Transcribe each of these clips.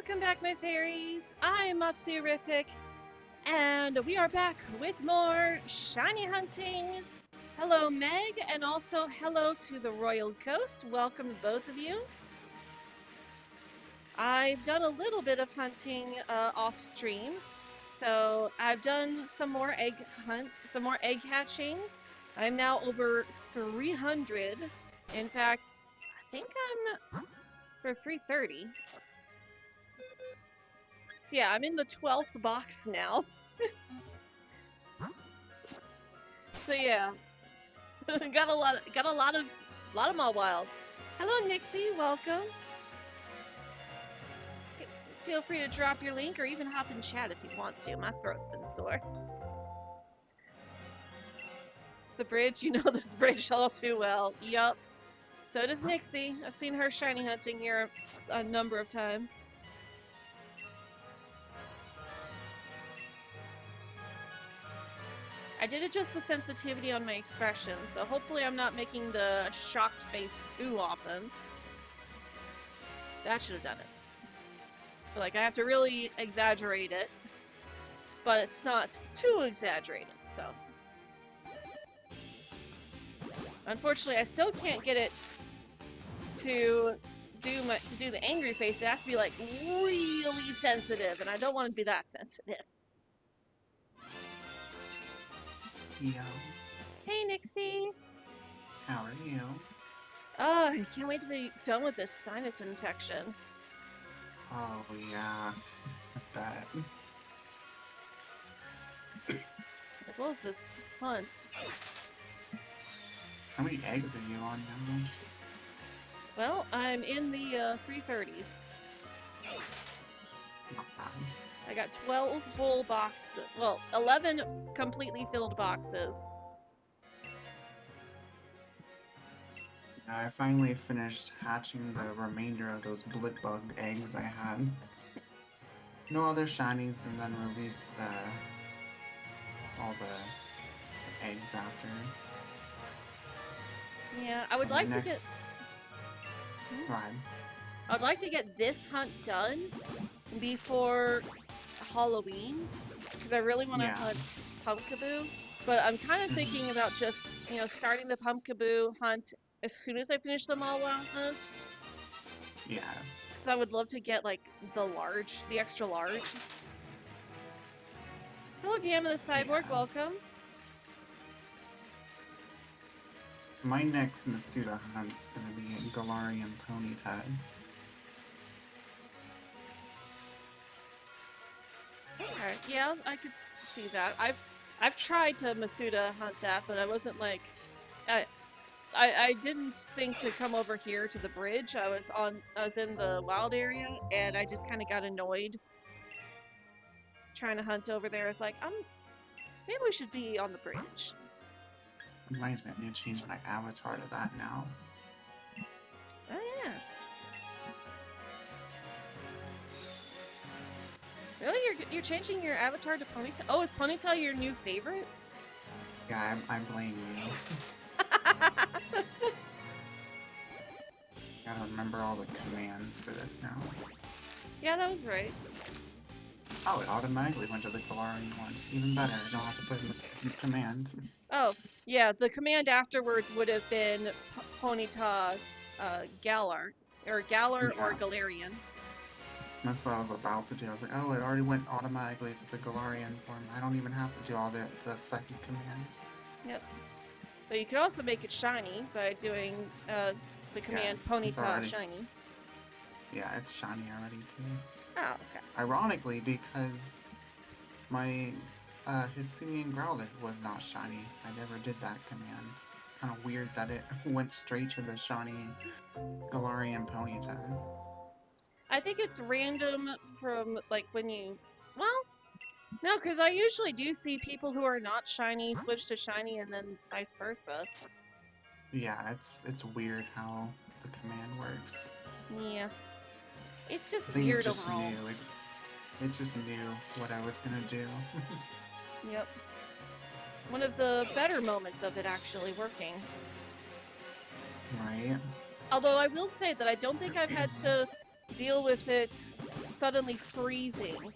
Welcome back, my fairies. I'm Matsurific, and we are back with more shiny hunting. Hello, Meg, and also hello to the Royal Coast. Welcome to both of you. I've done a little bit of hunting off stream, so I've done some more egg hatching. I'm now over 300. In fact, I think I'm for 330. So yeah, I'm in the 12th box now. So yeah, got a lot of Mawwilds. Hello, Nixie, welcome. Feel free to drop your link or even hop in chat if you want to. My throat's been sore. The bridge, you know this bridge all too well. Yup. So does Nixie. I've seen her shiny hunting here a number of times. I did adjust the sensitivity on my expression, so hopefully I'm not making the shocked face too often. That should have done it. But, like, I have to really exaggerate it, but it's not too exaggerated, so. Unfortunately, I still can't get it to do the angry face. It has to be, like, really sensitive, and I don't want to be that sensitive. Yo. Hey, Nixie. How are you? Oh, I can't wait to be done with this sinus infection. Oh, yeah. I bet. As well as this hunt. How many eggs are you on now? Well, I'm in the 330s. Not bad. I got 12 full boxes. Well, 11 completely filled boxes. I finally finished hatching the remainder of those Blitbug eggs I had. No other shinies, and then released all the eggs after. Yeah, I would like to get... Right. I would like to get this hunt done before Halloween, because I really want to hunt Pumpkaboo. But I'm kind of thinking about just, you know, starting the Pumpkaboo hunt as soon as I finish the Mawwild hunt. Yeah. Because I would love to get, like, the extra large. Hello, Gamma the Cyborg, welcome. My next Masuda hunt's gonna be in Galarian Ponyta. Okay, yeah, I could see that. I've tried to Masuda hunt that, but I wasn't like, I didn't think to come over here to the bridge. I was in the wild area, and I just kind of got annoyed trying to hunt over there. I was like, maybe we should be on the bridge. Reminds me, I need to change my avatar to that now. Oh yeah. Really? You're changing your avatar to Ponyta? Oh, is Ponyta your new favorite? Yeah, I blame you. Gotta remember all the commands for this now. Yeah, that was right. Oh, it automatically went to the Galarian one. Even better, I don't have to put in the command. Oh, yeah, the command afterwards would have been Ponyta Galar. Or Galar or Galarian. That's what I was about to do. I was like, oh, it already went automatically to the Galarian form. I don't even have to do all the second commands. Yep. But you could also make it shiny by doing the command Ponyta shiny. Yeah, it's shiny already too. Oh, okay. Ironically, because my Hisuian Growlithe was not shiny. I never did that command. It's kind of weird that it went straight to the shiny Galarian Ponyta. I think it's random from, like, when you... Well, no, because I usually do see people who are not shiny switch to shiny and then vice versa. Yeah, it's weird how the command works. Yeah. It's just weird overall. It just knew what I was gonna do. Yep. One of the better moments of it actually working. Right. Although I will say that I don't think I've had to deal with it suddenly freezing.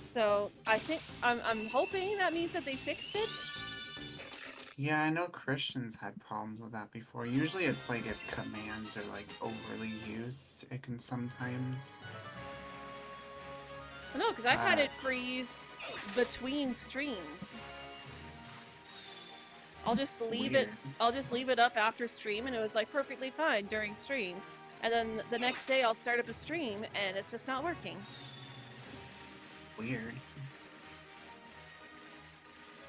So I think I'm hoping that means that they fixed it. Yeah, I know Christians had problems with that before. Usually it's like if commands are like overly used, it can sometimes No, because I've had it freeze between streams. I'll just leave it. weird. I'll just leave it up after stream, and it was like perfectly fine during stream. And then the next day, I'll start up a stream, and it's just not working. Weird.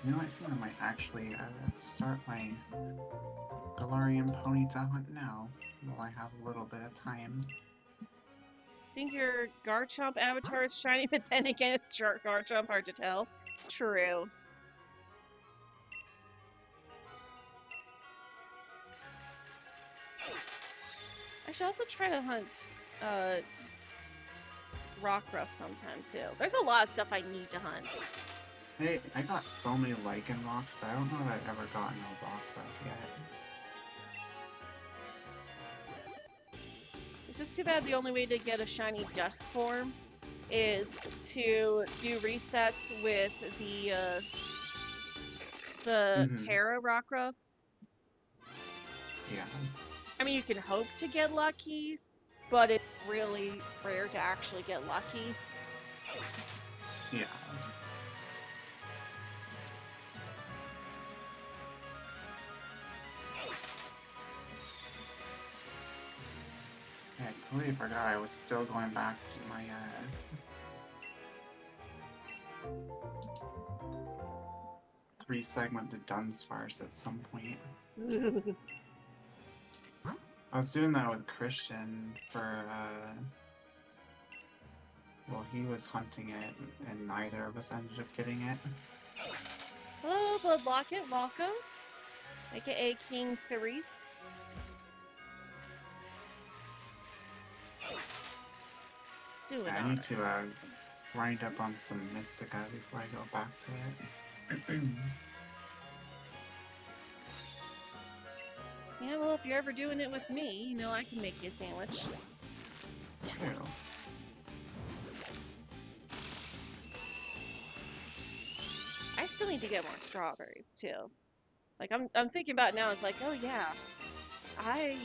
You know, I think I might actually start my Galarian Ponyta hunt now, while I have a little bit of time. I think your Garchomp avatar is shiny, but then again, it's Garchomp, hard to tell. True. I should also try to hunt Rockruff sometime too. There's a lot of stuff I need to hunt. Hey, I got so many Lichen rocks, but I don't know if I've ever gotten a Rockruff yet. It's just too bad the only way to get a shiny Dusk form is to do resets with the Terra Rockruff. Yeah. I mean, you can hope to get lucky, but it's really rare to actually get lucky. Yeah. I completely forgot I was still going back to my, 3-segment to Dunsparce at some point. I was doing that with Christian for, well, he was hunting it, and neither of us ended up getting it. Hello, Bloodlocket, welcome. AKA King Cerise. I need to grind up on some Mystica before I go back to it. Yeah, well, if you're ever doing it with me, you know I can make you a sandwich. True. I still need to get more strawberries too. Like I'm thinking about it now. It's like, oh yeah, I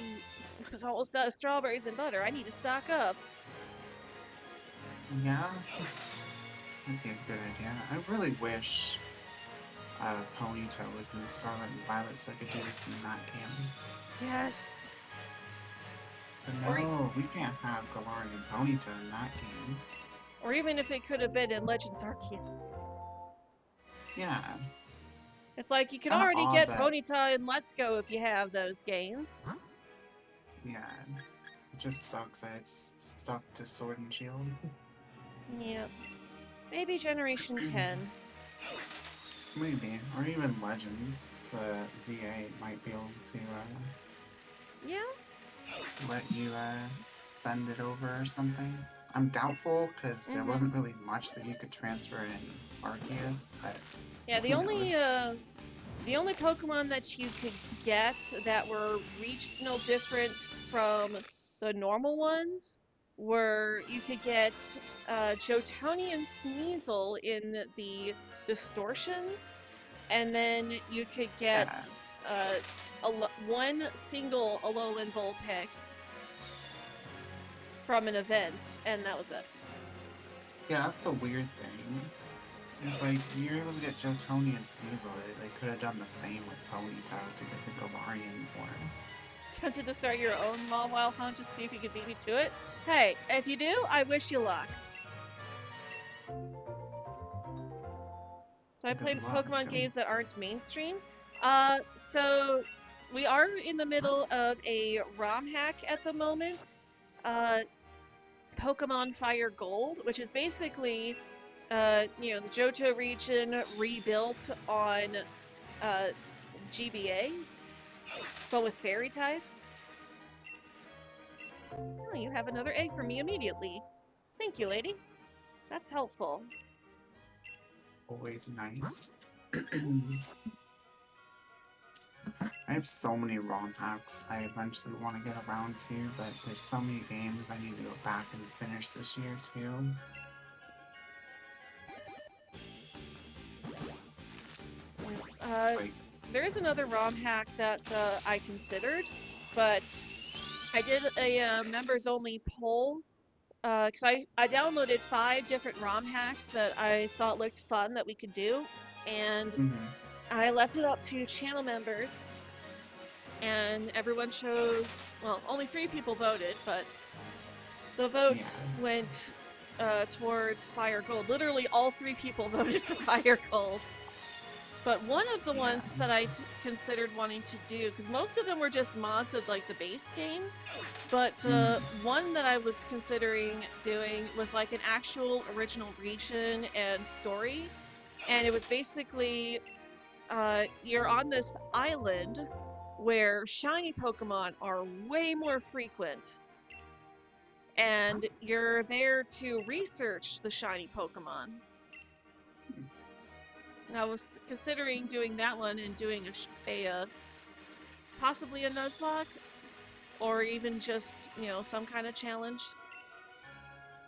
was almost out of strawberries and butter. I need to stock up. Yeah, that'd be a good idea. I really wish Ponyta was in Scarlet and Violet so I could do this in that game. Yes. But no, we can't have Galarian Ponyta in that game. Or even if it could have been in Legends Arceus. Yeah. It's like you can Kinda already odd get that... Ponyta in Let's Go if you have those games. Yeah. It just sucks that it's stuck to Sword and Shield. Yeah. Maybe Generation 10. Maybe. Or even Legends. The ZA might be able to, Yeah? let you, send it over or something. I'm doubtful, because there wasn't really much that you could transfer in Arceus, but... Yeah, the only Pokemon that you could get that were regional different from the normal ones were you could get Jotoni and Sneasel in the Distortions, and then you could get one single Alolan Vulpix from an event, and that was it. Yeah, that's the weird thing. It's like, you're able to get Jotoni and Sneasel. They could have done the same with Ponyta to get the Galarian form. Tempted to start your own Mawile hunt to see if you could beat me to it? Hey, if you do, I wish you luck. So I play Pokemon games that aren't mainstream. So we are in the middle of a ROM hack at the moment. Pokemon Fire Gold, which is basically, the Johto region rebuilt on GBA, but with fairy types. Oh, you have another egg for me immediately. Thank you, lady. That's helpful. Always nice. I have so many ROM hacks I eventually want to get around to, but there's so many games I need to go back and finish this year too. Like, There is another ROM hack that I considered, but I did a members only poll because I downloaded 5 different ROM hacks that I thought looked fun that we could do, and mm-hmm. I left it up to channel members, and everyone chose, well, only 3 people voted, but the vote Yeah. went towards Fire Gold. Literally all 3 people voted for Fire Gold. But one of the Yeah. ones that I considered wanting to do, because most of them were just mods of like the base game, but one that I was considering doing was like an actual original region and story, and it was basically you're on this island where shiny Pokemon are way more frequent, and you're there to research the shiny Pokemon. And I was considering doing that one and doing a possibly a Nuzlocke, or even just, you know, some kind of challenge.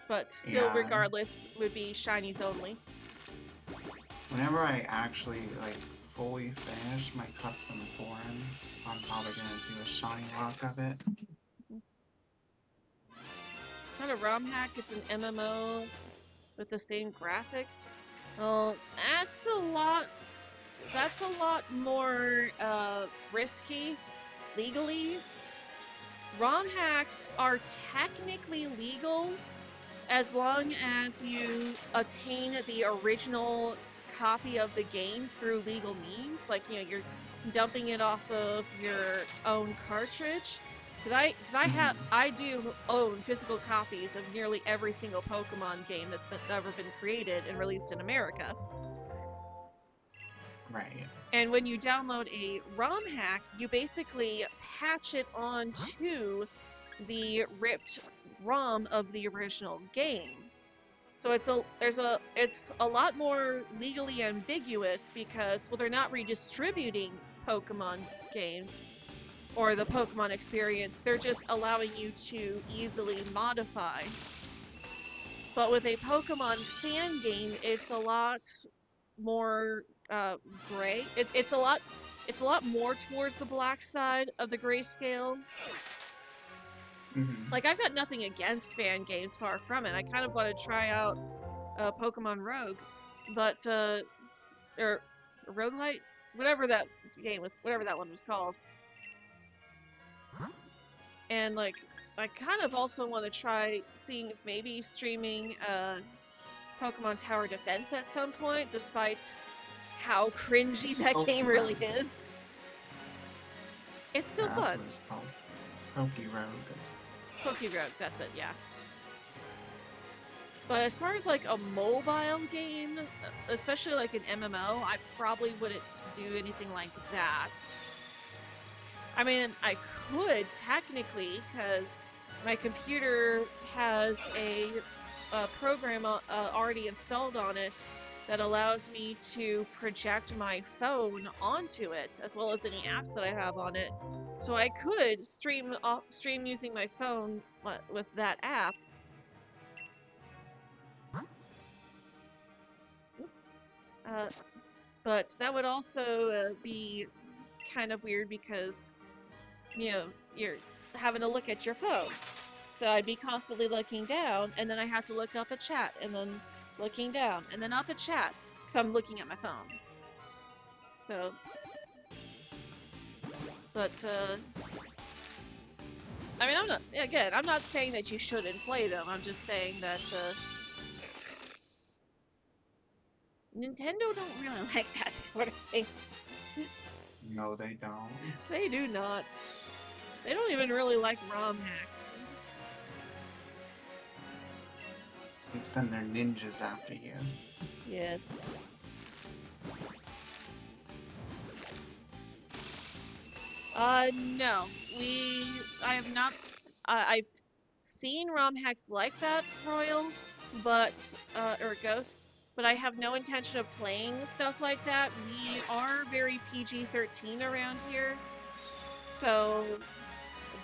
But still, Yeah. regardless, would be shinies only. Whenever I actually like fully finish my custom forums, I'm probably gonna do a shiny lock of it. It's not a ROM hack, it's an MMO with the same graphics. Well, that's a lot more risky legally. ROM hacks are technically legal as long as you attain the original copy of the game through legal means, like, you know, you're dumping it off of your own cartridge. Because I do own physical copies of nearly every single Pokemon game that's ever been created and released in America. Right. And when you download a ROM hack, you basically patch it onto the ripped ROM of the original game. So it's a lot more legally ambiguous because, well, they're not redistributing Pokemon games or the Pokemon experience, they're just allowing you to easily modify. But with a Pokemon fan game, it's a lot more gray. It's a lot more towards the black side of the grayscale. Like, I've got nothing against fan games, far from it. I kind of want to try out Pokemon Rogue, but or Roguelite, whatever that game was, whatever that one was called. And like, I kind of also want to try seeing if maybe streaming Pokemon Tower Defense at some point, despite how cringy that game really is. It's still fun. That's what it's called. Poke-Rogue. Poke-Rogue, that's it, yeah. But as far as like a mobile game, especially like an MMO, I probably wouldn't do anything like that. I mean, I could technically, because my computer has a program already installed on it that allows me to project my phone onto it, as well as any apps that I have on it. So I could stream using my phone with that app. Oops. But that would also be kind of weird because, you know, you're having to look at your phone. So I'd be constantly looking down, and then I have to look up a chat, and then looking down, and then up a chat, because I'm looking at my phone. So, but, I mean, I'm not saying that you shouldn't play them, I'm just saying that, Nintendo don't really like that sort of thing. No, they don't. They do not. They don't even really like ROM hacks. They send their ninjas after you. Yes. No. I have not, I've seen ROM hacks like that, Royal, but, or Ghost, but I have no intention of playing stuff like that. We are very PG-13 around here, So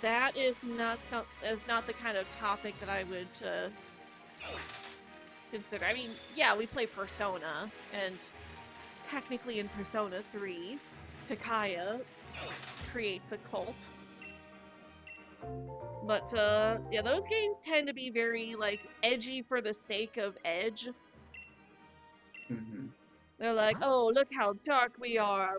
that is not the kind of topic that I would consider. I mean, yeah, we play Persona, and technically in Persona 3, Takaya creates a cult. But yeah, those games tend to be very like edgy for the sake of edge. Mm-hmm. They're like, oh, look how dark we are.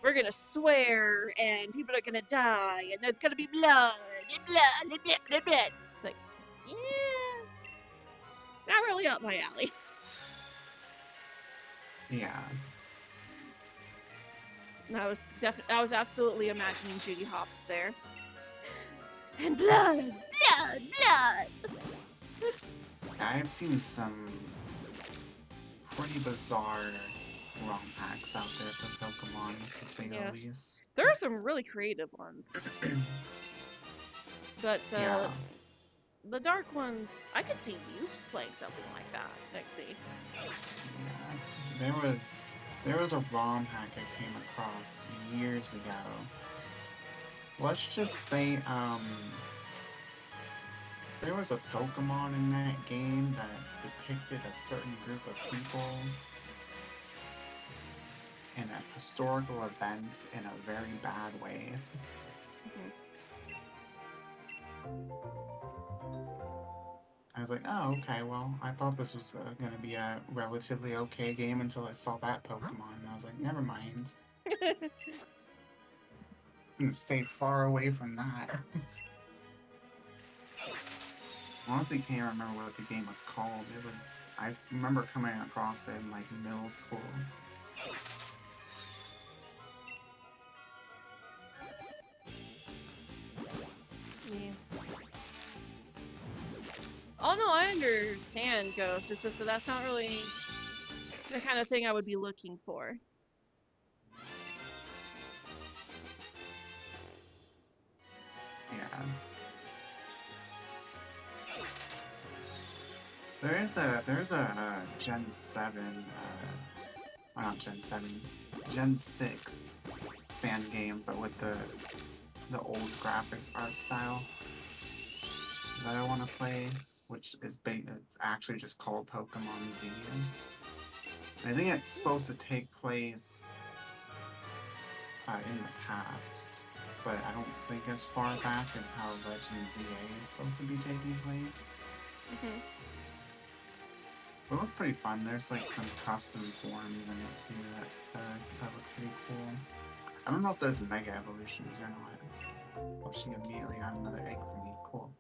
We're gonna swear, and people are gonna die, and there's gonna be blood, and blood, and blood, and blood. Like, yeah, not really up my alley. Yeah. And I was absolutely imagining Judy Hopps there. And blood, blood, blood. I've seen some pretty bizarre ROM hacks out there for Pokemon, to say Yeah, the least. there are some really creative ones, but Yeah. the dark ones, I could see you playing something like that, Nixie. Yeah. There was a ROM hack I came across years ago. Let's just say, there was a Pokemon in that game that depicted a certain group of people in a historical event in a very bad way. I was like, oh, okay, well, I thought this was going to be a relatively okay game until I saw that Pokemon, and I was like, never mind. I'm going to stay far away from that. Honestly, can't remember what the game was called. I remember coming across it in, like, middle school. Yeah. Oh no, I understand, Ghost. It's just that that's not really the kind of thing I would be looking for. Yeah. There's a Gen 7, not Gen 7, Gen 6 fan game, but with the old graphics art style that I want to play, which is it's actually just called Pokemon Z. I think it's supposed to take place in the past, but I don't think as far back as how Legend ZA is supposed to be taking place. It looks pretty fun. There's like some custom forms in it too that look pretty cool. I don't know if there's Mega Evolutions or not. Oh, she immediately got another egg for me. Cool.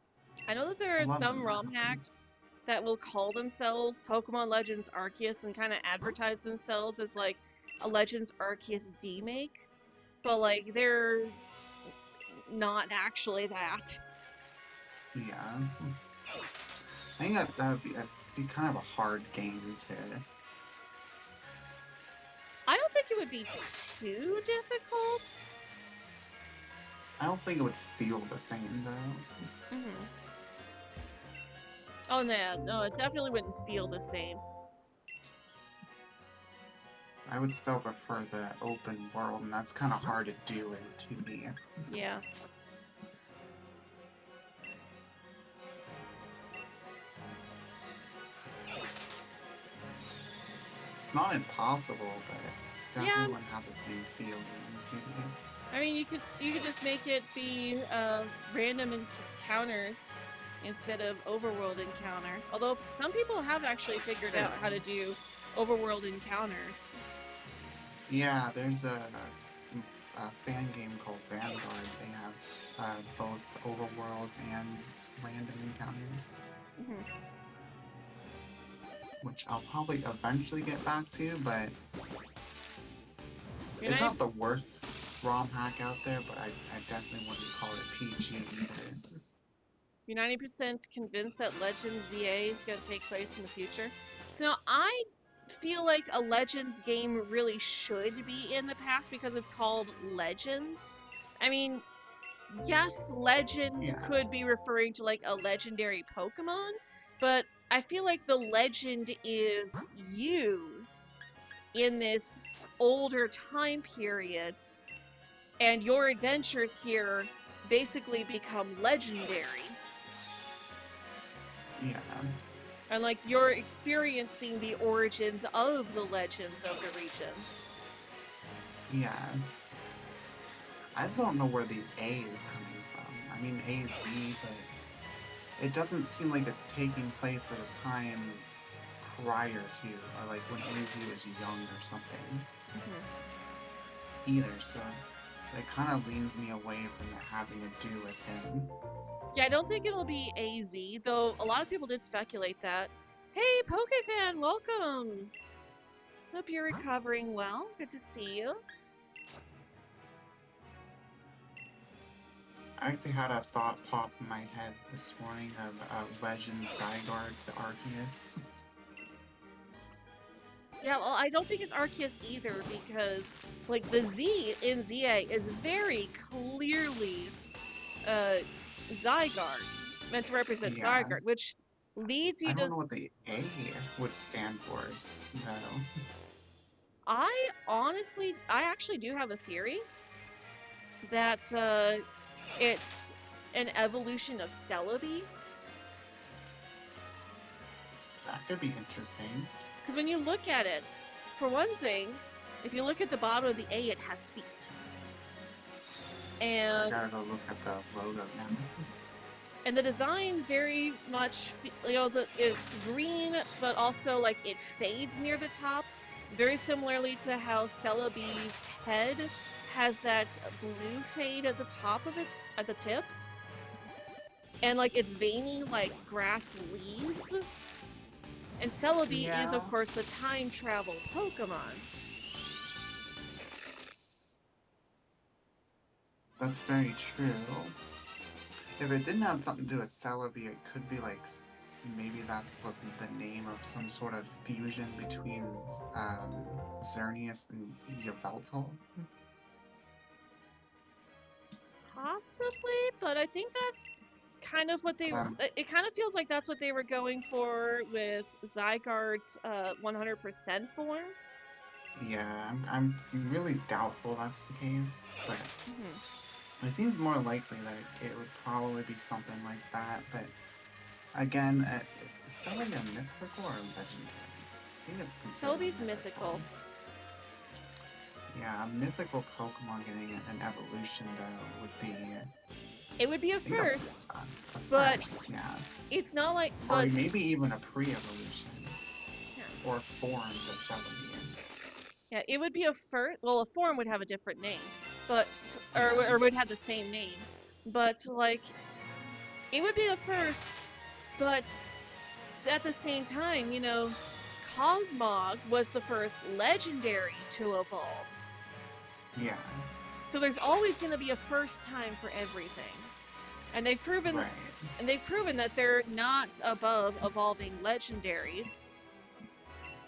I know that there I are love some when that ROM happens. hacks that will call themselves Pokemon Legends Arceus and kind of advertise themselves as like a Legends Arceus D-make, but like they're not actually that. Yeah. I think that'd be kind of a hard game to. I don't think it would be too difficult. I don't think it would feel the same though. Oh no, it definitely wouldn't feel the same. I would still prefer the open world, and that's kind of hard to do in 2D. Yeah. Not impossible, but definitely Yeah. wouldn't have the same feeling in 2D. I mean, you could just make it be random encounters instead of overworld encounters. Although some people have actually figured out how to do overworld encounters. Yeah, there's a fan game called Vanguard. They have both overworlds and random encounters, which I'll probably eventually get back to, but it's not the worst ROM hack out there, but I definitely wouldn't call it PG either. You're 90% convinced that Legends ZA is going to take place in the future. So now I feel like a Legends game really should be in the past because it's called Legends. I mean, yes, Legends could be referring to like a legendary Pokemon, but I feel like the legend is you in this older time period and your adventures here basically become legendary. Yeah. And like you're experiencing the origins of the legends of the region. Yeah. I just don't know where the A is coming from. I mean, AZ, but it doesn't seem like it's taking place at a time prior to, or like when AZ was young or something. Either, so it kind of leans me away from it having to do with him. Yeah, I don't think it'll be AZ, though a lot of people did speculate that. Hey, PokeFan, welcome! Hope you're recovering well. Good to see you. I actually had a thought pop in my head this morning of Legend Zygarde to Arceus. Yeah, well, I don't think it's Arceus either because, like, the Z in ZA is very clearly Zygarde, meant to represent Yeah. Zygarde, which leads I you don't to. know what the A would stand for, though. I actually do have a theory that it's an evolution of Celebi. That could be interesting. Because when you look at it, for one thing, if you look at the bottom of the A, it has feet. I And gotta go look at the logo now. and the design very much, it's green, but also like it fades near the top, very similarly to how Celebi's head has that blue fade at the top of it, at the tip, and like it's veiny like grass leaves. And Celebi is, Yeah, of course, the time travel Pokemon. that's very true. If it didn't have something to do with Celebi, it could be like maybe that's the name of some sort of fusion between Xerneas and Yveltal. Possibly, but I think that's kind of what they. It kind of feels like that's what they were going for with Zygarde's 100% form. Yeah, I'm really doubtful that's the case, but it seems more likely that it would probably be something like that. But again, is Celebi a mythical or legendary? I think it's considered Celebi's mythical. Yeah, a mythical Pokemon getting an evolution though would be. It would be a I think first, a but first, yeah. it's not like. Or But maybe even a pre-evolution. yeah. Or forms of Celebi. Yeah, it would be a first. Well, a form would have a different name, but Yeah. or would have the same name, but like it would be a first. But at the same time, Cosmog was the first legendary to evolve. Yeah. So there's always going to be a first time for everything. And they've proven that they're not above evolving legendaries.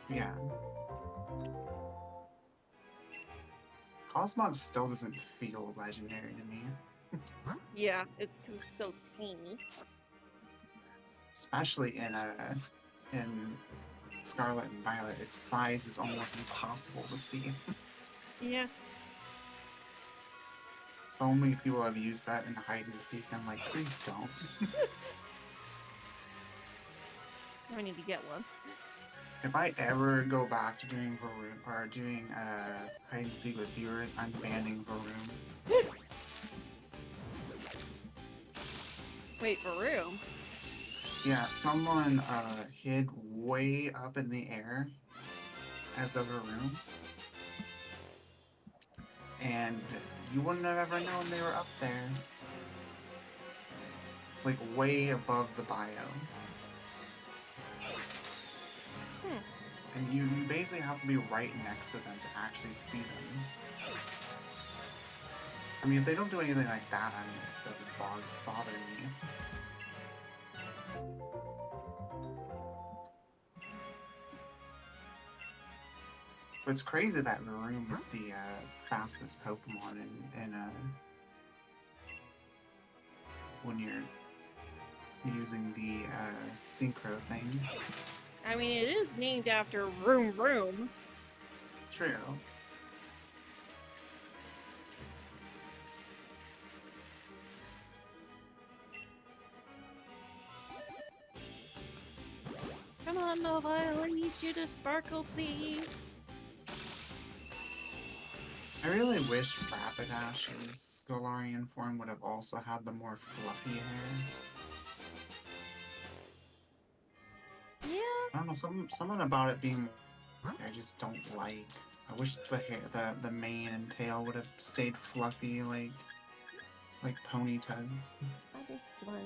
Yeah. Cosmog still doesn't feel legendary to me. Yeah, it's so tiny. Especially in Scarlet and Violet, its size is almost impossible to see. Yeah. So many people have used that in hide and seek. I'm like, please don't. I need to get one. If I ever go back to doing hide and seek with viewers, I'm banning Varoom. Wait, Varoom? Yeah, someone hid way up in the air as a Varoom. And you wouldn't have ever known they were up there. Like, way above the bio. And you basically have to be right next to them to actually see them. I mean, if they don't do anything like that, I mean, it doesn't bother me. But it's crazy that Varoom is the fastest Pokemon in when you're using the synchro thing. I mean, it is named after Room Room. True. Nova, I need you to sparkle, please. I really wish Rapidash's Galarian form would have also had the more fluffy hair. Yeah. I don't know, something about it being I just don't like. I wish the hair, the mane and tail would have stayed fluffy like Ponyta's. That is fun.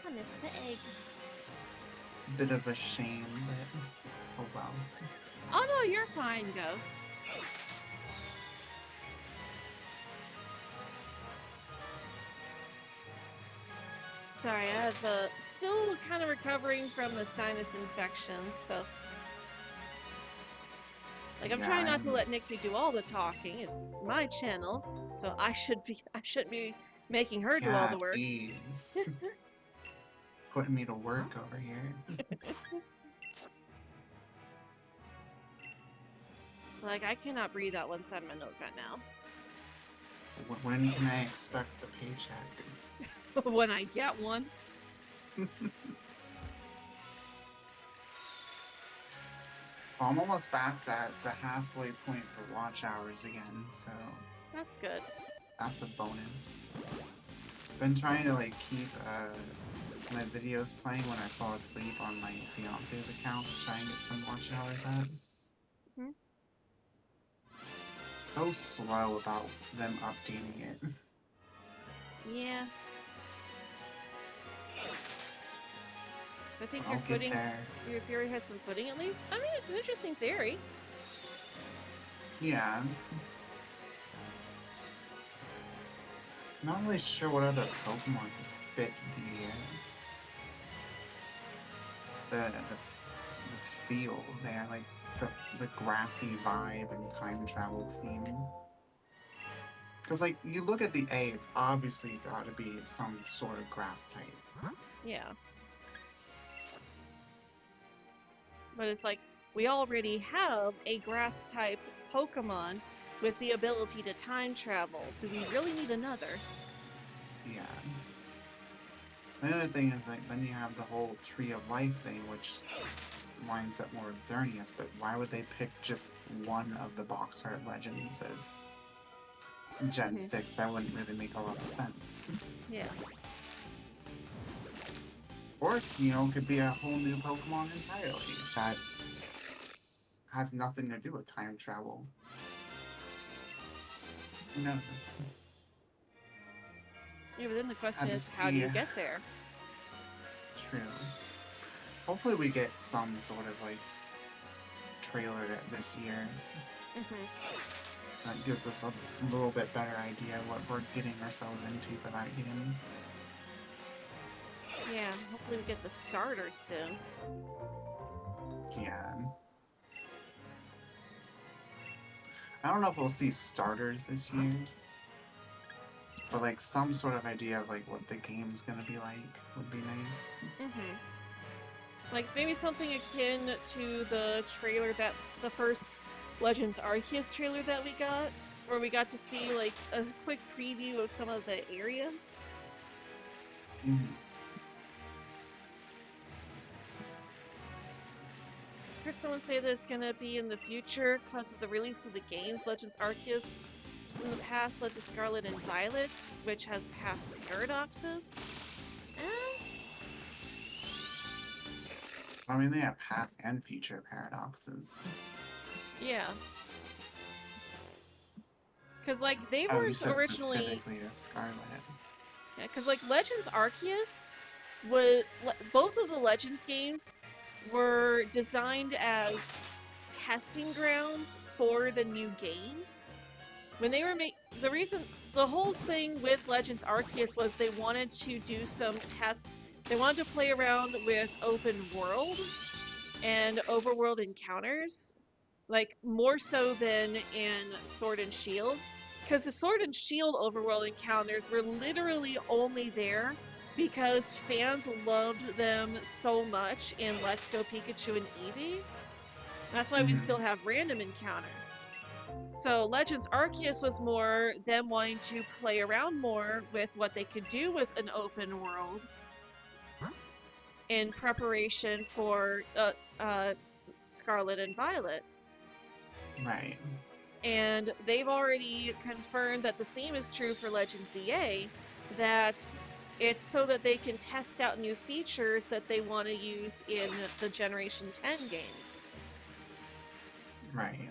I missed the egg. It's a bit of a shame, but oh well. Oh no, you're fine, Ghost. Sorry, I have still kind of recovering from the sinus infection, so like I'm Yeah, trying not to let Nixie do all the talking. It's my channel, so I shouldn't be making her do all the work. Jeez. Putting me to work over here. Like I cannot breathe out one side of my nose right now. So when can I expect the paycheck? When I get one. Well, I'm almost back to the halfway point for watch hours again, so That's good. that's a bonus. Been trying to like keep my videos playing when I fall asleep on my fiance's account to try and get some watch hours at. Hmm. So slow about them updating it. Yeah. I think I'll get there. your theory has some footing at least. I mean, it's an interesting theory. Yeah. Not really sure what other Pokemon could fit the feel there, like the grassy vibe and time travel theme. Because like you look at the A, it's obviously got to be some sort of grass type. Yeah. But it's like, we already have a grass type Pokemon with the ability to time travel. Do we really need another? Yeah. The other thing is like then you have the whole Tree of Life thing, which lines up more with Xerneas, but why would they pick just one of the box art legends of Gen 6? That wouldn't really make a lot of sense. Yeah. Or, you know, it could be a whole new Pokemon entirely that has nothing to do with time travel. Who knows? Yeah, but then the question is, how do you get there? True. Hopefully we get some sort of, like, trailer this year. That gives us a little bit better idea what we're getting ourselves into for that game. Yeah, hopefully we get the starters soon. Yeah. I don't know if we'll see starters this year, but like some sort of idea of like what the game's gonna be like would be nice. Like maybe something akin to the trailer that the first Legends Arceus trailer that we got, where we got to see like a quick preview of some of the areas. Heard someone say that it's gonna be in the future because of the release of the games. Legends Arceus in the past led to Scarlet and Violet, which has past paradoxes. I mean, they have past and future paradoxes. Yeah. Because, like, they Oh, were you said originally... specifically to Scarlet. Yeah, because, like, Legends Arceus was... Both of the Legends games were designed as testing grounds for the new games. When they were the whole thing with Legends Arceus was they wanted to do some tests. They wanted to play around with open world and overworld encounters, like more so than in Sword and Shield, because the Sword and Shield overworld encounters were literally only there because fans loved them so much in Let's Go Pikachu and Eevee. That's why we still have random encounters. So Legends Arceus was more them wanting to play around more with what they could do with an open world in preparation for Scarlet and Violet. Right. And they've already confirmed that the same is true for Legends EA, that it's so that they can test out new features that they want to use in the Generation 10 games. Right.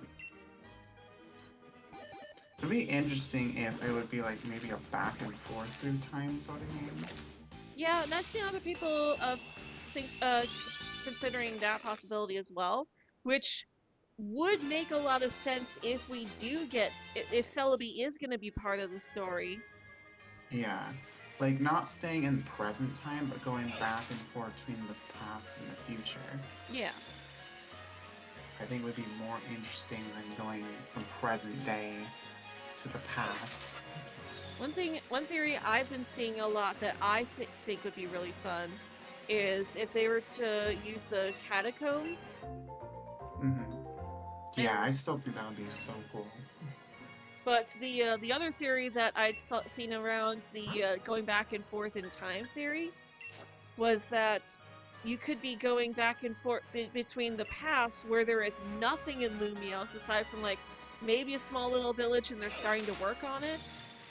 It'd be interesting if it would be like maybe a back and forth through time sort of game. Yeah, and I've seen other people think considering that possibility as well, which would make a lot of sense if we do get if Celebi is going to be part of the story. Yeah. Like not staying in present time, but going back and forth between the past and the future. Yeah. I think would be more interesting than going from present day to the past. One theory I've been seeing a lot that I think would be really fun is if they were to use the catacombs. Mm-hmm. Yeah, And I still think that would be so cool. but the other theory that I'd seen around the going back and forth in time theory was that you could be going back and forth between the past where there is nothing in Lumios aside from like maybe a small little village and they're starting to work on it,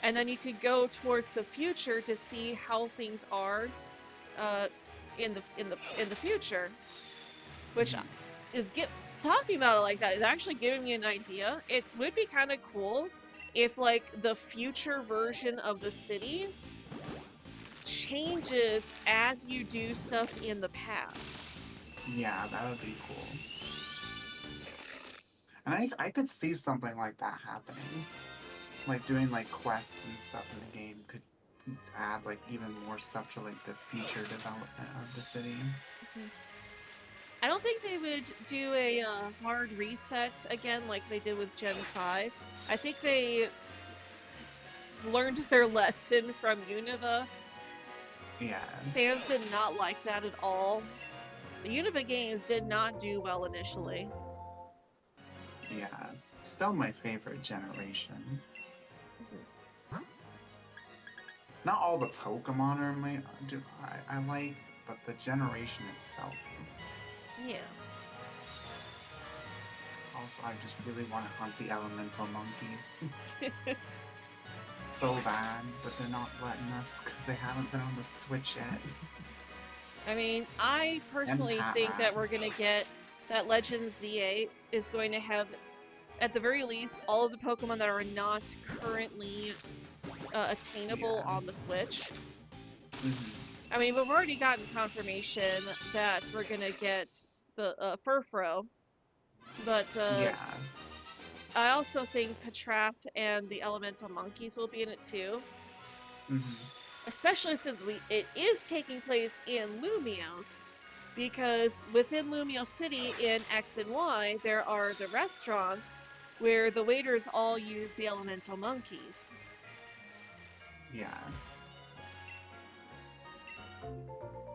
and then you could go towards the future to see how things are in the future, which is talking about it like that is actually giving me an idea. It would be kind of cool if like the future version of the city changes as you do stuff in the past. Yeah, that would be cool. And I could see something like that happening. Like doing like quests and stuff in the game could add like even more stuff to like the future development of the city. I don't think they would do a hard reset again like they did with Gen 5. I think they learned their lesson from Unova. Yeah. Fans did not like that at all. The Unova games did not do well initially. Yeah. Still my favorite generation. Not all the Pokemon are I like, but the generation itself. Yeah. Also, I just really want to hunt the elemental monkeys. So bad, but they're not letting us because they haven't been on the Switch yet. I mean, I personally think that we're gonna get that Legend ZA is going to have, at the very least, all of the Pokemon that are not currently attainable on the Switch. I mean, we've already gotten confirmation that we're gonna get the Furfrou, but yeah. I also think Patrat and the Elemental Monkeys will be in it too. Especially since it is taking place in Lumios, because within Lumios City in X and Y there are the restaurants where the waiters all use the Elemental Monkeys. Yeah.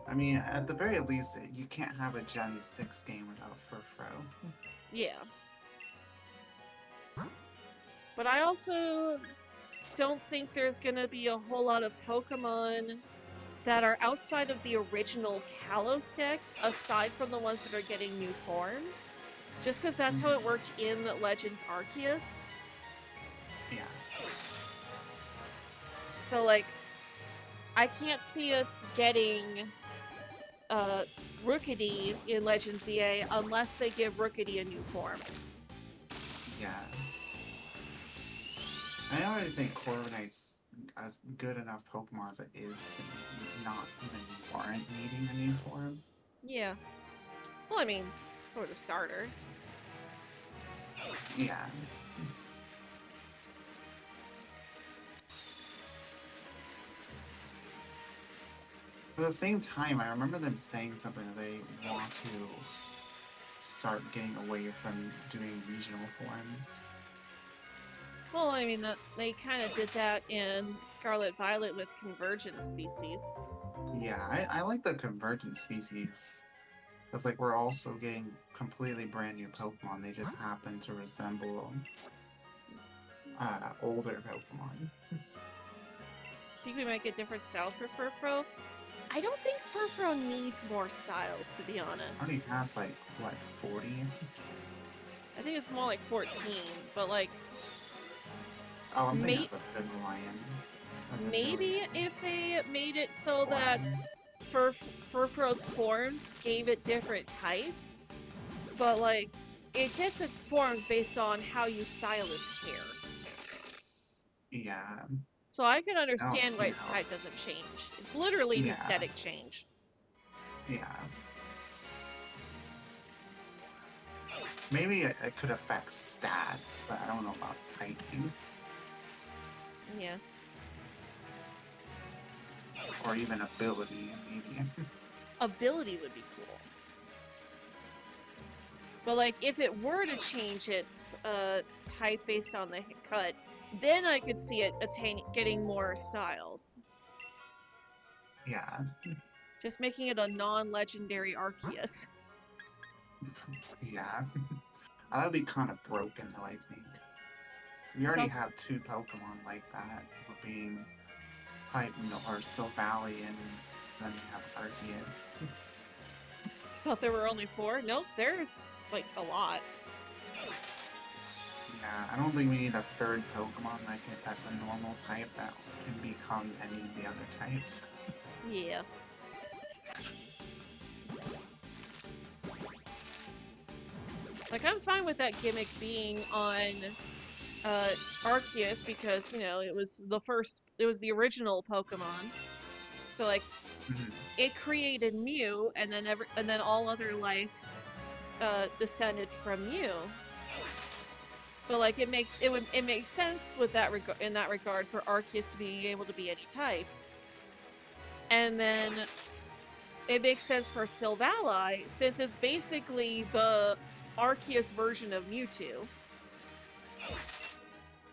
I mean, at the very least, you can't have a Gen 6 game without Furfrou. Yeah. But I also don't think there's gonna be a whole lot of Pokemon that are outside of the original Kalos decks, aside from the ones that are getting new forms. Just because that's how it worked in Legends Arceus. Yeah. So, like, I can't see us getting Rookidee in Legends EA unless they give Rookidee a new form. Yeah. I already think Corviknight's as good enough Pokemon as it is to not even warrant needing a new form. Yeah. Well, I mean, sort of starters. Yeah. At the same time, I remember them saying something that they want to start getting away from doing regional forms. Well, I mean, they kind of did that in Scarlet Violet with convergent species. Yeah, I like the convergent species. It's like we're also getting completely brand new Pokemon. They just happen to resemble older Pokemon. Think we might get different styles for Furfro? I don't think Furfro needs more styles, to be honest. Already passed like what 40? I think it's more like 14, but like Oh, I'm thinking of the Vivillon. maybe if they made it so that Flies. Furfro's forms gave it different types, but like it gets its forms based on how you style its hair. Yeah. So I can I don't understand why see its how. type doesn't change. It's literally an Yeah. aesthetic change. Yeah. Maybe it could affect stats, but I don't know about typing. Yeah. Or even ability, maybe. Ability would be cool. But like, if it were to change its type based on the cut, then I could see it getting more styles. Yeah. Just making it a non-legendary Arceus. Yeah. That would be kind of broken, though, I think. We already have 2 Pokemon like that, being type or Valley, and then we have Arceus. Thought there were only 4? Nope, there's like a lot. Yeah, I don't think we need a 3rd Pokemon that's a normal type that can become any of the other types. Yeah. Like, I'm fine with that gimmick being on Arceus because, you know, it was the original Pokemon. So like, it created Mew, and then all other life descended from Mew. But like, it makes sense with in that regard for Arceus to being able to be any type. And then it makes sense for Silvally since it's basically the Arceus version of Mewtwo.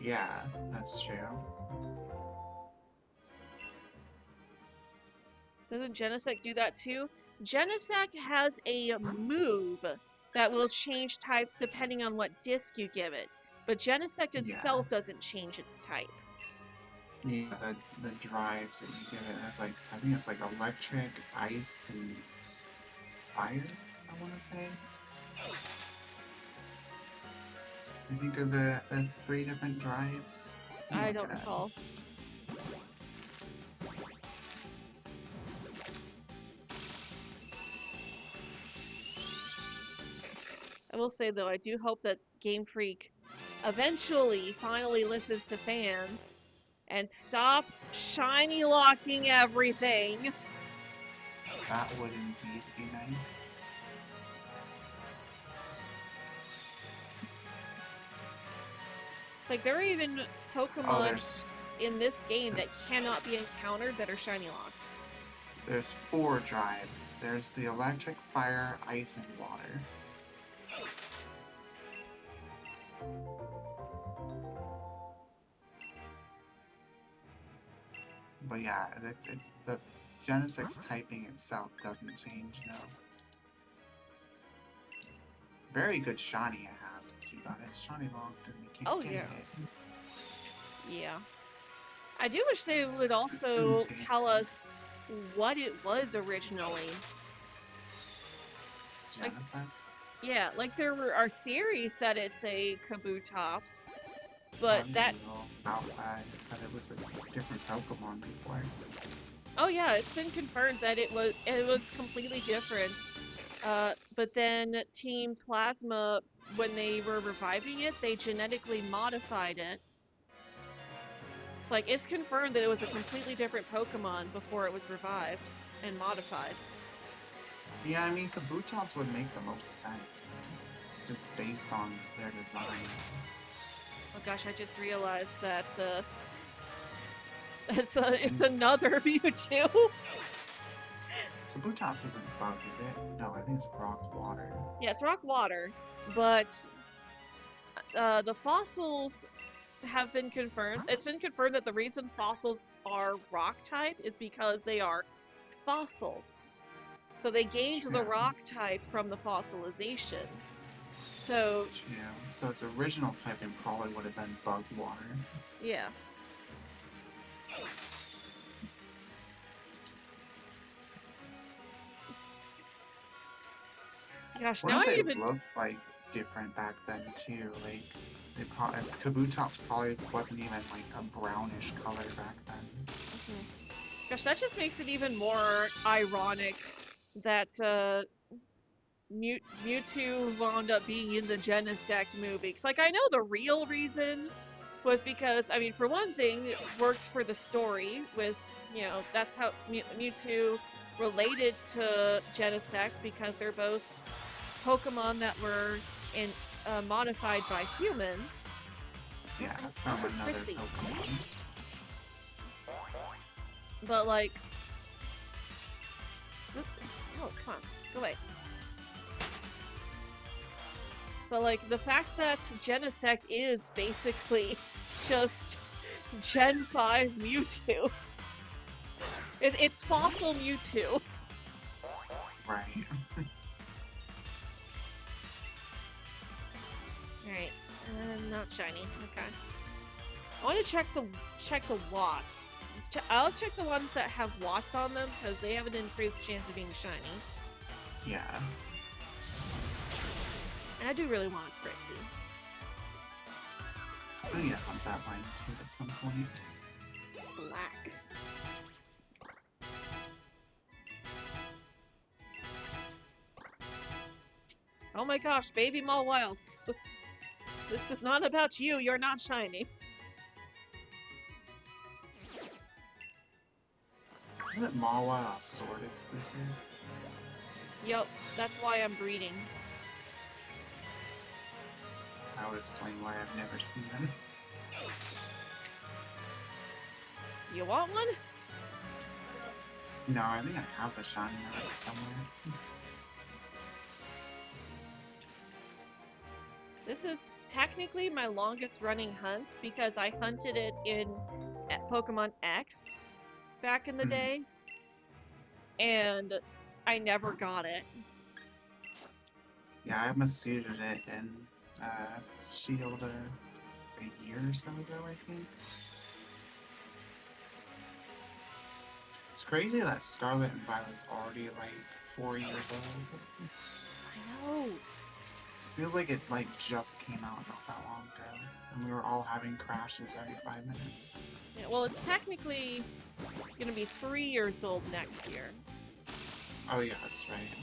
Yeah, that's true. Doesn't Genesect do that too? Genesect has a move that will change types depending on what disc you give it, but Genesect itself doesn't change its type. Yeah, the drives that you give it, that's like, I think it's like electric, ice, and fire, I want to say. I think of the 3 different drives. I don't recall. I will say though, I do hope that Game Freak eventually finally listens to fans and stops shiny locking everything. That would indeed be nice. It's like there are even Pokemon in this game that cannot be encountered that are shiny locked. There's 4 drives. There's the electric, fire, ice, and water. But yeah, it's the Genesec's typing itself doesn't change, no. Very good shiny it has, too bad it's shiny locked and we can't get it. Yeah. I do wish they would also tell us what it was originally. Genesect? Yeah, like there are theories that it's a Kabutops, but that it was a different Pokemon before. Oh yeah, it's been confirmed that it was completely different. But then Team Plasma, when they were reviving it, they genetically modified it. It's like it's confirmed that it was a completely different Pokemon before it was revived and modified. Yeah, I mean, Kabutops would make the most sense, just based on their designs. Oh gosh, I just realized that it's another Mewtwo. Kabutops isn't bug, is it? No, I think it's rock water. Yeah, it's rock water, but the fossils have been confirmed. It's been confirmed that the reason fossils are rock type is because they are fossils. So they gained the rock type from the fossilization. So Yeah, so its original typing probably would have been bug water. yeah. Gosh, What now if I they even. looked like different back then too? Like they probably Kabutops probably wasn't even like a brownish color back then. Gosh, that just makes it even more ironic that Mewtwo wound up being in the Genesect movie. 'Cause, like, I know the real reason was because, I mean, for one thing, it worked for the story with, that's how Mewtwo related to Genesect because they're both Pokemon that were modified by humans. Yeah, Oh, from this is another Fritzy. Pokemon. But like, oops. Oh, come on, go away. But like the fact that Genesect is basically just Gen 5 Mewtwo. It's fossil Mewtwo. Right. Alright, not shiny. Okay. I want to check the watts. I always check the ones that have watts on them because they have an increased chance of being shiny. Yeah. And I do really want a Spritzy. I need to hunt that line too at some point. Black. Oh my gosh, baby Mawile. This is not about you. You're not shiny. Isn't Mawa a sword exclusive? Yup, that's why I'm breeding. That would explain why I've never seen them. You want one? No, I think I have the shiny already somewhere. This is technically my longest running hunt because I hunted it in Pokemon X back in the day, and I never got it. Yeah, I Masuted it in Shield a year or so ago, I think. It's crazy that Scarlet and Violet's already like 4 years old. I know. Feels like it like just came out not that long ago, and we were all having crashes every 5 minutes. Yeah, well, it's technically gonna be 3 years old next year. Oh yeah, that's right.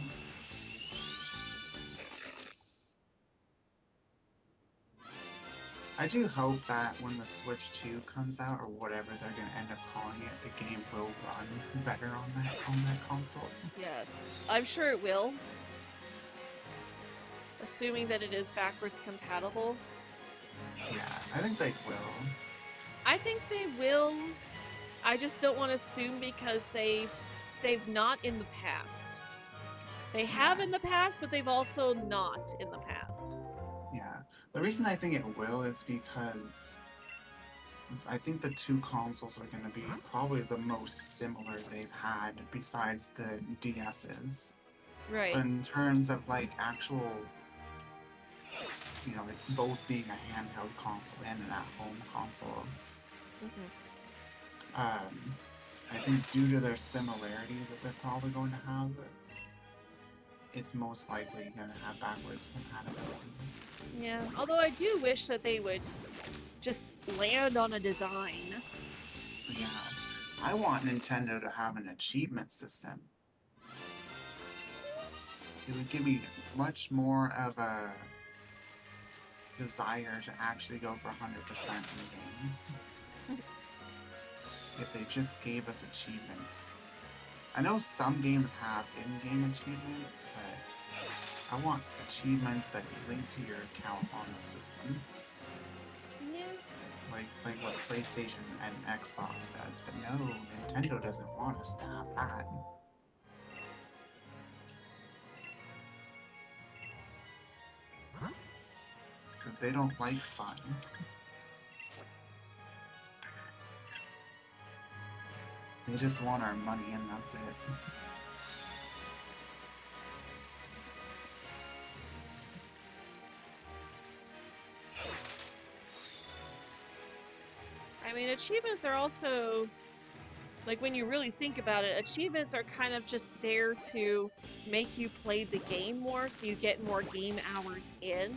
I do hope that when the Switch 2 comes out, or whatever they're gonna end up calling it, the game will run better on that console. Yes, I'm sure it will. Assuming that it is backwards compatible. Yeah, I think they will. I think they will. I just don't want to assume because they've not in the past. They have in the past, but they've also not in the past. Yeah. The reason I think it will is because I think the two consoles are going to be probably the most similar they've had besides the DS's. Right. But in terms of like actual, like both being a handheld console and an at-home console, I think due to their similarities that they're probably going to have, it's most likely going to have backwards compatibility. Yeah, although I do wish that they would just land on a design. Yeah, I want Nintendo to have an achievement system. It would give me much more of a desire to actually go for 100% in games. If they just gave us achievements. I know some games have in-game achievements, but I want achievements that link to your account on the system. Yeah. Like what PlayStation and Xbox does, but no, Nintendo doesn't want us to have that. Because they don't like fun. They just want our money and that's it. I mean, achievements are also, like, when you really think about it, achievements are kind of just there to make you play the game more so you get more game hours in.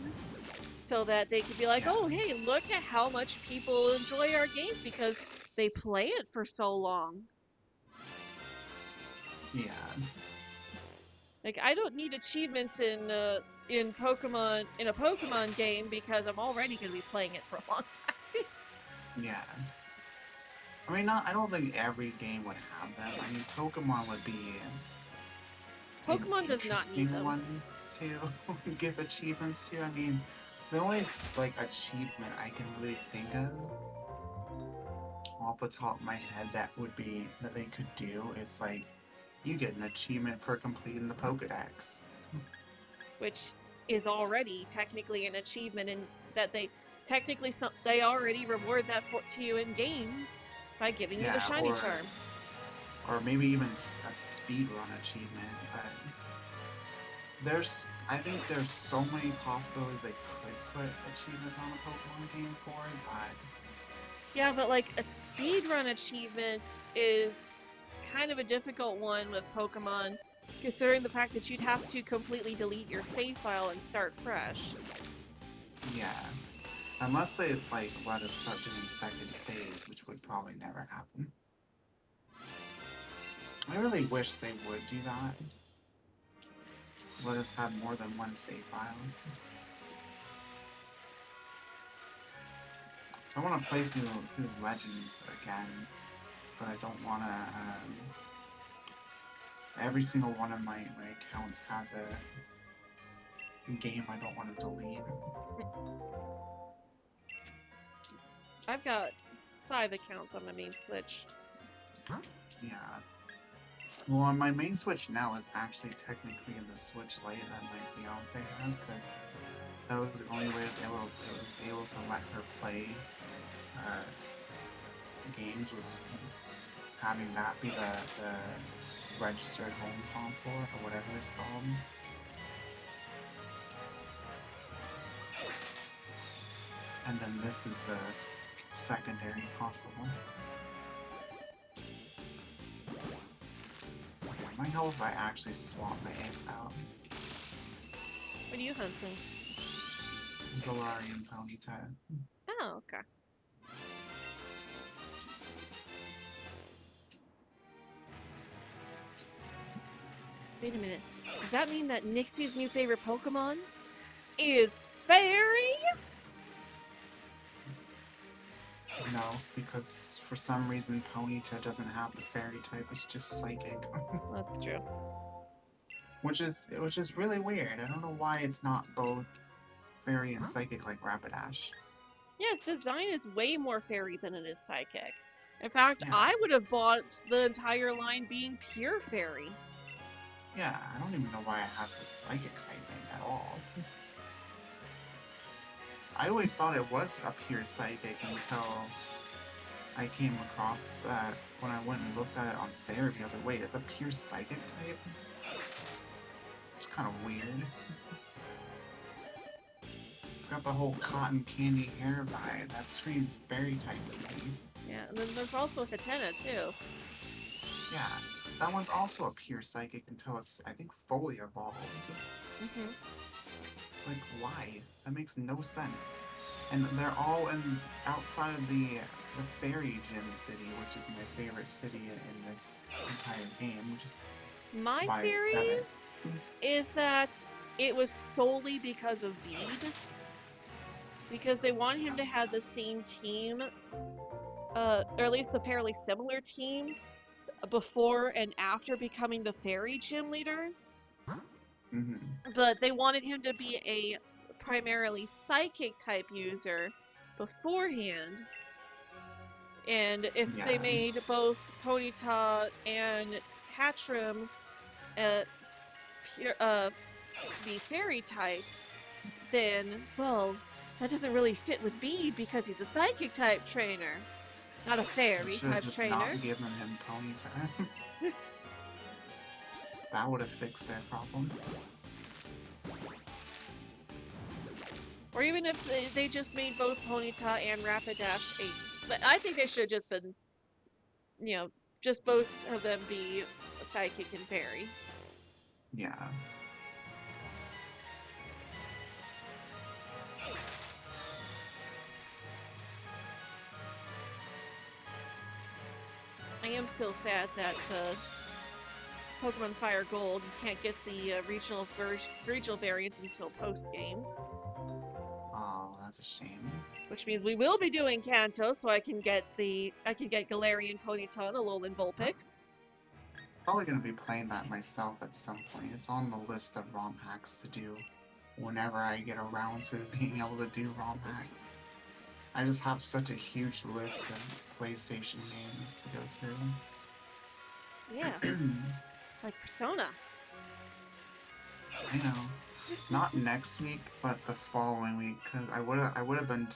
So that they could be like, Yeah. oh, hey, look at how much people enjoy our game because they play it for so long. Yeah. Like, I don't need achievements in a Pokemon game because I'm already going to be playing it for a long time. Yeah. I mean, not. I don't think every game would have them. I mean, Pokemon would be an Pokemon does not need interesting them. one to give achievements to. I mean, the only like achievement I can really think of off the top of my head that they could do is like you get an achievement for completing the Pokedex. Which is already technically an achievement in that they already reward that to you in game by giving you the Yeah, shiny charm. or maybe even a speedrun achievement. But I think there's so many possibilities they could put achievements on a Pokemon game for that. Yeah, but like a speedrun achievement is kind of a difficult one with Pokemon, considering the fact that you'd have to completely delete your save file and start fresh. Yeah, unless they like let us start doing second saves, which would probably never happen. I really wish they would do that. Let us have more than one save file. So I want to play through Legends again, but I don't want to. Every single one of my accounts has a game I don't want to delete. I've got 5 accounts on my main Switch. Yeah. Well, on my main Switch now is actually technically in the Switch Lite that my fiance has, because that was the only way it was able to let her play games, was having that be the registered home console or whatever it's called. And then this is the secondary console. It might help if I actually swap my eggs out. What are you hunting? Galarian Ponyta. Oh, okay. Wait a minute. Does that mean that Nixie's new favorite Pokemon is Fairy? No, because for some reason Ponyta doesn't have the fairy type, it's just psychic. That's true. which is really weird. I don't know why it's not both fairy and psychic like Rapidash. Yeah, its design is way more fairy than it is psychic. In fact, Yeah. I would have bought the entire line being pure fairy. Yeah, I don't even know why it has the psychic typing at all. I always thought it was a pure psychic until I came across when I went and looked at it on Cerebi. I was like, wait, it's a pure psychic type? It's kind of weird. It's got the whole cotton candy hair vibe. That screams fairy type to me. Yeah, and then there's also Hatena too. Yeah, that one's also a pure psychic until it's, I think, fully evolved. Mm-hmm. Like, why? That makes no sense. And they're all outside of the Fairy Gym City, which is my favorite city in this entire game. Just My by theory aesthetics. is that it was solely because of Bede. Because they want him to have the same team, or at least a fairly similar team, before and after becoming the fairy gym leader. Mm-hmm. But they wanted him to be a primarily psychic type user beforehand. And if Yeah. they made both Ponyta and Hatchrim be fairy types, then, well, that doesn't really fit with Bede because he's a psychic type trainer, not a fairy Should have type just trainer. not given him Ponyta. That would have fixed their problem. Or even if they just made both Ponyta and Rapidash a... But I think they should have just been, you know, just both of them be Psychic and Fairy. Yeah. I am still sad that Pokemon Fire Gold, you can't get the regional variants until post-game. Oh, that's a shame. Which means we will be doing Kanto, so I can get Galarian Ponyta and Alolan Vulpix. Probably gonna be playing that myself at some point. It's on the list of ROM hacks to do whenever I get around to being able to do ROM hacks. I just have such a huge list of PlayStation games to go through. Yeah. Like Persona. I know. Not next week, but the following week, because I would have been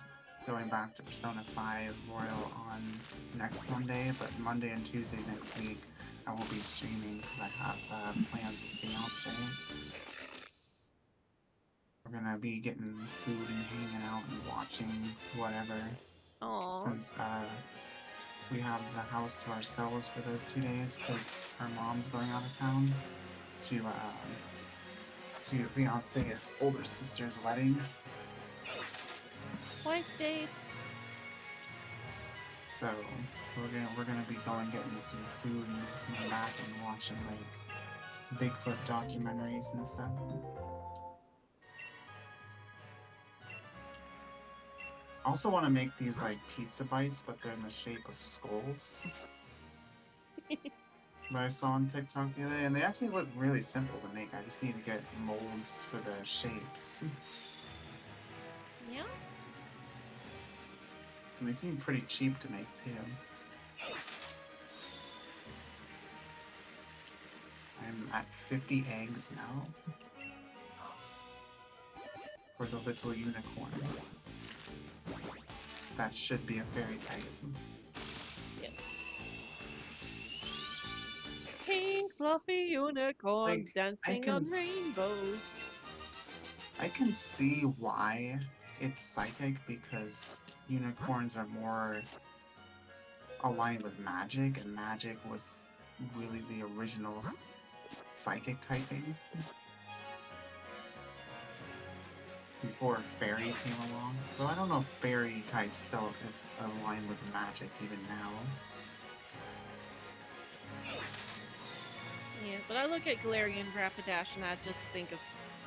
going back to Persona 5 Royal on next Monday, but Monday and Tuesday next week I will be streaming because I have plans with fiance. We're gonna be getting food and hanging out and watching whatever. Aww. Since we have the house to ourselves for those 2 days because her mom's going out of town to fiance's older sister's wedding. Wife date. So we're gonna be going getting some food and coming back and watching like Bigfoot documentaries and stuff. I also want to make these like pizza bites, but they're in the shape of skulls. That I saw on TikTok the other day, and they actually look really simple to make. I just need to get molds for the shapes. Yeah. And they seem pretty cheap to make too. I'm at 50 eggs now. For the little unicorn. That should be a fairy type. Yes. Pink fluffy unicorns Like, dancing on rainbows. I can see why it's psychic, because unicorns are more aligned with magic, and magic was really the original psychic typing. Before fairy came along. Though I don't know if fairy type still is aligned with magic even now. Yeah, but I look at Galarian Rapidash and I just think of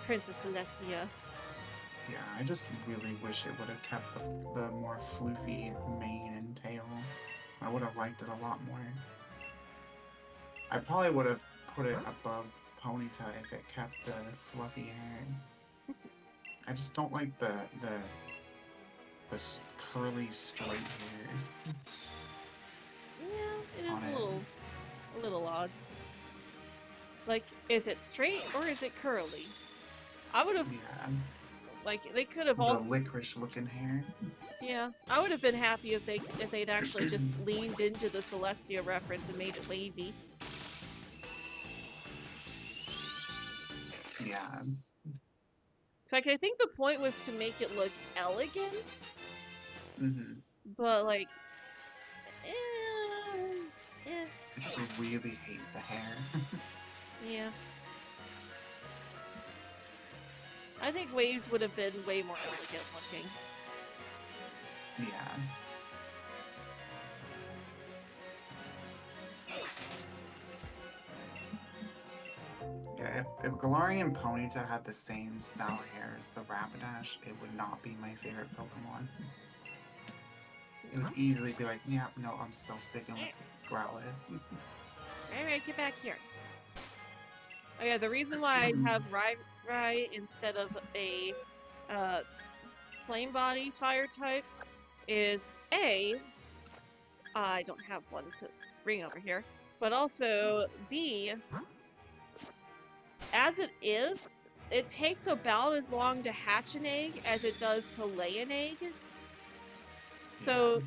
Princess Celestia. Yeah, I just really wish it would have kept the more floofy mane and tail. I would have liked it a lot more. I probably would have put it above Ponyta if it kept the fluffy hair. I just don't like the curly straight hair. Yeah, it is a little odd. Like, is it straight or is it curly? I would have, Yeah. like, they could have The also... licorice looking hair. Yeah, I would have been happy if they'd actually just leaned into the Celestia reference and made it wavy. Yeah. So, like, I think the point was to make it look elegant, Mm-hmm. but, like, I just really hate the hair. yeah. I think waves would have been way more elegant looking. Yeah. Yeah, if Galarian Ponyta had the same style hair as the Rapidash, it would not be my favorite Pokemon. It would easily be like, yeah, no, I'm still sticking with Growlithe. Alright, get back here. Oh yeah, the reason why I have Rai instead of a flame body fire type is A, I don't have one to bring over here, but also B, as it is, it takes about as long to hatch an egg as it does to lay an egg. So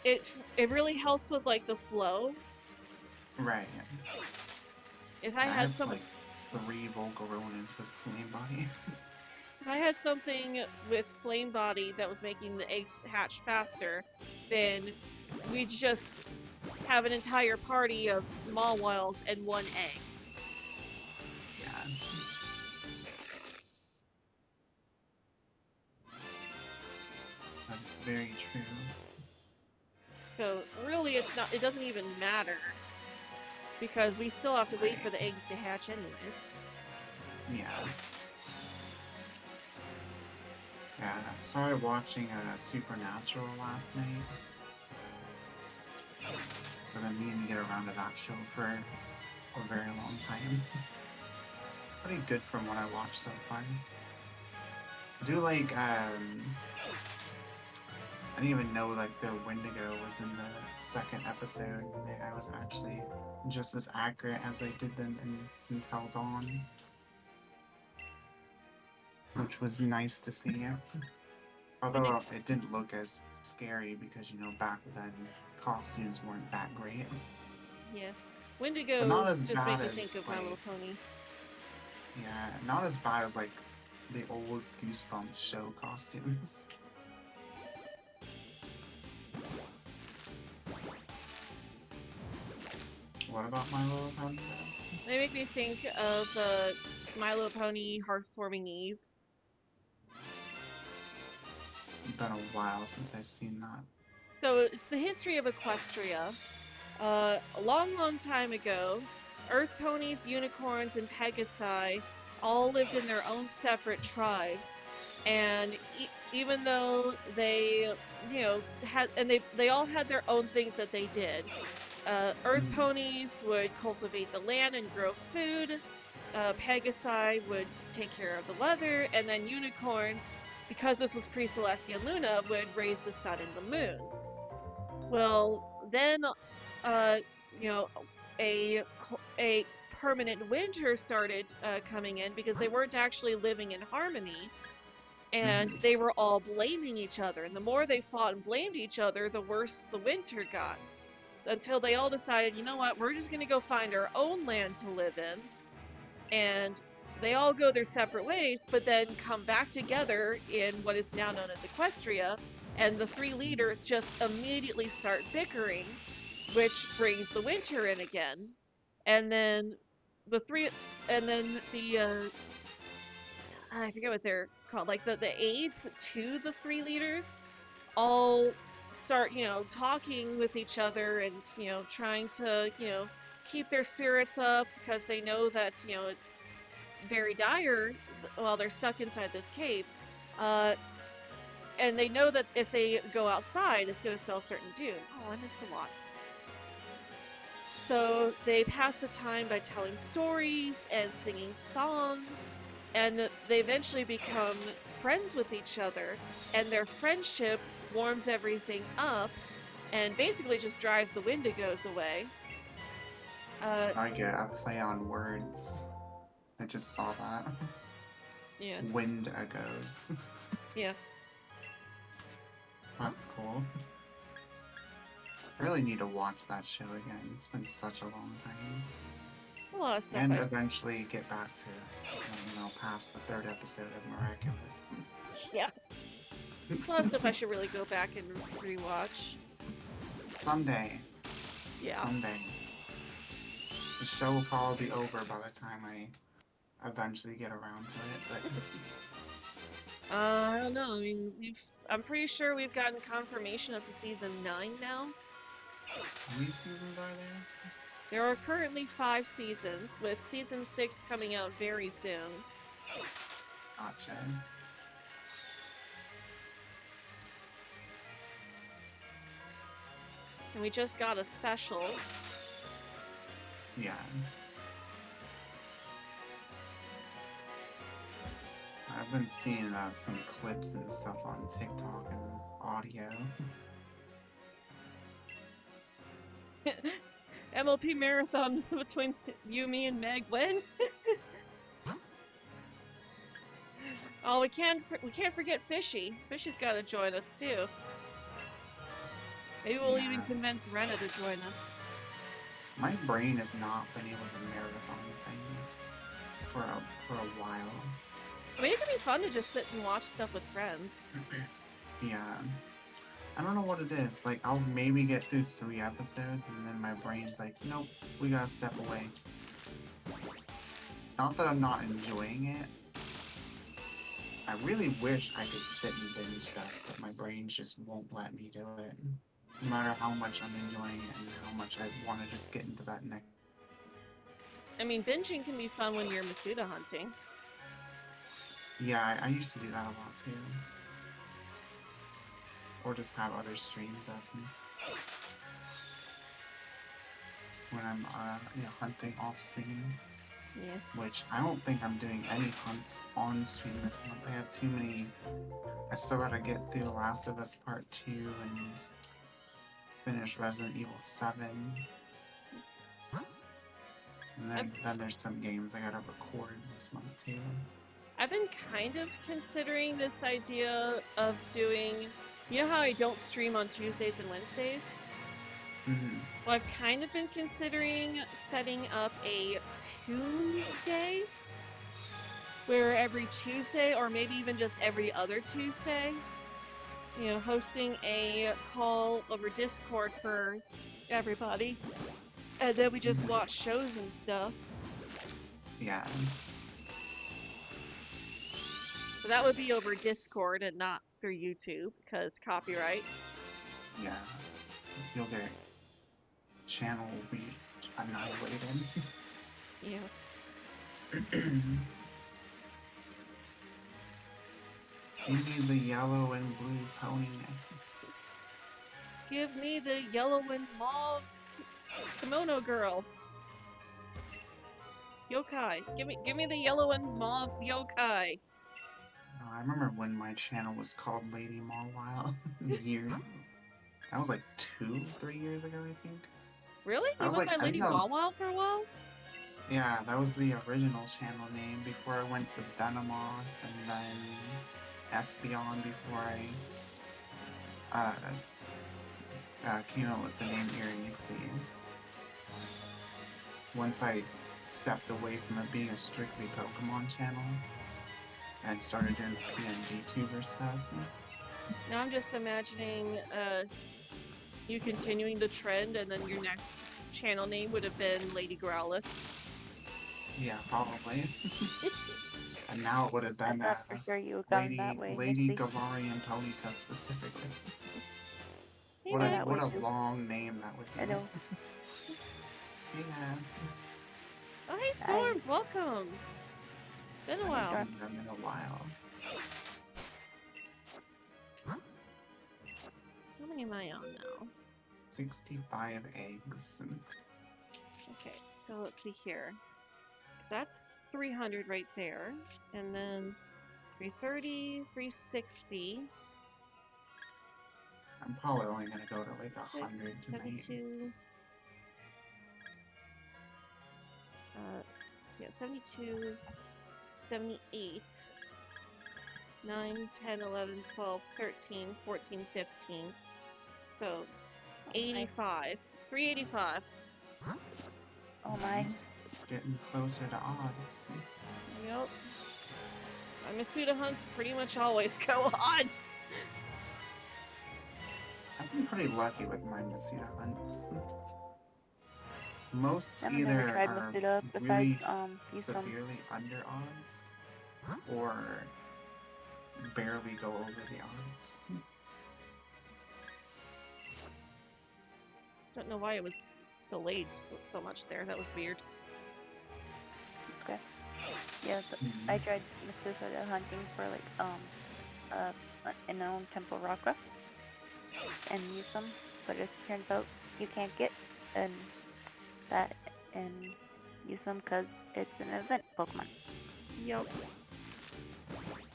it really helps with like the flow. Right. If I had some like 3 Volcaronas with flame body. if I had something with flame body that was making the eggs hatch faster, then we'd just have an entire party of Mawwiles and one egg. Yeah. That is very true. So really, it's not. It doesn't even matter because we still have to wait for the eggs to hatch anyways. Yeah. Yeah, I started watching Supernatural last night. So I've been meaning to get around to that show for a very long time. Pretty good from what I watched so far. I do like, I didn't even know like the Wendigo was in the second episode. I was actually just as accurate as I did them in Until Dawn. Which was nice to see. Although it didn't look as scary because, you know, back then costumes weren't that great. Yeah, But Wendigos not as just bad make me as, think of like, My Little Pony. yeah, not as bad as, like, the old Goosebumps show costumes. What about My Little Pony, though? They make me think of My Little Pony Hearthwarming Eve. It's been a while since I've seen that. So it's the history of Equestria. A long, long time ago, Earth ponies, unicorns, and Pegasi all lived in their own separate tribes, and even though they, you know, they all had their own things that they did. Earth ponies would cultivate the land and grow food. Pegasi would take care of the weather, and then unicorns, because this was pre-Celestial Luna, would raise the sun and the moon. Well, then, uh, you know, a permanent winter started coming in because they weren't actually living in harmony, and they were all blaming each other. And the more they fought and blamed each other, the worse the winter got. So, until they all decided, you know what, we're just gonna go find our own land to live in, and they all go their separate ways, but then come back together in what is now known as Equestria, and the three leaders just immediately start bickering, which brings the winter in again. And then the three, and then the I forget what they're called, like the aides to the three leaders, all start, you know, talking with each other and, you know, trying to, you know, keep their spirits up because they know that, you know, it's very dire while they're stuck inside this cave. And they know that if they go outside, it's going to spell certain doom. Oh, I miss the Watts. So they pass the time by telling stories and singing songs, and they eventually become friends with each other, and their friendship warms everything up and basically just drives the Wendigos away. I get a play on words. I just saw that. Yeah. Wendigos. Yeah. That's cool. I really need to watch that show again. It's been such a long time. It's a lot of stuff. And eventually get back to, you know, past the third episode of Miraculous. Yeah. It's a lot of stuff I should really go back and rewatch. Someday. Yeah. Someday. The show will probably be over by the time I eventually get around to it, but... I don't know. I mean, I'm pretty sure we've gotten confirmation up to season 9 now. How many seasons are there? There are currently 5 seasons, with season 6 coming out very soon. Gotcha. And we just got a special. Yeah. I've been seeing some clips and stuff on TikTok and audio. MLP marathon between you, me, and Meg. When? Oh, we can't forget Fishy. Fishy's got to join us too. Maybe we'll even convince Rena to join us. My brain has not been able to marathon things for a while. I mean, it can be fun to just sit and watch stuff with friends. Yeah. I don't know what it is. Like, I'll maybe get through 3 episodes, and then my brain's like, nope, we gotta step away. Not that I'm not enjoying it. I really wish I could sit and binge stuff, but my brain just won't let me do it. No matter how much I'm enjoying it and how much I want to just get into that next. I mean, binging can be fun when you're Masuda hunting. Yeah, I used to do that a lot too. Or just have other streams up when I'm hunting off stream. Yeah. Which I don't think I'm doing any hunts on stream this month. I have too many. I still gotta get through Last of Us Part 2 and finish Resident Evil 7. And then there's some games I gotta record this month too. I've been kind of considering this idea of doing. You know how I don't stream on Tuesdays and Wednesdays? Mm-hmm. Well, I've kind of been considering setting up a Tuesday, where every Tuesday, or maybe even just every other Tuesday, you know, hosting a call over Discord for everybody, and then we just watch shows and stuff. Yeah. So that would be over Discord and not through YouTube, because copyright. Yeah. You'll get channel be annihilated. Yeah. You need the yellow and blue pony. Give me the yellow and mauve kimono girl. Yokai. Give me the yellow and mauve yokai. Oh, I remember when my channel was called Lady Marwile years. That was like 2-3 years ago, I think. Really? That You was went like, by I Lady think that was, Mawile for a while? yeah, that was the original channel name before I went to Venomoth, and then Espeon before I came out with the name Irinixie. Once I stepped away from it being a strictly Pokemon channel and started doing PNG tuber stuff. Now I'm just imagining you continuing the trend, and then your next channel name would have been Lady Growlithe. Yeah, probably. And now it would have been for sure you would gone that way, Lady Nixie. Galarian Ponyta specifically. Hey, What Meg. a long name that would be. I know. Yeah. Oh, hey, Storms, welcome. Been a I while. haven't seen them in a while. How many am I on now? 65 eggs. Okay, so let's see here. 'Cause that's 300 right there, and then 330, 360. I'm probably only gonna go to like 100 tonight. 72. So yeah, 72, 78, 9, 10, 11, 12, 13, 14, 15. So 85. 385. Oh my. Getting closer to odds. Yep. My Masuda hunts pretty much always go odds. I've been pretty lucky with my Masuda hunts. Most I've either never tried are Masuda besides really Yusum. severely under odds, or barely go over the odds. Don't know why it was delayed so much there. That was weird. Okay. Yeah, so I tried Masuda hunting for like in Temple Rockruff and Yusum, but it turns out you can't get that in Yusum because it's an event Pokemon. Yep.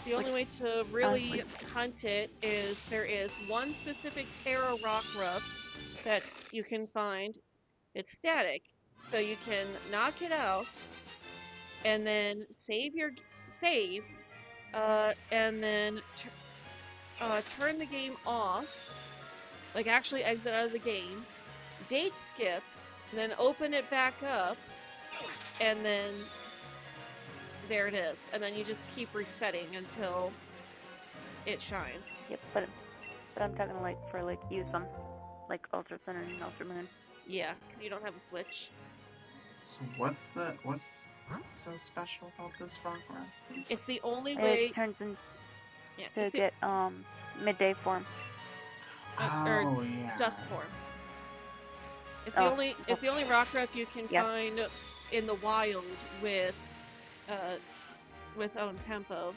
The only way to really hunt it is there is one specific Terra Rockruff that you can find. It's static, so you can knock it out and then save, and then turn the game off, like actually exit out of the game, date skip, and then open it back up, and then there it is, and then you just keep resetting until it shines. Yep, but I'm talking like for like use them, like Ultra Sun and Ultra Moon. Yeah, because you don't have a switch. So what's so special about this rock run? It's the only It way. turns into Yeah, it's the, get midday form. or Oh yeah. dusk form. It's Oh, the only rock rep you can yeah. find in the wild with own tempo.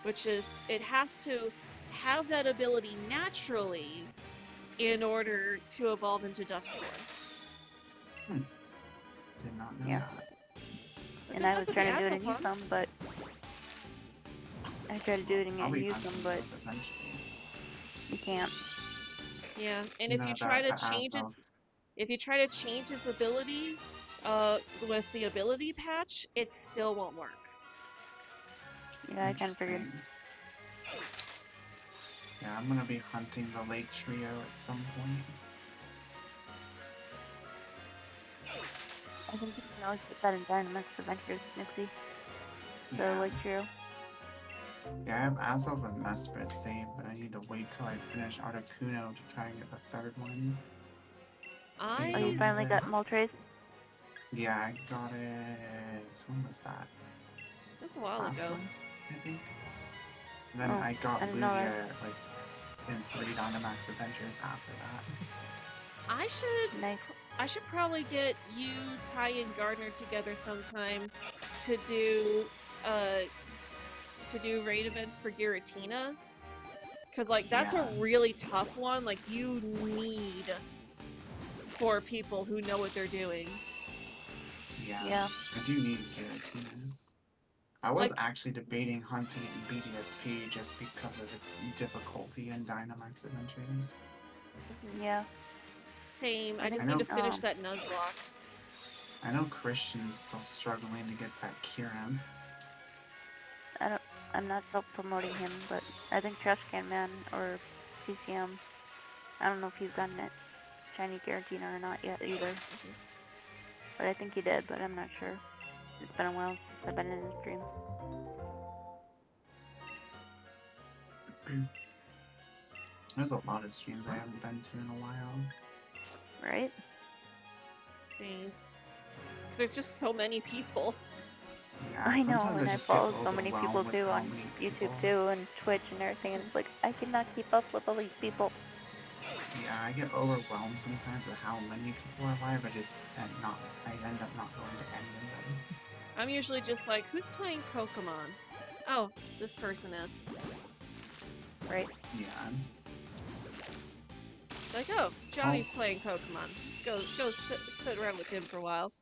Which is, it has to have that ability naturally in order to evolve into dusk form. Did not know Yeah. that. And I was trying to do it in Asshole use them, but I tried to do it in I'll be use them, hunting but those eventually. you can't. Yeah, and if No, you try to the change Azelf. its ability, with the ability patch, it still won't work. Yeah, I kind of figured. Interesting. Yeah, I'm gonna be hunting the Lake Trio at some point. I think you can always put that in Dynamax Adventures, Nixie. The Yeah. Lake Trio. Yeah, I have Azelf and Mesprit saved, but I need to wait till I finish Articuno to try and get the third one. Oh, you Don't finally do got this. Moltres? Yeah, I got it. When was that? That was a while Last ago. one, I think. And then Oh, I got I didn't know Lugia that. like in 3 Dynamax Adventures after that. Nice. I should probably get you, Ty, and Gardner together sometime to do raid events for Giratina. Cause like that's Yeah. a really tough one. Like you need 4 people who know what they're doing. Yeah. I do need Giratina. I was actually debating hunting it in BDSP just because of its difficulty in Dynamax Adventures. Yeah. Same. I I just know- need to finish that Nuzlocke. I know Christian's still struggling to get that Kiram. I'm not self-promoting him, but I think Trashcan Man or CCM, I don't know if he's gotten it shiny Giratina or not yet either. But I think he did, but I'm not sure. It's been a while since I've been in his stream. There's a lot of streams I haven't been to in a while. Right? Dang. Because there's just so many people. Yeah, I know, sometimes and I just get follow so many people overwhelmed with too how on many YouTube people. too and Twitch and everything, and it's like, I cannot keep up with all these people. Yeah, I get overwhelmed sometimes with how many people are live. I end up not going to any of them. I'm usually just like, who's playing Pokemon? Oh, this person is. Right? Yeah. Like, oh, Johnny's playing Pokemon. Go sit around with him for a while.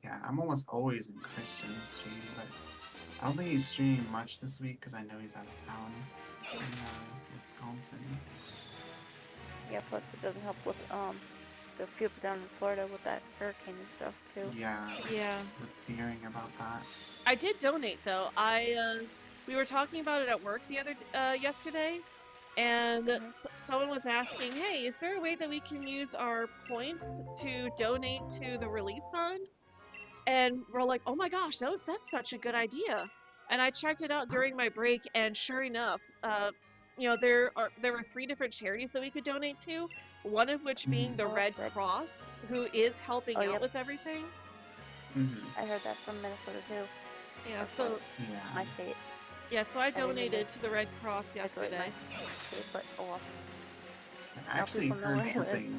Yeah, I'm almost always in Christian's stream, but I don't think he's streaming much this week because I know he's out of town in Wisconsin. Yeah, plus it doesn't help with the people down in Florida with that hurricane and stuff too. Yeah. Yeah. Just hearing about that. I did donate though. We were talking about it at work yesterday, and someone was asking, "Hey, is there a way that we can use our points to donate to the relief fund?" And we're like, "Oh my gosh, that's such a good idea." And I checked it out during my break, and sure enough, there were 3 different charities that we could donate to. One of which being the Red Cross, who is helping out with everything. I heard that from Minnesota too. Yeah, so my state. Yeah, so I donated to the Red Cross yesterday. I actually heard something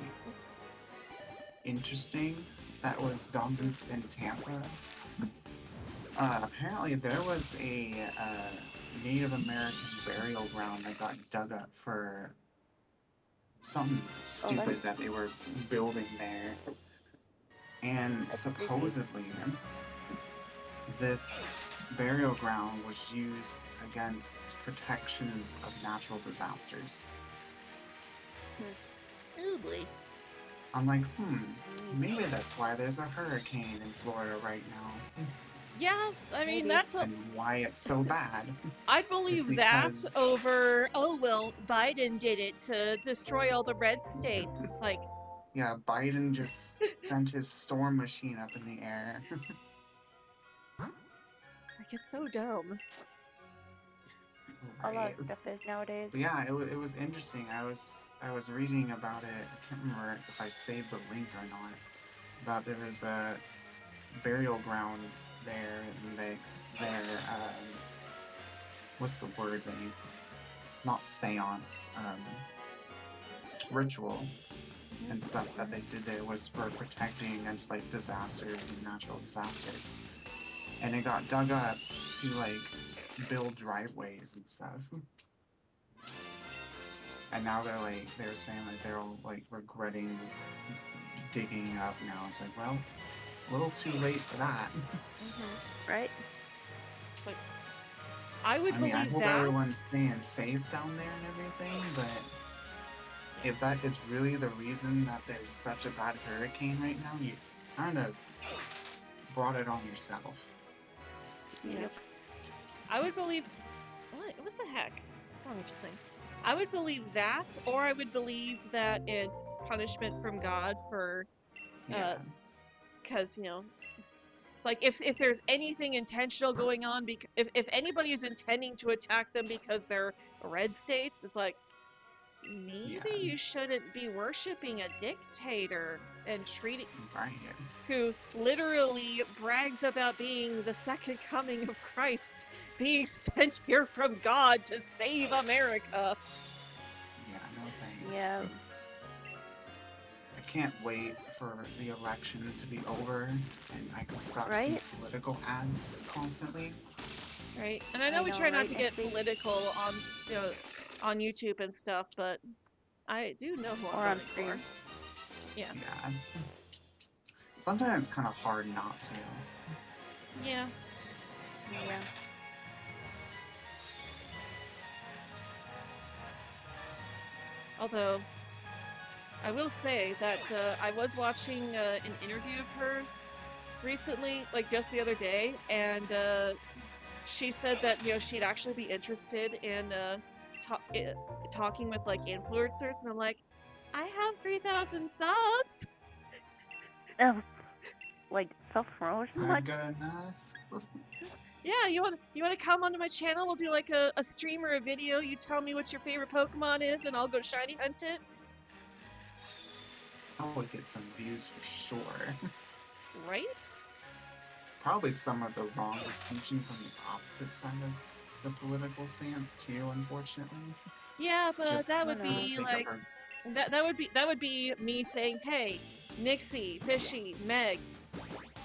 interesting that was done in Tampa. Apparently there was a Native American burial ground that got dug up for something stupid that they were building there. And supposedly this burial ground was used against protections of natural disasters. Oh boy. I'm like, maybe that's why there's a hurricane in Florida right now. Yeah, I mean, and why it's so bad. I'd believe that over, oh well, Biden did it to destroy all the red states. It's like, Yeah, Biden just sent his storm machine up in the air. Like, it's so dumb. A lot Right. of stuff is nowadays. But yeah, it was interesting. I was reading about it. I can't remember if I saved the link or not. About there was a burial ground there, and their what's the word they not seance ritual and stuff that they did there was for protecting against like disasters and natural disasters, and it got dug up to like build driveways and stuff. And now they're saying like they're all like regretting digging it up now. It's like, well, a little too late for that. Right? Like, I would I mean, I believe hope that. everyone's staying safe down there and everything, but if that is really the reason that there's such a bad hurricane right now, you kind of brought it on yourself. Yeah. I would believe. What the heck? What's wrong with this thing? I would believe that, or I would believe that it's punishment from God for, Yeah. because it's like if there's anything intentional going on, if anybody is intending to attack them because they're red states, it's like maybe Yeah. you shouldn't be worshiping a dictator and treating Right. who literally brags about being the second coming of Christ, being sent here from God to save America. Yeah, no thanks. Yeah. I can't wait for the election to be over and I can stop Right? seeing political ads constantly. Right, and I know we know, try not right, to get Nancy? political on on YouTube and stuff, but I do know who Or I'm on voting stream. for. Yeah. Yeah. Sometimes it's kind of hard not to. Yeah. Yeah. Although, I will say that I was watching an interview of hers recently, like just the other day, and she said that she'd actually be interested in talking with like influencers, and I'm like, I have 3,000 subs. Oh, like self-promotion? Not What? good enough. Yeah, you want to come onto my channel? We'll do like a stream or a video. You tell me what your favorite Pokemon is, and I'll go shiny hunt it. I would get some views for sure. Right? Probably some of the wrong attention from the opposite side of the political stance too, unfortunately. Yeah, but Just that I would don't know. for the be sake like of her. that would be me saying, hey, Nixie, Fishy, Meg,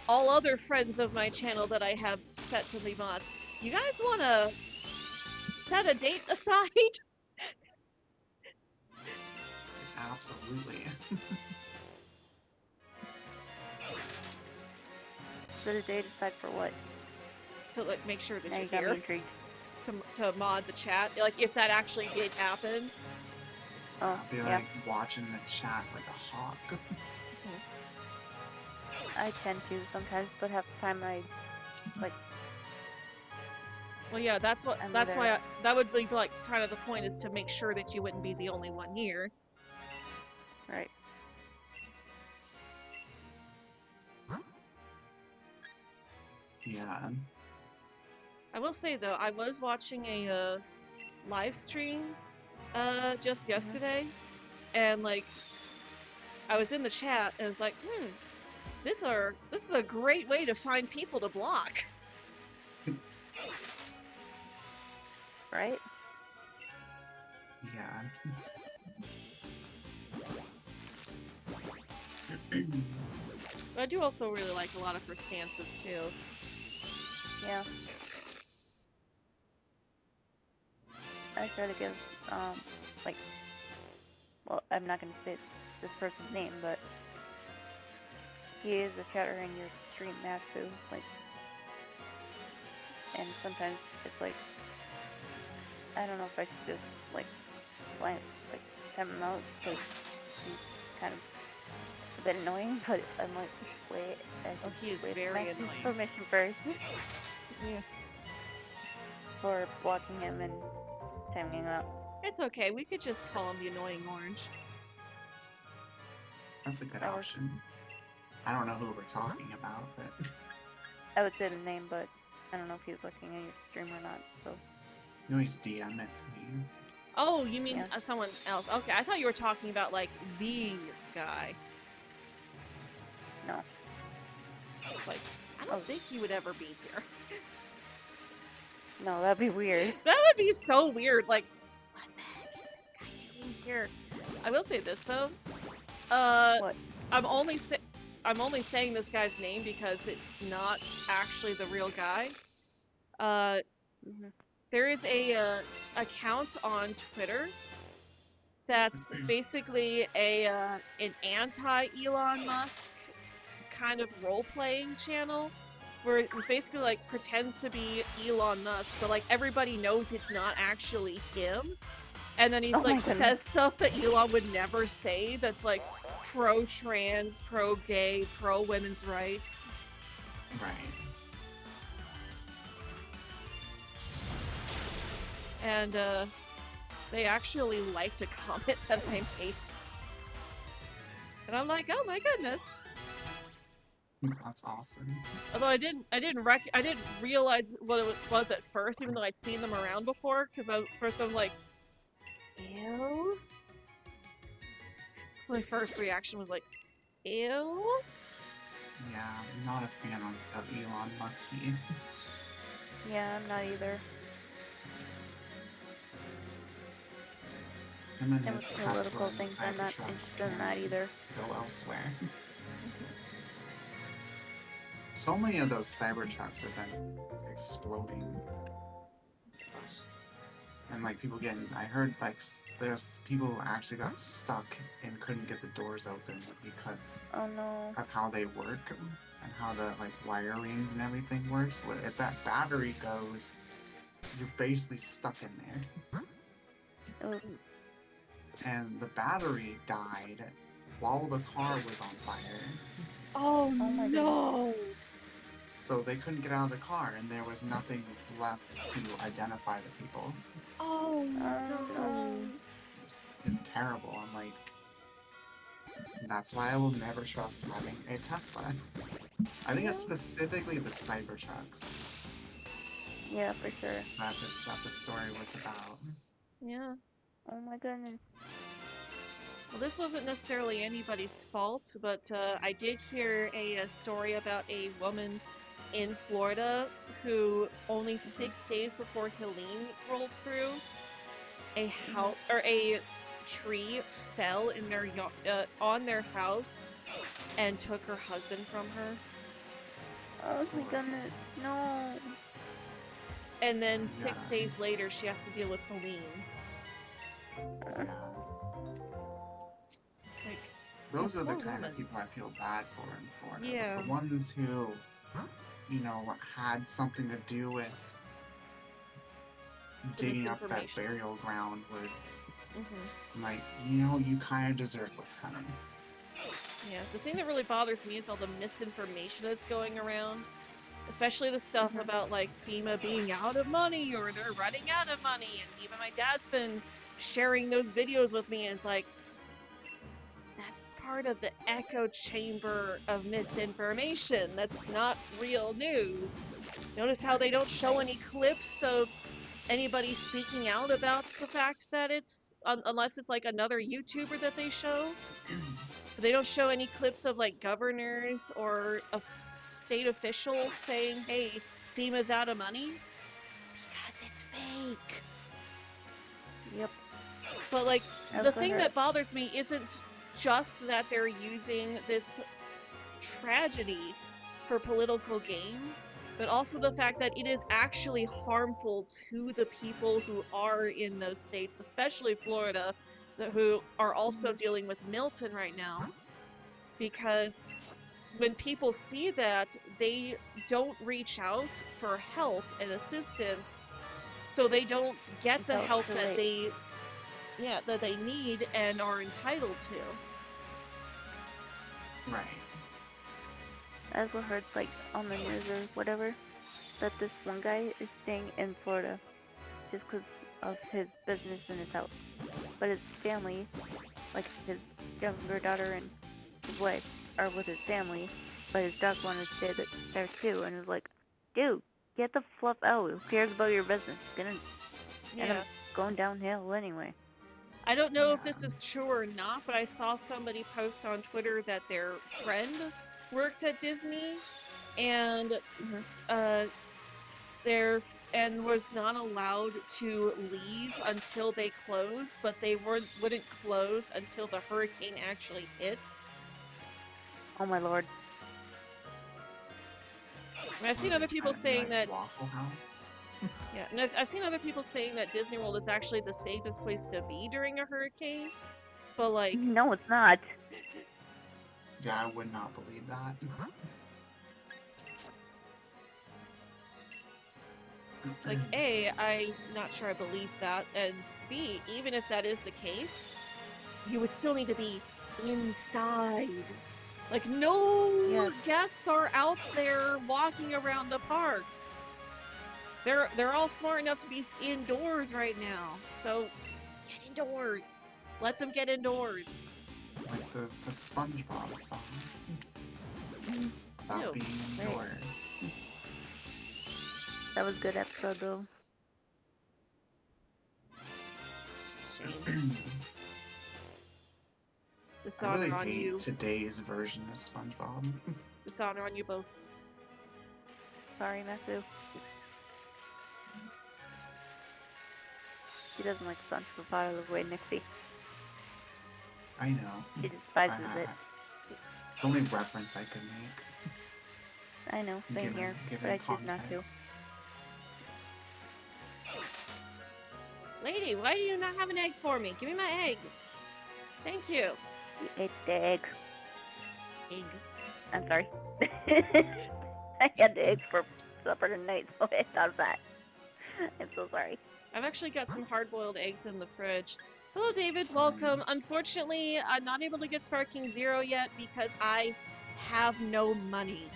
all other friends of my channel that I have set to be mods. You guys want to set a date aside? Absolutely. Set a date aside for what? To like make sure that Now you're you got me here intrigued. to mod the chat. Like if that actually did happen. Oh, I'll be yeah. like watching the chat like a hawk. I tend to sometimes, but half the time I Well, yeah, that's I'm why either- that would be like kind of the point, is to make sure that you wouldn't be the only one here. right. Yeah. I will say though, I was watching a live stream just yesterday, and like I was in the chat and it's like, this is a great way to find people to block. Right? Yeah. But I do also really like a lot of her stances too. Yeah. I try to give, like, well, I'm not gonna say this person's name, but he is a chatter in your stream, Matsu, like, and sometimes it's like, I don't know if I should just, like, time him out, because he's kind of a bit annoying, but I'm like, wait, I Oh, should he is wait for very Matsu's annoying. permission first, Yeah. for blocking him and timing him out. It's okay. We could just call him the annoying orange. That's a good That works. option. I don't know who we're talking about, but I would say the name, but I don't know if he's looking at your stream or not. So you always DM it to me. Oh, you mean yeah. someone else? Okay, I thought you were talking about like the guy. No. Like, I don't think he would ever be here. No, that'd be weird. That would be so weird. Like, what the heck is this guy doing here? I will say this though. What? I'm only saying this guy's name because it's not actually the real guy. Mhm. There is a account on Twitter that's basically an anti Elon Musk kind of role playing channel where it was basically like pretends to be Elon Musk, but like everybody knows it's not actually him. And then he's Oh my like goodness. says stuff that Elon would never say that's like pro trans, pro gay, pro women's rights. Right. And they actually liked a comment that I made. And I'm like, oh my goodness. That's awesome. Although I didn't realize what it was at first, even though I'd seen them around before. Because first I'm like, ew. So my first reaction was like, ew. Yeah, I'm not a fan of Elon Musk. Yeah, I'm not either. Him and And his with Tesla political and things, I'm not Cybertruck interested in can that either. go elsewhere. So many of those Cybertrucks have been exploding. And like people getting, I heard like there's people who actually got stuck and couldn't get the doors open because Oh no. of how they work and how the like wirings and everything works. So if that battery goes, you're basically stuck in there. Ooh. And the battery died while the car was on fire. Oh my no. So they couldn't get out of the car, and there was nothing left to identify the people. Oh no. no. It's terrible. I'm like, that's why I will never trust having a Tesla. I think it's specifically the Cybertrucks Yeah, for sure. that the story was about. Yeah. Oh my goodness. Well, this wasn't necessarily anybody's fault, but I did hear a story about a woman in Florida who only 6 days before Helene rolled through, a house or a tree fell in their on their house and took her husband from her. Oh my goodness. No. And then 6 Yeah. days later, she has to deal with Helene. Yeah. Like, Those are the poor kind woman. of people I feel bad for in Florida. Yeah. The ones who, you know, had something to do with digging up that misinformation. burial ground was Mm-hmm. like, you know, you kind of deserve what's coming. Yeah, the thing that really bothers me is all the misinformation that's going around. Especially the stuff about, like, FEMA being out of money or they're running out of money. And even my dad's been sharing those videos with me. And it's like, that's part of the echo chamber of misinformation. That's not real news. Notice how they don't show any clips of anybody speaking out about the fact that it's, unless it's like another YouTuber that they show. But they don't show any clips of like governors or state officials saying, hey, FEMA's out of money. Because it's fake. Yep. But like, That's the what thing hurt. that bothers me isn't just that they're using this tragedy for political gain, but also the fact that it is actually harmful to the people who are in those states, especially Florida, who are also dealing with Milton right now. Because when people see that, they don't reach out for help and assistance, so they don't get the Until help too that late. they need and are entitled to. Right. That's what hurts, like, on the news or whatever, that this one guy is staying in Florida just because of his business and his house. But his family, like his younger daughter and his wife or with his family, but his dog wanted to stay there too, and it was like, dude, get the fluff out. Who cares about your business? It's gonna end Yeah. up going downhill anyway. I don't know if Yeah. this is true or not, but I saw somebody post on Twitter that their friend worked at Disney and their and was not allowed to leave until they closed, but they wouldn't close until the hurricane actually hit. Oh my lord. And I've seen other people saying that Waffle House. yeah, and I've seen other people saying that Disney World is actually the safest place to be during a hurricane. But like, No, it's not. Yeah, I would not believe that. like A, I'm not sure I believe that, and B, even if that is the case, you would still need to be inside. Like, no guests are out there walking around the parks. They're all smart enough to be indoors right now. So get indoors. Let them get indoors. Like the SpongeBob song about being indoors. That was a good episode though. Shame. I Dishonor really on hate you. today's version of SpongeBob. Dishonor on you both. Sorry, Matthew. She doesn't like SpongeBob out of the way, Nixie. I know. She despises it. It's the only reference I could make. I know, same here, but I choose not to. Lady, why do you not have an egg for me? Give me my egg. Thank you. You ate the egg. Egg. I'm sorry. I had the egg for supper tonight, so I thought of that. I'm so sorry. I've actually got some hard-boiled eggs in the fridge. Hello, David. Welcome. Unfortunately, I'm not able to get Sparking Zero yet because I have no money.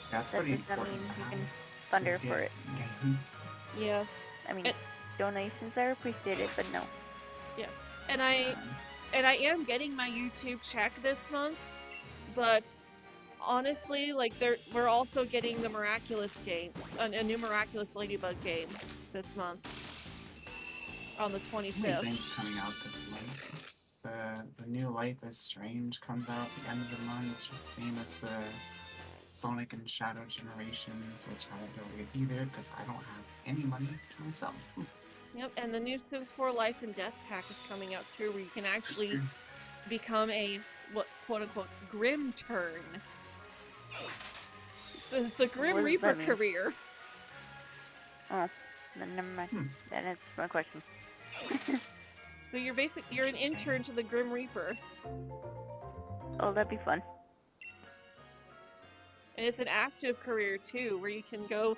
That's That pretty does not important mean to you have can to thunder get for it. games. Yeah. I mean, donations are appreciated, but no. Yeah. And I am getting my YouTube check this month, but honestly, like we're also getting the Miraculous game, a new Miraculous Ladybug game this month on the 25th. How many things coming out this month? The new Life is Strange comes out at the end of the month, just same as the Sonic and Shadow Generations, which I won't be able to get either because I don't have any money to myself. Yep, and the new Sims 4 Life and Death pack is coming out too, where you can actually become a quote unquote Grim Turn. So it's the Grim Reaper career. Oh, then never mind. That answers my question. So you're an intern to the Grim Reaper. Oh, that'd be fun. And it's an active career too, where you can go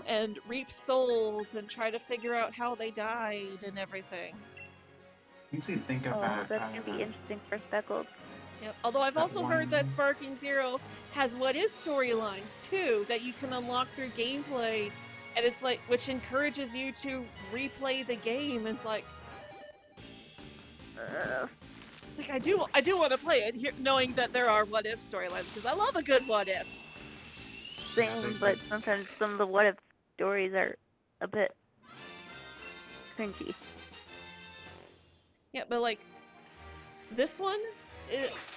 and reap souls and try to figure out how they died and everything. Makes me think of that's gonna be interesting for Speckled. Yep. Although I've also heard that Sparking Zero has what if storylines too that you can unlock through gameplay, and it's like which encourages you to replay the game. And it's like I do want to play it, knowing that there are what if storylines because I love a good what if. Same, but sometimes some of the what if stories are a bit cringy. Yeah, but like this one,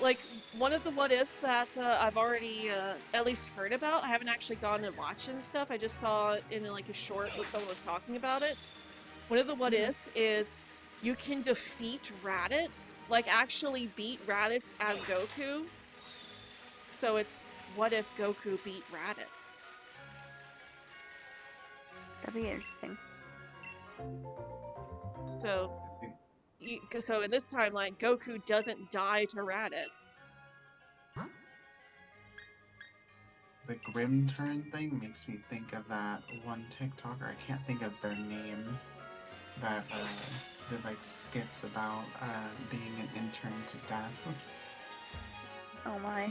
like one of the what ifs that I've already at least heard about. I haven't actually gone and watched and stuff. I just saw it in like a short that someone was talking about it. One of the what ifs is you can defeat Raditz, like actually beat Raditz as Goku. So it's what if Goku beat Raditz? That'd be interesting. So in this timeline, Goku doesn't die to Raditz. The Grim Turn thing makes me think of that one TikToker, I can't think of their name, that did like skits about being an intern to death. Oh my.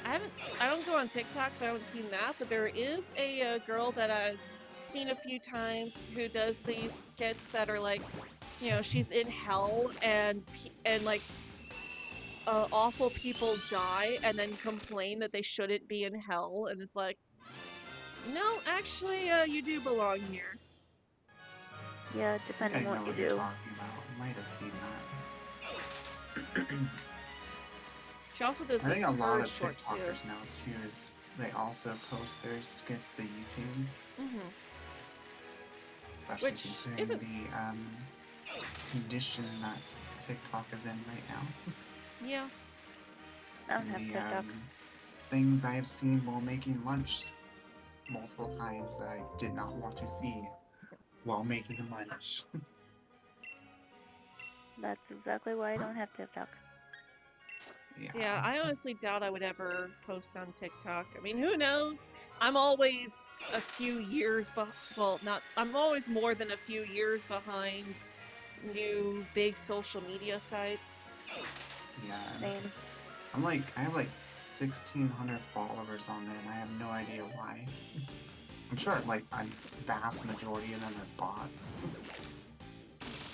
I don't go on TikTok, so I haven't seen that, but there is a girl that I've seen a few times who does these skits that are like, you know, she's in hell and like awful people die and then complain that they shouldn't be in hell, and it's like, no, actually, you do belong here. Yeah, I think I depending know what you what you're do. talking about. Might have seen that. She also does I the think a lot purge of shorts too. TikTokers now too is they also post their skits to YouTube, Hmm. especially Which considering isn't. the condition that TikTok is in right now, Yeah. I don't and have the TikTok. things I have seen while making lunch multiple times that I did not want to see while making lunch. That's exactly why I don't have TikTok. Yeah, Yeah. I honestly doubt I would ever post on TikTok. I mean, who knows? I'm always a few years well, not I'm always more than a few years behind new big social media sites. Yeah. Same. I have like 1,600 followers on there, and I have no idea why. I'm sure like a vast majority of them are bots.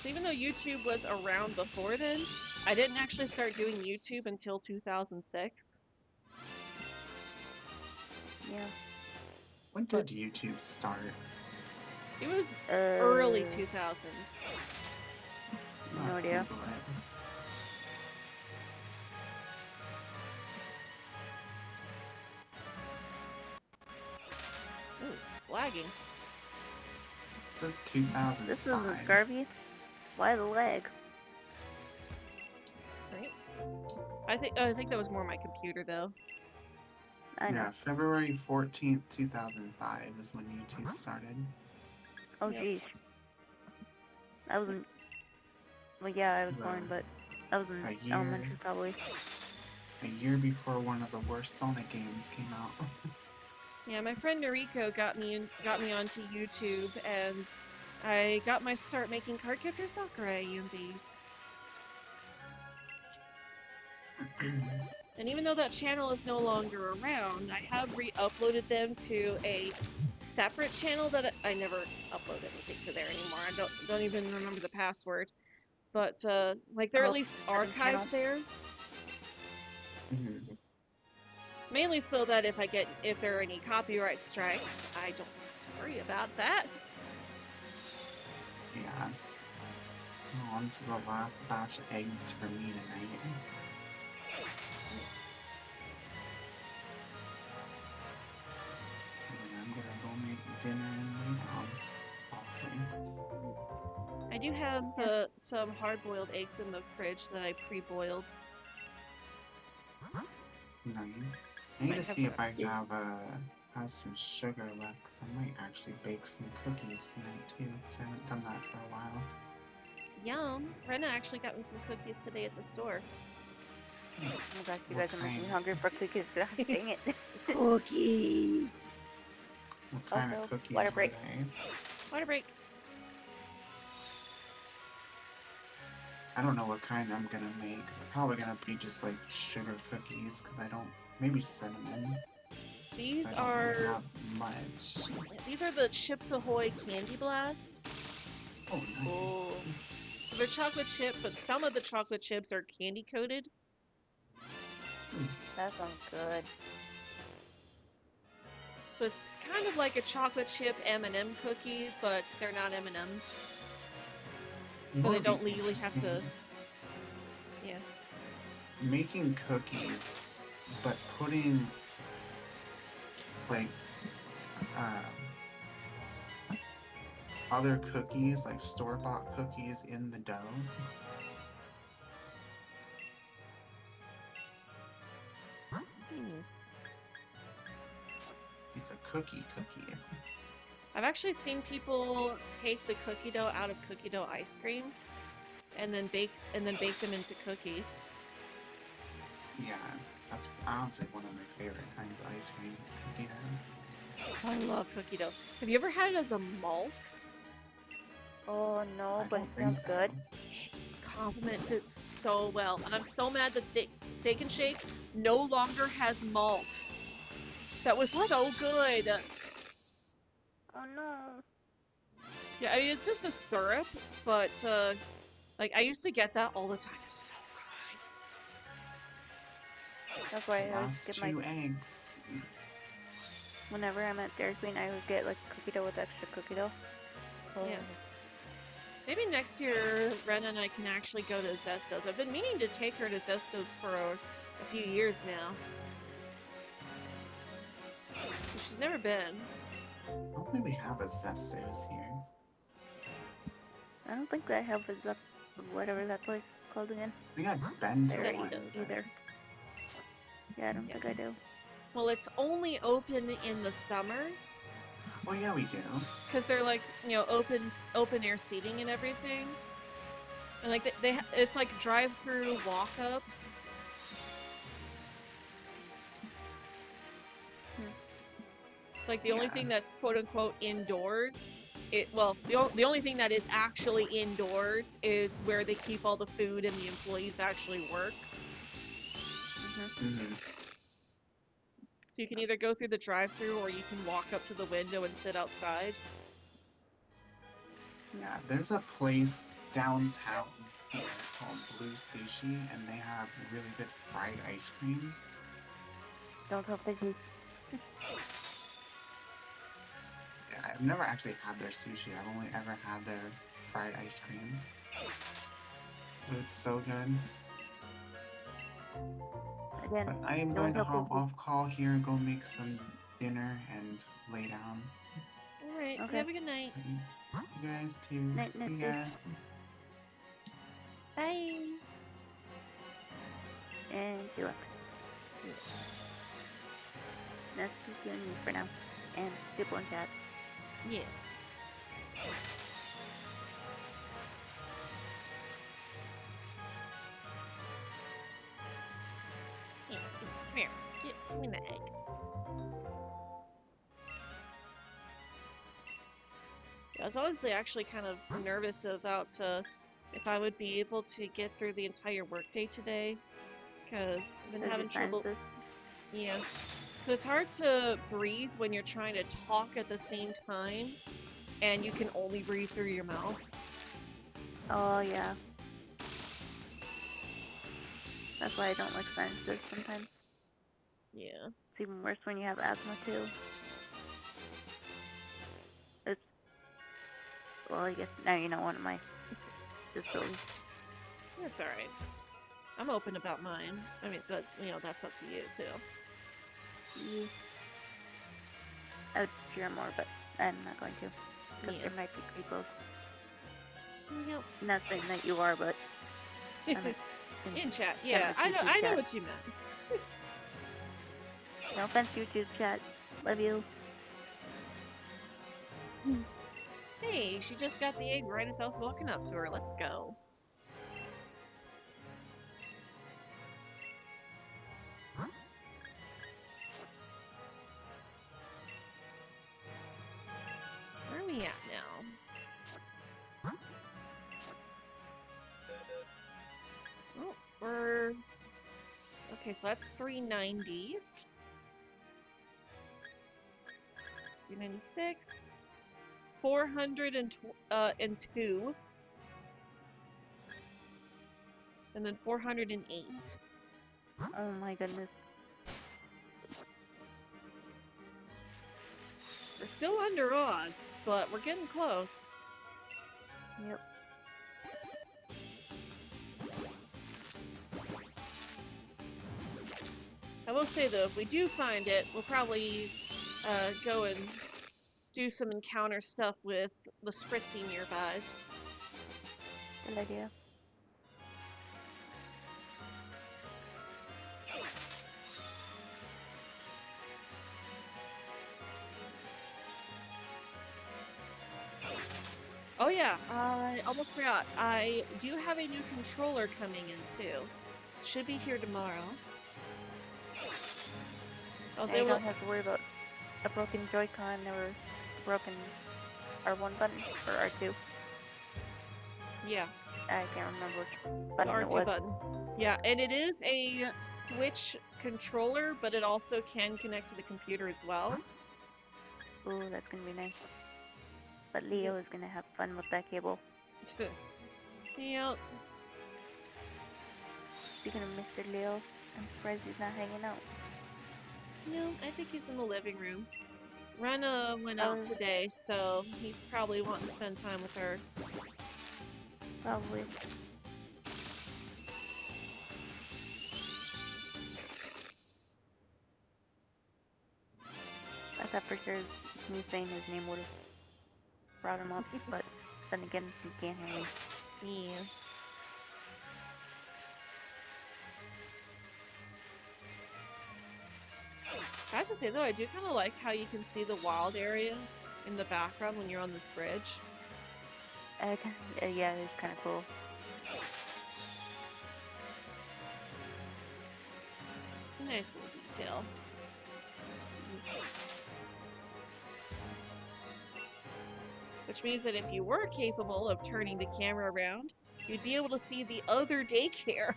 So even though YouTube was around before then, I didn't actually start doing YouTube until 2006. Yeah. When But did YouTube start? It was early uh, 2000s. no Not idea. Google it. Ooh, it's lagging. It says This is 2005. Garvey. Why the leg? Right? I think that was more my computer though. I know. Yeah, February 14th, 2005 is when YouTube started. Oh Yep. jeez. I was in. Well, yeah, I It was was born, but I was in a year elementary probably. a year before one of the worst Sonic games came out. Yeah, my friend Noriko got me onto YouTube, and I got my start making card captor Sakurai UMVs. And even though that channel is no longer around, I have re-uploaded them to a separate channel that I never upload anything to there anymore. I don't even remember the password. But like they're at Oh, least second channel. archived there. Mhm. Mainly so that if there are any copyright strikes, I don't have to worry about that. Yeah. On to the last batch of eggs for me tonight. And then I'm gonna go make dinner and lay down. Hopefully. I do have Yeah. some hard-boiled eggs in the fridge that I pre-boiled. Nice. I need Might to have see one if of I those. have some sugar left, because I might actually bake some cookies tonight too, because I haven't done that for a while. Yum! Brenna actually got me some cookies today at the store. Nice. Oh my gosh, you What guys are making kind? me hungry for cookies. Dang it. Cookie! What kind of Also, water cookies were break. they? Water break. I don't know what kind I'm gonna make. They're probably gonna be just like sugar cookies, because I don't. Maybe cinnamon, because These I don't really are have much. the Chips Ahoy Candy Blast. Oh, Oh, nice. so they're chocolate chip, but some of the chocolate chips are candy coated. That sounds good. So it's kind of like a chocolate chip M&M cookie, but they're not M&Ms. You So know they what would don't be legally have interesting? to. Yeah. Making cookies, but putting like other cookies, like store-bought cookies, in the dough. Hmm. It's a cookie. I've actually seen people take the cookie dough out of cookie dough ice cream and then bake them into cookies. Yeah, that's honestly one of my favorite kinds of ice cream is cookie dough. I love cookie dough. Have you ever had it as a malt? Oh no, I but don't it think sounds so. good. Complements it so well, and I'm so mad that Steak and Shake no longer has malt. That was What? so good. Oh no. Yeah, I mean it's just a syrup, but like I used to get that all the time. It's so good. That's why I always Last get my, 2 eggs. whenever I'm at Dairy Queen, I always get like cookie dough with extra cookie dough. Oh. Yeah. Maybe next year, Ren and I can actually go to Zesto's. I've been meaning to take her to Zesto's for a few years now. She's never been. I don't think we have a Zestos here. I don't think I have a Zup, whatever that place is called again. I think I've been to There one. Zestos. but- either. Yeah, I don't think I do. Well, it's only open in the summer Oh yeah, we do. because they're like, you know, open air seating and everything. And like it's like drive-through walk-up. It's like the only Yeah. thing that's quote unquote indoors. The only thing that is actually indoors is where they keep all the food and the employees actually work. Mhm. So you can either go through the drive-through or you can walk up to the window and sit outside. Yeah, there's a place downtown here called Blue Sushi, and they have really good fried ice cream. Don't hope they do. Yeah, I've never actually had their sushi. I've only ever had their fried ice cream. But it's so good. Again, But I am don't going to hope they hop do. off call here, go make some dinner, and lay down. Alright, Okay. have a good night. You guys too. Night, See night, ya. Bye! And good luck. That's you and me for now. And people in chat. Yes. Hey, come here. Give me the egg. I was honestly actually kind of nervous about if I would be able to get through the entire workday today, because I've been There's having your trouble. sinuses. Yeah, 'cause it's hard to breathe when you're trying to talk at the same time, and you can only breathe through your mouth. Oh, yeah. That's why I don't like sinuses sometimes. Yeah. It's even worse when you have asthma, too. It's... Well, I guess now you know one of my disabilities. That's alright. I'm open about mine. I mean, but, you know, that's up to you, too. Yeah. I would share more, but I'm not going to. Because Yeah. there might be people. Yep. Not saying that you are, but... I mean, In chat, yeah. Kind of a I know chat. what you meant. No offense, YouTube chat. Love you. Hey, she just got the egg right as I was walking up to her. Let's go. Where are we at now? Oh, we're... Okay, so that's 390. 396. 402. And then 408. Oh my goodness. We're still under odds, but we're getting close. Yep. I will say though, if we do find it, we'll probably go and do some encounter stuff with the Spritzy nearby. Good idea. Oh yeah, I almost forgot. I do have a new controller coming in too. Should be here tomorrow. I was And you able don't have to worry about a broken Joy-Con or a broken R1 button or R2. Yeah, I can't remember which the button it R2 was. button. Yeah, and it is a Switch controller, but it also can connect to the computer as well. Ooh, that's gonna be nice. But Leo is gonna have fun with that cable. Yep. Speaking of Mr. Leo, I'm surprised he's not hanging out. No, I think he's in the living room. Rena went out Oh. today, so he's probably wanting to spend time with her. Probably. I thought for sure me saying his name would have brought him up, but then again, he can't hear me. Yeah. I have to say though, I do kind of like how you can see the wild area in the background when you're on this bridge. Yeah, it's kind of cool. Nice little detail. Which means that if you were capable of turning the camera around, you'd be able to see the other daycare.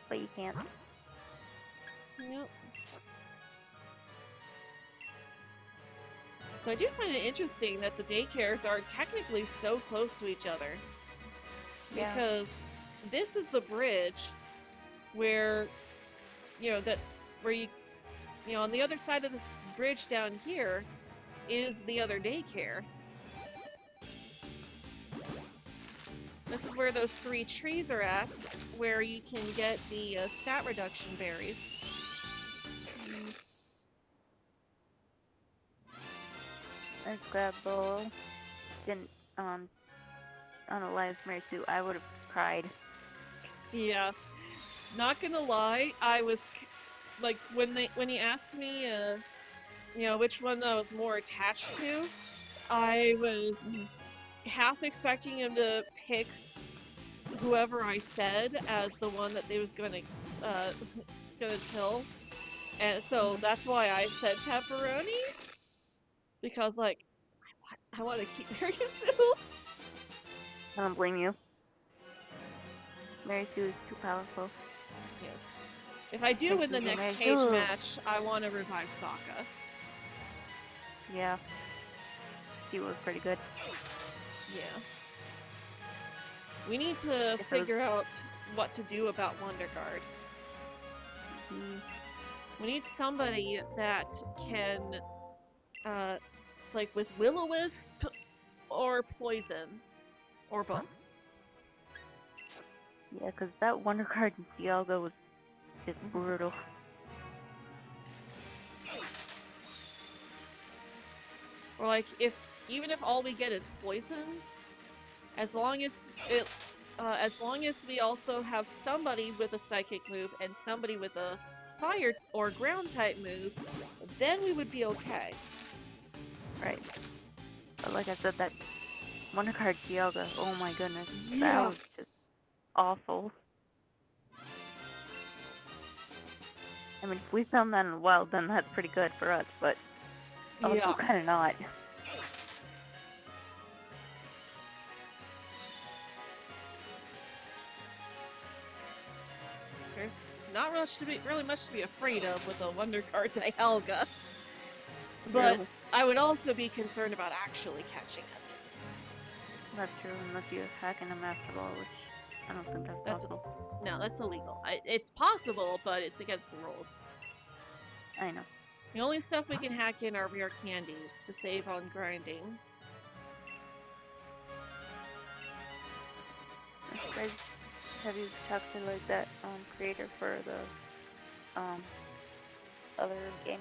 But you can't. Yep. So I do find it interesting that the daycares are technically so close to each other. Yeah. Because this is the bridge where, on the other side of this bridge down here is the other daycare. This is where those 3 trees are at, where you can get the stat reduction berries. Let's grab bowl. Didn't, on a live Mary Sue, I would have cried. Yeah. Not gonna lie, I was, like, when he asked me, which one I was more attached to, I was half expecting him to pick whoever I said as the one that they was gonna kill, and so that's why I said pepperoni, because like I want to keep Mary Sue. I don't blame you. Mary Sue is too powerful. Yes. If I do win the Mary next Sue. cage match, I want to revive Sokka. Yeah. She was pretty good. Yeah. We need to figure out what to do about Wonder Guard. We need somebody that can, like with Will-O-Wisp or Poison, or both. Yeah, because that Wonder Card in Dialga was just brutal. Or like, even if all we get is Poison, as long as we also have somebody with a Psychic move and somebody with a Fire or Ground type move, then we would be okay. Right. But like I said, that Wonder Card Dialga, oh my goodness, Yeah. that was just awful. I mean, if we found that in the wild, then that's pretty good for us, but also kind of not. There's not really much to be afraid of with a Wonder Card Dialga. But True. I would also be concerned about actually catching it. That's true, unless you're hacking a Master Ball, which I don't think that's possible. No, that's illegal. It's possible, but it's against the rules. I know. The only stuff we can hack in are rare candies to save on grinding. Have you talked to like that creator for the other game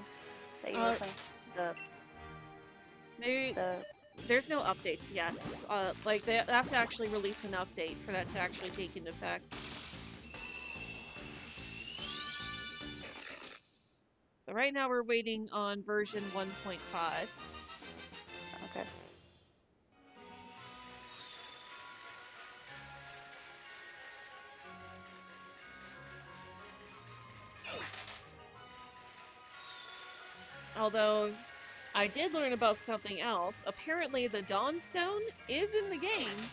that you were playing? There's no updates yet. Like they have to actually release an update for that to actually take into effect. So right now we're waiting on version 1.5. Okay. Although, I did learn about something else. Apparently the Dawnstone is in the game,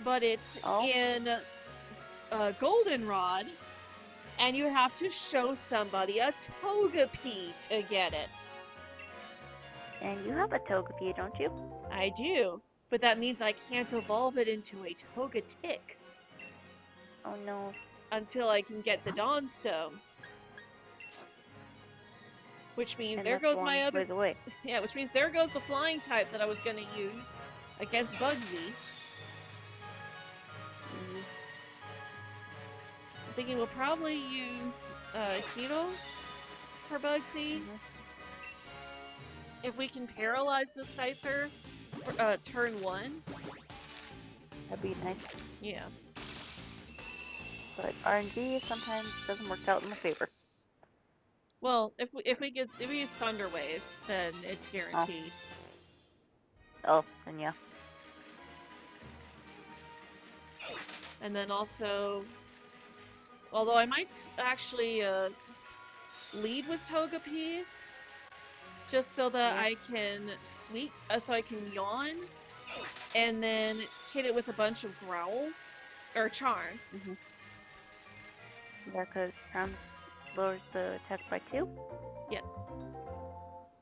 but it's in Goldenrod, and you have to show somebody a Togepi to get it. And you have a Togepi, don't you? I do, but that means I can't evolve it into a Togetic. Oh no. until I can get the Dawnstone. Which means And there that's goes one my other... by the way. Yeah, which means there goes the flying type that I was going to use against Bugsy. I'm thinking we'll probably use Hito for Bugsy. If we can paralyze the Scyther for turn 1. That'd be nice. Yeah. But RNG sometimes doesn't work out in my favor. Well, if we use Thunder Wave, then it's guaranteed. Oh, then yeah. And then also, although I might actually lead with Togepi, just so that I can so I can yawn, and then hit it with a bunch of growls or charms. Yeah, because charms lowers the attack by 2. Yes.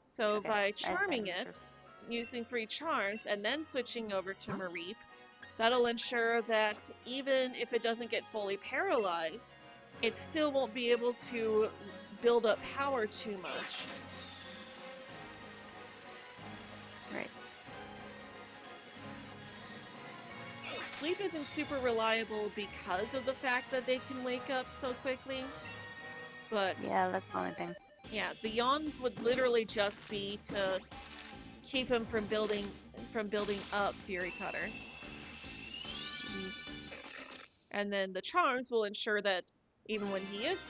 So Okay, by I charming understand. it, using 3 charms, and then switching over to Mareep, that'll ensure that even if it doesn't get fully paralyzed, it still won't be able to build up power too much. Right. Sleep isn't super reliable because of the fact that they can wake up so quickly, but Yeah, that's the only thing. yeah, the yawns would literally just be to keep him from building up Fury Cutter. And then the charms will ensure that even when he is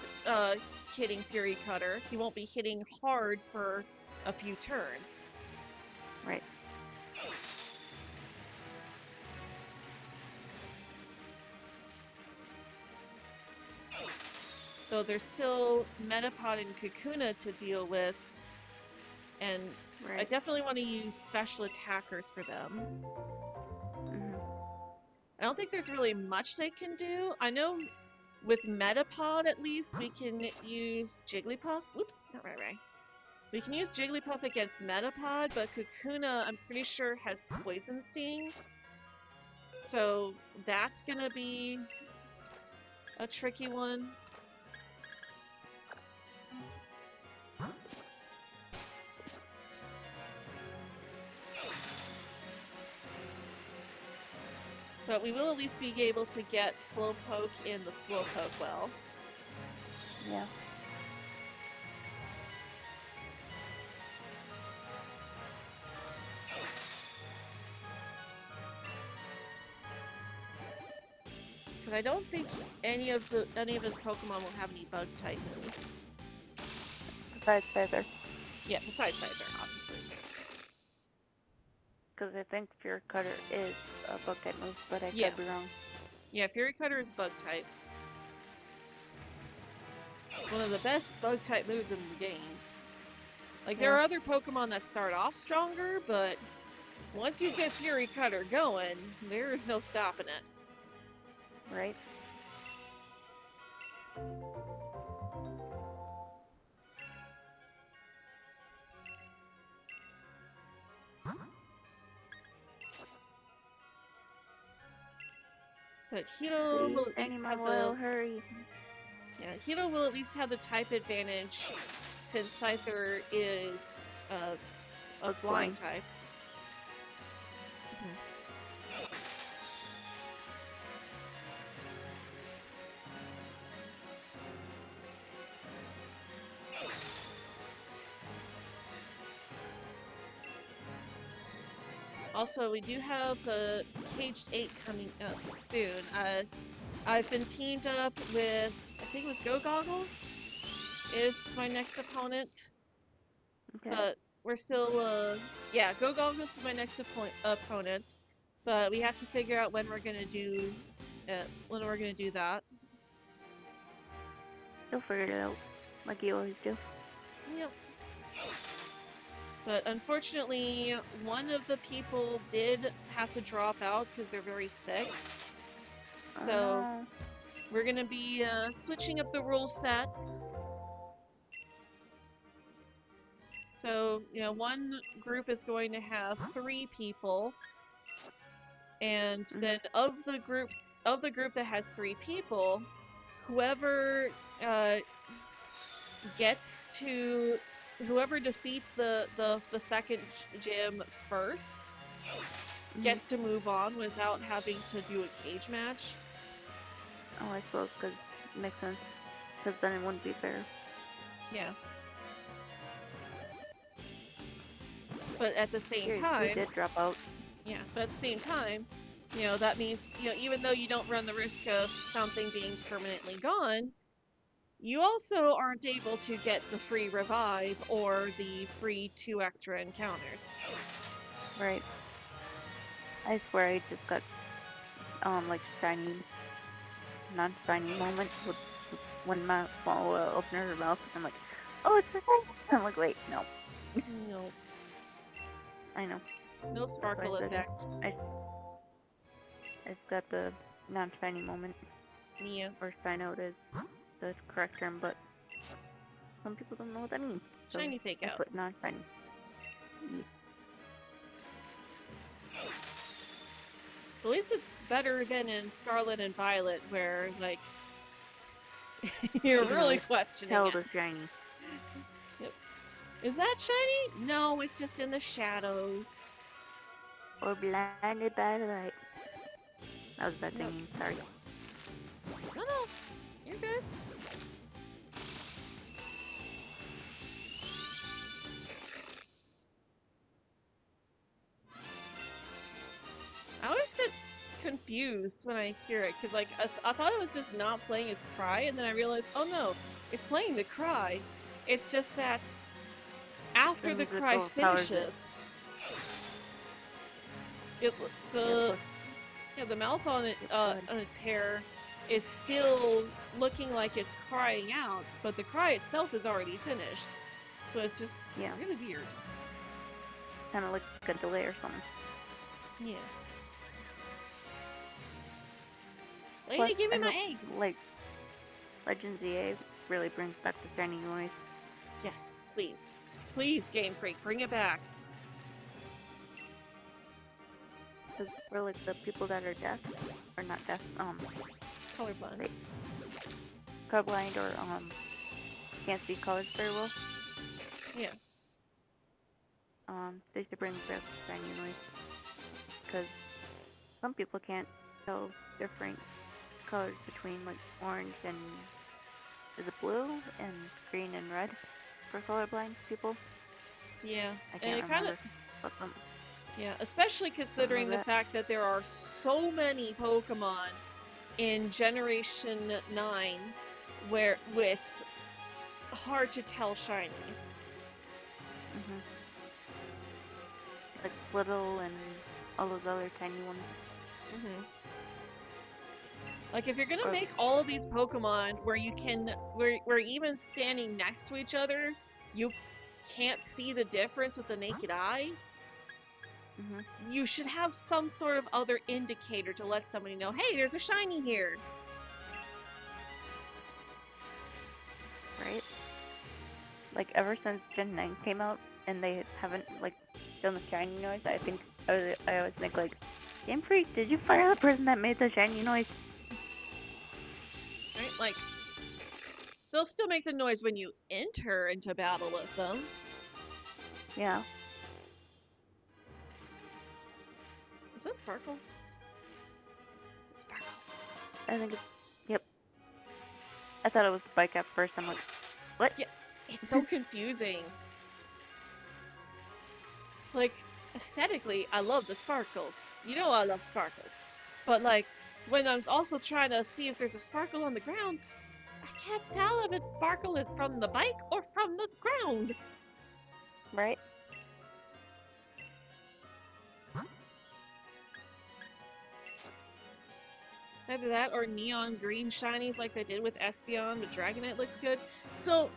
hitting Fury Cutter, he won't be hitting hard for a few turns. Right. So there's still Metapod and Kakuna to deal with, and I definitely want to use special attackers for them. I don't think there's really much they can do. I know with Metapod, at least, we can use Jigglypuff. Oops, not right. We can use Jigglypuff against Metapod, but Kakuna, I'm pretty sure, has Poison Sting. So that's gonna be a tricky one. But we will at least be able to get Slowpoke in the Slowpoke well. Yeah. Because I don't think any of his Pokemon will have any bug type moves. Besides Feather. Yeah, besides Scyther, obviously. Because I think Fury Cutter is a bug type move, but I Yeah. could be wrong. Yeah, Fury Cutter is bug type. It's one of the best bug type moves in the games. Like, there are other Pokemon that start off stronger, but once you get Fury Cutter going, there is no stopping it. Right? But Hito will at least have the... hurry. Yeah, Hito will at least have the type advantage since Scyther is a flying type. Also, we do have the Caged 8 coming up soon. I've been teamed up with, I think it was Go Goggles, is my next opponent. Okay. But we're still, yeah, Go Goggles is my next opponent. But we have to figure out when we're gonna do that. You'll figure it out, like you always do. Yep. But unfortunately, one of the people did have to drop out because they're very sick. So we're gonna be switching up the rule sets. So, you know, one group is going to have 3 people, and then of the group that has 3 people, whoever gets to whoever defeats the second gym first gets to move on without having to do a cage match. Oh, I suppose, because it makes sense. Because then it wouldn't be fair. Yeah. But at the same Here, time, we did drop out. yeah, but at the same time, you know, that means, you know, even though you don't run the risk of something being permanently gone, you also aren't able to get the free revive or the free 2 extra encounters. Right. I swear I just got, like shiny, non-shiny moments with when my phone will open her mouth and I'm like, oh, it's a shiny. I'm like, wait, no. No, I know. no sparkle That's why I effect. said it's got the non-shiny moment, Yeah. or Shino is the correct term, but some people don't know what that means. So Shiny fake I out. put non-shiny. At least it's better than in Scarlet and Violet, where, like, you're You can really always questioning tell it. the shiny. Yep. Is that shiny? No, it's just in the shadows. Or blinded by the light. That was bad Yep. singing, sorry. No, you're good. I always get confused when I hear it, because, like, I thought it was just not playing its cry, and then I realized, oh no, it's playing the cry. It's just that after the music cry overpowers it. finishes, it the mouth on it on its hair is still looking like it's crying out, but the cry itself is already finished. So it's just really weird. Kind of like a delay or something. Yeah. Lady, give me my egg! Like, Legend ZA really brings back the shiny noise. Yes, please. Please, Game Freak, bring it back. Because for like the people that are deaf, or not deaf, Colorblind. Like, colorblind or can't see colors very well. Yeah. They should bring back the shiny noise. Because some people can't tell different colors between like orange and is it blue and green and red for colorblind people. Yeah. I can't remember. Yeah, especially considering the fact that there are so many Pokemon in Generation 9 with hard to tell shinies. Like Little and all those other tiny ones. Like, if you're gonna make all of these Pokemon where you can, where even standing next to each other, you can't see the difference with the naked eye, you should have some sort of other indicator to let somebody know, hey, there's a shiny here. Right? Like, ever since Gen 9 came out, and they haven't, like, done the shiny noise, I always think, like, Game Freak, did you fire the person that made the shiny noise? Right? Like, they'll still make the noise when you enter into battle with them. Yeah. Is that Sparkle? It's a Sparkle. I think it's, yep. I thought it was Spike at first. I'm like, what? Yeah, it's so confusing. Like, aesthetically, I love the sparkles. You know I love sparkles. But, like, when I'm also trying to see if there's a sparkle on the ground, I can't tell if its sparkle is from the bike or from the ground. Right? It's either that or neon green shinies like they did with Espeon, but Dragonite looks good. So,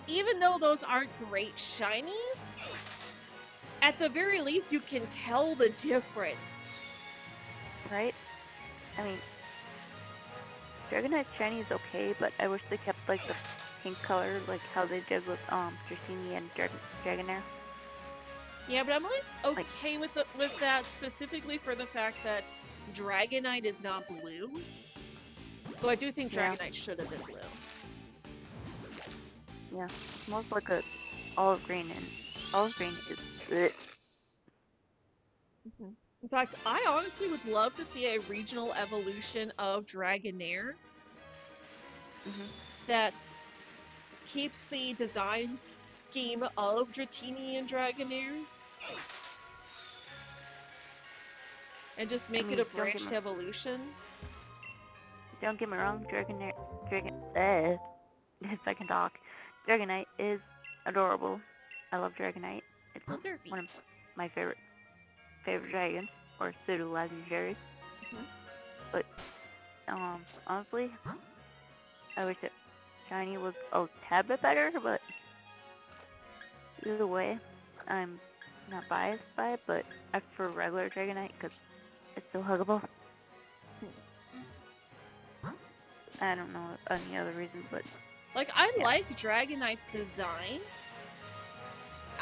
even though those aren't great shinies, at the very least you can tell the difference. Right? I mean, Dragonite shiny is okay, but I wish they kept, like, the pink color, like how they did with, Dratini and Dragonair. Yeah, but I'm at least okay with that specifically for the fact that Dragonite is not blue. Though I do think Yeah. Dragonite should have been blue. Yeah, smells like a olive green, and olive green is bleh. In fact, I honestly would love to see a regional evolution of Dragonair that keeps the design scheme of Dratini and Dragonair and just make it a branched evolution. Don't get me wrong, if I can talk, Dragonite is adorable. I love Dragonite. It's Well, Derpy. one of my favorite dragons, or pseudo-legendaries. But honestly, I wish that Shiny was a tad bit better. But either way, I'm not biased by it. But I prefer regular Dragonite because it's so huggable. I don't know any other reason, but like I like Dragonite's design.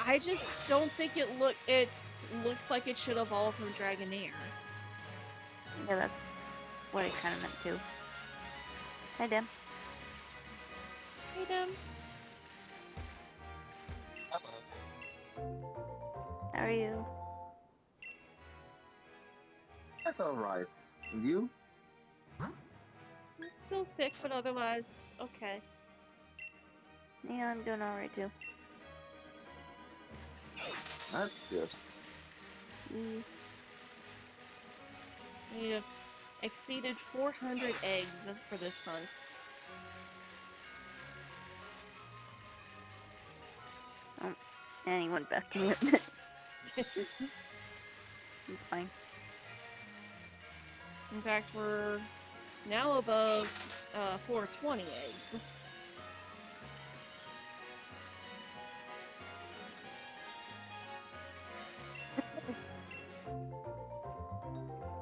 I just don't think it looks like it should evolve from Dragonair. Yeah, that's what it kind of meant too. Hi, Dem. Hey, Dem. How are you? That's alright. And you? Still sick, but otherwise okay. Yeah, I'm doing alright too. That's good. We have exceeded 400 eggs for this hunt. And he went back to mute. It's fine. In fact, we're now above 420 eggs.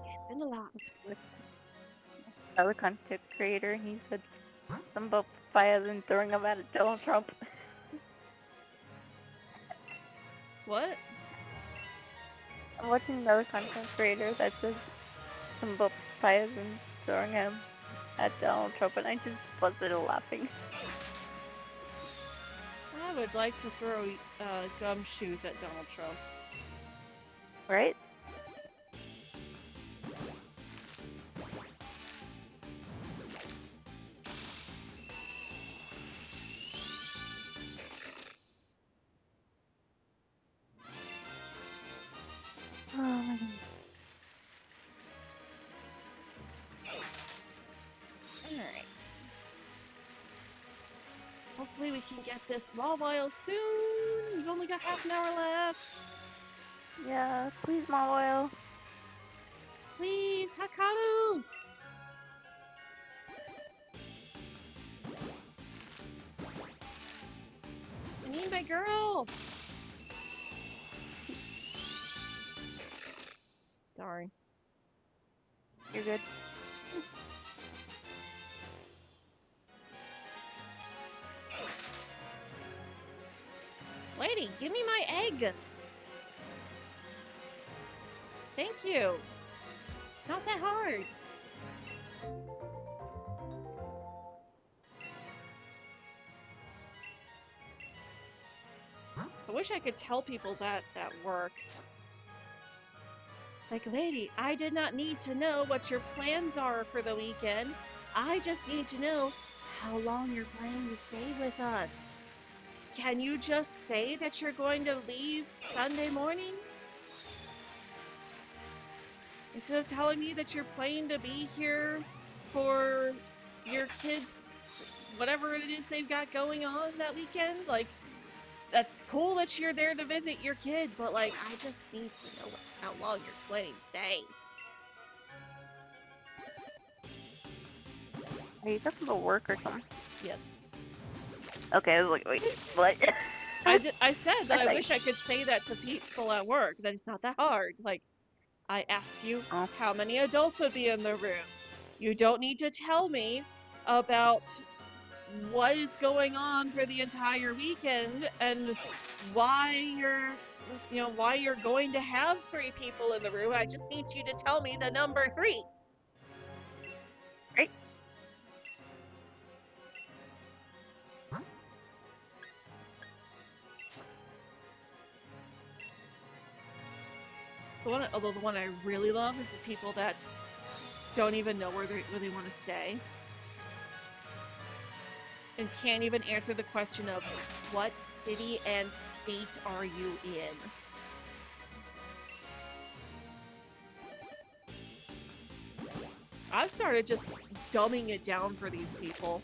It's been a lot. Another content creator, he said something about fires and throwing them at Donald Trump. What? I'm watching another content creator that says something about fires and throwing him at Donald Trump, and I just busted laughing. I would like to throw gumshoes at Donald Trump. Right? Alright. Hopefully we can get this Mawile soon! We've only got half an hour left! Yeah, please, Mawile. Please, Hakaru! I need my girl! Darn. You're good. Lady, give me my egg! Thank you! It's not that hard! I wish I could tell people that at work. Like, lady, I did not need to know what your plans are for the weekend. I just need to know how long you're planning to stay with us. Can you just say that you're going to leave Sunday morning? Instead of telling me that you're planning to be here for your kids, whatever it is they've got going on that weekend, like, that's cool that you're there to visit your kid, but like, I just need to know how long you're planning to stay. Are you talking about work or something? Yes. Okay, I was like, wait, what? I said that I wish I could say that to people at work, that it's not that hard. Like, I asked you how many adults would be in the room. You don't need to tell me about what is going on for the entire weekend and why you're going to have 3 people in the room. I just need you to tell me the number 3. Right. Although the one I really love is the people that don't even know where they want to stay. And can't even answer the question of what city and state are you in? I've started just dumbing it down for these people.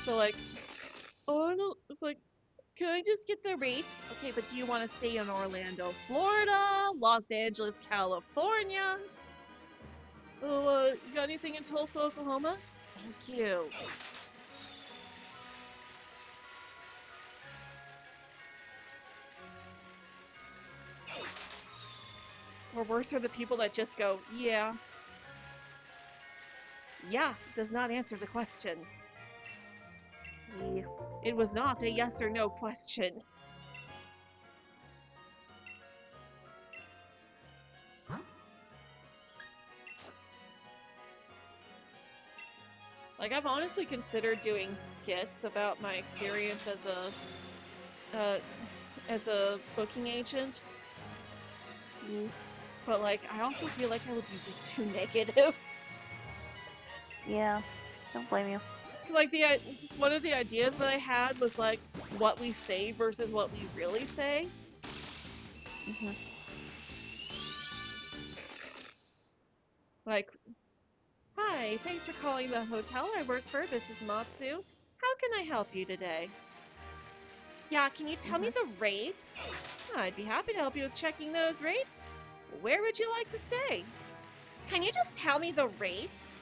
So like, oh no, it's like, can I just get the rates? Okay, but do you want to stay in Orlando, Florida, Los Angeles, California? Oh, you got anything in Tulsa, Oklahoma? Thank you. Or worse are the people that just go, yeah. Yeah does not answer the question. Yeah. It was not a yes or no question. Like, I've honestly considered doing skits about my experience as a booking agent. But like, I also feel like I would be way too negative. Yeah. Don't blame you. Like one of the ideas that I had was like what we say versus what we really say. Mhm. Like, hi, thanks for calling the hotel I work for. This is Matsu. How can I help you today? Yeah, can you tell me the rates? I'd be happy to help you with checking those rates. Where would you like to stay? Can you just tell me the rates?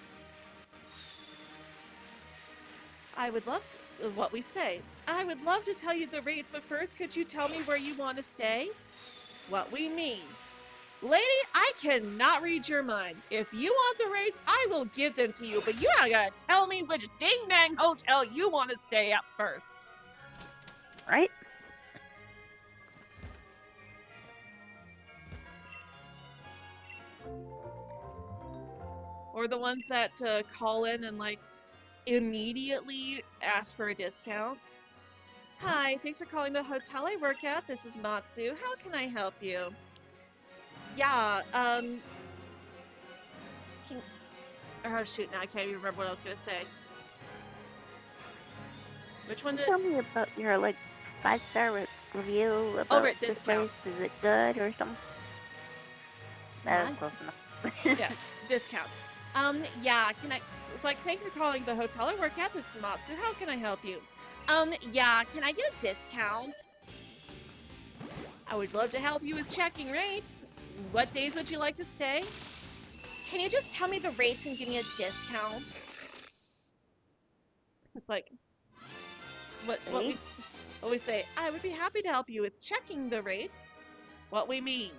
I would love what we say. I would love to tell you the rates, but first, could you tell me where you want to stay? What we mean. Lady, I cannot read your mind. If you want the rates, I will give them to you, but you gotta tell me which ding-dang hotel you want to stay at first. Right? Or the ones that call in and like immediately ask for a discount. Hi, thanks for calling the hotel I work at. This is Matsu. How can I help you? Yeah, oh shoot, now I can't even remember what I was gonna say. Which one did? Tell me about your like 5-star review Oh, about right, this place. discounts. Is it good or something? That was What? close enough. Yeah, discounts. Yeah, can I? It's like, thank you for calling the hotel I work at. This is Matsu. How can I help you? Yeah, can I get a discount? I would love to help you with checking rates. What days would you like to stay? Can you just tell me the rates and give me a discount? It's like, what we say, I would be happy to help you with checking the rates. What we mean.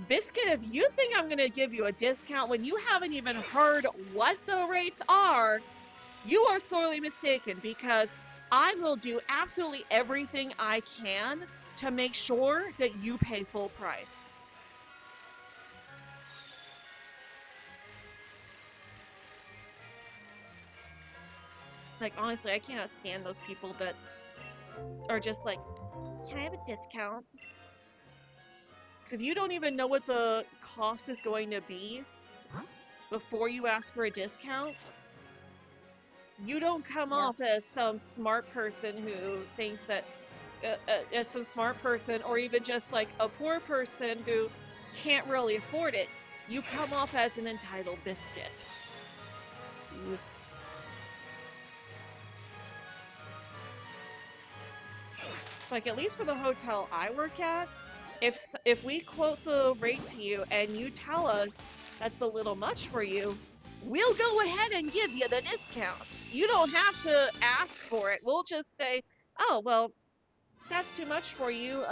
Biscuit, if you think I'm gonna give you a discount when you haven't even heard what the rates are, you are sorely mistaken, because I will do absolutely everything I can to make sure that you pay full price. Like, honestly, I cannot stand those people that are just like, can I have a discount? Because if you don't even know what the cost is going to be before you ask for a discount, you don't come off as some smart person who thinks that, as some smart person, or even just like a poor person who can't really afford it. You come off as an entitled biscuit. Like, at least for the hotel I work at, if we quote the rate to you and you tell us that's a little much for you, we'll go ahead and give you the discount. You don't have to ask for it. We'll just say, oh, well, that's too much for you.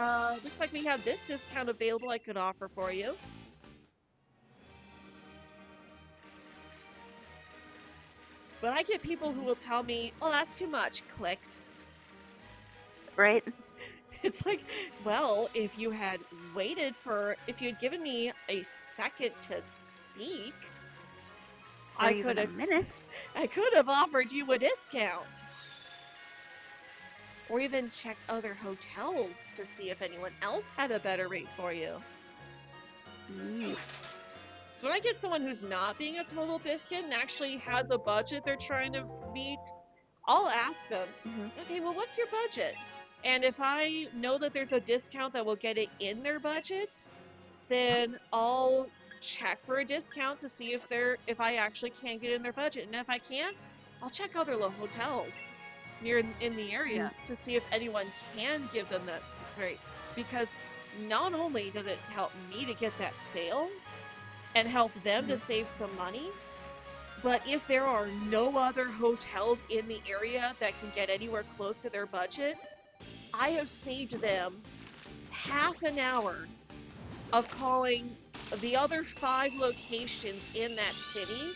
Looks like we have this discount available I could offer for you. But I get people who will tell me, oh, that's too much. Click. Right? It's like, well, if you had given me a second to speak, Or even a minute. I could have offered you a discount. or even checked other hotels to see if anyone else had a better rate for you. Mm. So when I get someone who's not being a total biscuit and actually has a budget they're trying to meet, I'll ask them, okay, well, what's your budget? And if I know that there's a discount that will get it in their budget, then I'll check for a discount to see if I actually can get in their budget. And if I can't, I'll check other hotels near in the area to see if anyone can give them that rate. Because not only does it help me to get that sale and help them to save some money, but if there are no other hotels in the area that can get anywhere close to their budget, I have saved them half an hour of calling the other 5 locations in that city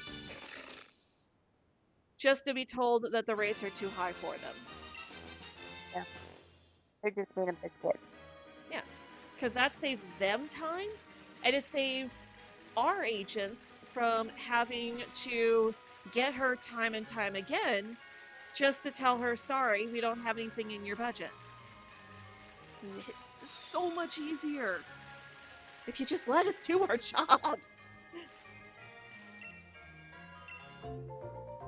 just to be told that the rates are too high for them. Yeah. They're just made a biscuit. Yeah, because that saves them time, and it saves our agents from having to get her time and time again just to tell her, sorry, we don't have anything in your budget. It's just so much easier if you just let us do our jobs.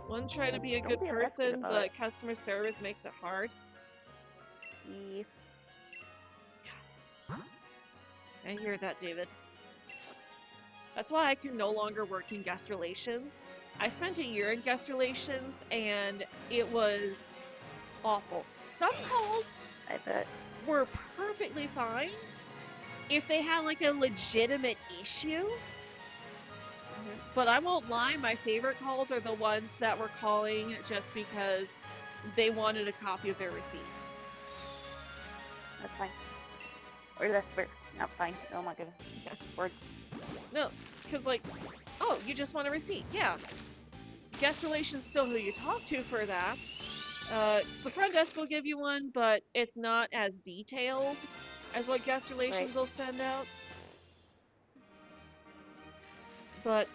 One try to be a Don't good be a biscuit person, about but it. customer service makes it hard. Yeah. I hear that, David. That's why I can no longer work in guest relations. I spent a year in guest relations, and it was awful. Some calls I bet. were perfectly fine if they had like a legitimate issue. But I won't lie, my favorite calls are the ones that were calling just because they wanted a copy of their receipt. That's fine. Or that's not fine. Oh my goodness. Yeah. Words. No, because like, oh, you just want a receipt. Yeah. Guest relations still who you talk to for that. The front desk will give you one, but it's not as detailed as what guest relations will send out. But,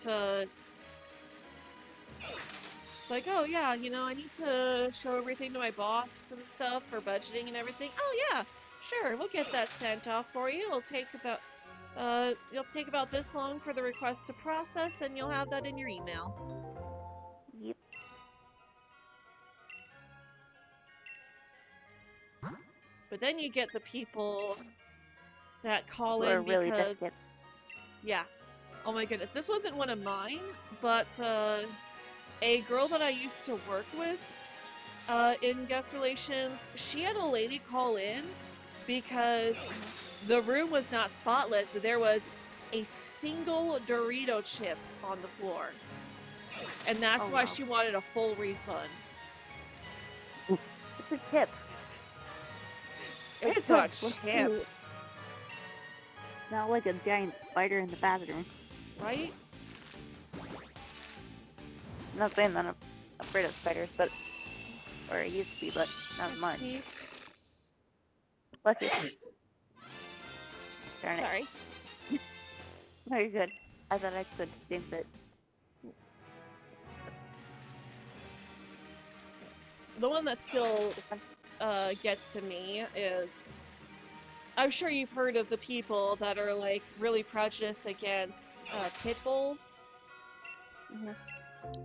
like, oh yeah, you know, I need to show everything to my boss and stuff for budgeting and everything. Oh yeah, sure, we'll get that sent off for you. It'll take about this long for the request to process, and you'll have that in your email. Yep. But then you get the people that call Who in are really because, biscuits. yeah, oh my goodness, this wasn't one of mine, but a girl that I used to work with in guest relations, she had a lady call in because the room was not spotless. There was a single Dorito chip on the floor. And that's why she wanted a full refund. It's a chip. It's a chip. Not like a giant spider in the bathroom. Right? I'm not saying that I'm afraid of spiders, but... Or I used to be, but not much. Bless you. Darn it. Sorry. No, you're good. I thought I could jinx it. The one that still gets to me is, I'm sure you've heard of the people that are like really prejudiced against pit bulls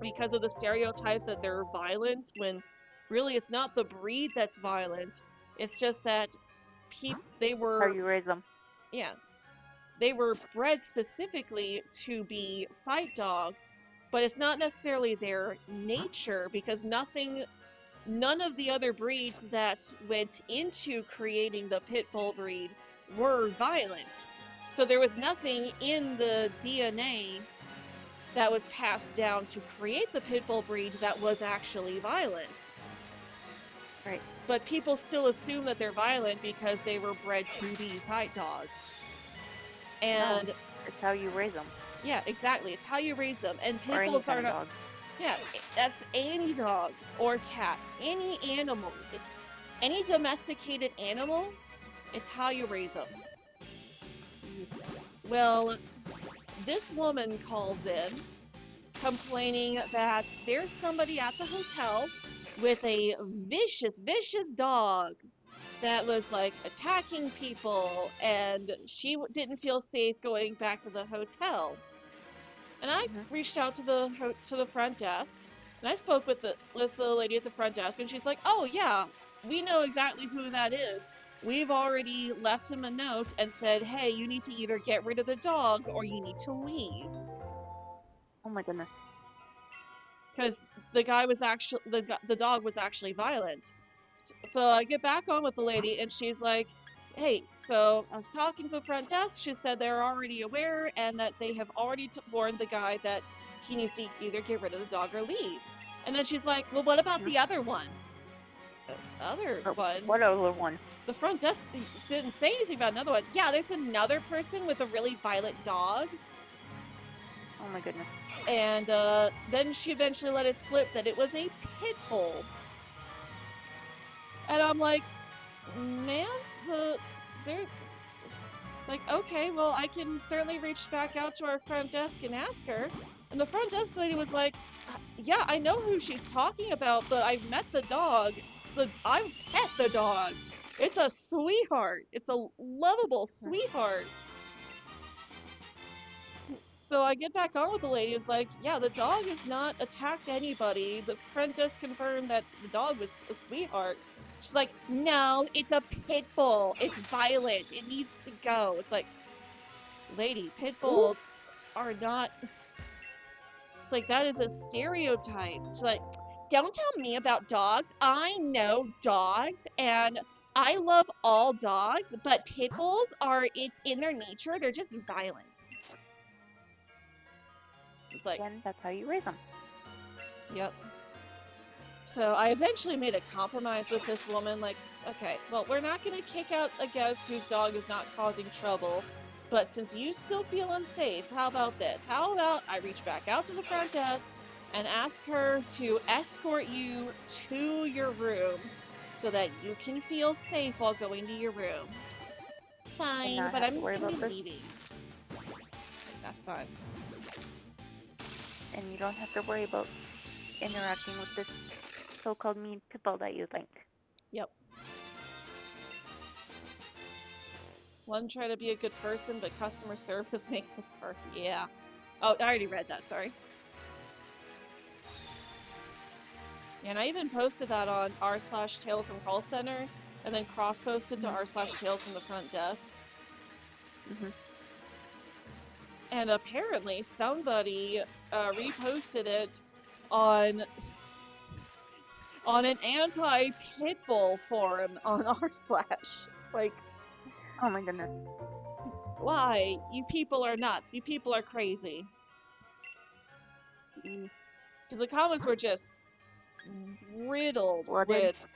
because of the stereotype that they're violent, when really it's not the breed that's violent. It's just that they were... How you raise them. Yeah. They were bred specifically to be fight dogs, but it's not necessarily their nature, because none of the other breeds that went into creating the pit bull breed were violent. So there was nothing in the DNA that was passed down to create the pit bull breed that was actually violent. Right. But people still assume that they're violent because they were bred to be fight dogs. And no, it's how you raise them. Yeah, exactly. It's how you raise them. And pit or bulls any are not. dog. Yeah, that's any dog or cat, any animal, any domesticated animal. It's how you raise them. Well, this woman calls in complaining that there's somebody at the hotel with a vicious, vicious dog that was like attacking people, and she didn't feel safe going back to the hotel. And I reached out to the front desk, and I spoke with the lady at the front desk, and she's like, "Oh yeah, we know exactly who that is. We've already left him a note and said, hey, you need to either get rid of the dog or you need to leave." Oh my goodness. Because the guy was actually the dog was actually violent. So I get back on with the lady, and she's like, "Hey, so I was talking to the front desk. She said they're already aware and that they have already warned the guy that he needs to either get rid of the dog or leave." And then she's like, "Well, what about the other one?" The other one? What other one? The front desk didn't say anything about another one. Yeah, there's another person with a really violent dog. Oh my goodness. And then she eventually let it slip that it was a pit bull. And I'm like, "Man, it's like, okay, well, I can certainly reach back out to our front desk and ask her." And the front desk lady was like, "Yeah, I know who she's talking about, but I've met the dog. I've pet the dog. It's a sweetheart. It's a lovable sweetheart." So I get back on with the lady. It's like, "Yeah, the dog has not attacked anybody. The front desk confirmed that the dog was a sweetheart." She's like, "No, it's a pit bull. It's violent. It needs to go." It's like, lady, pit bulls are not... It's like, that is a stereotype. She's like, "Don't tell me about dogs. I know dogs, and I love all dogs, but pit bulls it's in their nature. They're just violent." It's like, Again, that's how you raise them. yep. So I eventually made a compromise with this woman, like, okay, well, we're not going to kick out a guest whose dog is not causing trouble, but since you still feel unsafe, how about this? How about I reach back out to the front desk and ask her to escort you to your room so that you can feel safe while going to your room. Fine, not but have I'm to worry gonna about be this? leaving. That's fine. And you don't have to worry about interacting with this so-called mean people that you think. Yep. One, try to be a good person, but customer service makes it hard. Yeah. Oh, I already read that, sorry. And I even posted that on r/Tales from Call Center, and then cross-posted to r/Tales from the front desk. And apparently somebody reposted it on an anti-pitbull forum on r/. Like, oh my goodness. Why? You people are nuts. You people are crazy. Because the comments were just riddled with...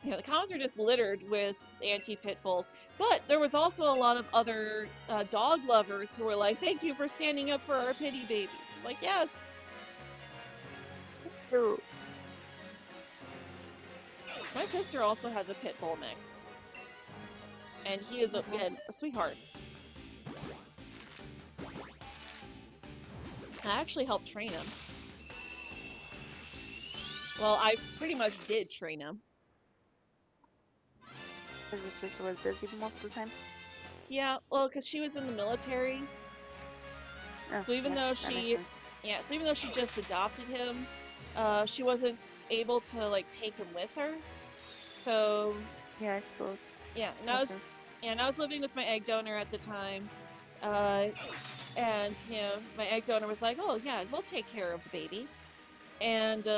You know, the comments were just littered with anti-pit bulls. But there was also a lot of other dog lovers who were like, "Thank you for standing up for our pity babies." Like, yes. Ooh. My sister also has a pit bull mix. And he is, again, a sweetheart. I actually helped train him. Well, I pretty much did train him. Because your sister was busy most of the time? Yeah, well, because she was in the military. Oh, So even though she just adopted him, she wasn't able to, like, take him with her. So... Yeah, I suppose. Yeah, and I was living with my egg donor at the time. And, you know, my egg donor was like, "Oh, yeah, we'll take care of the baby." And,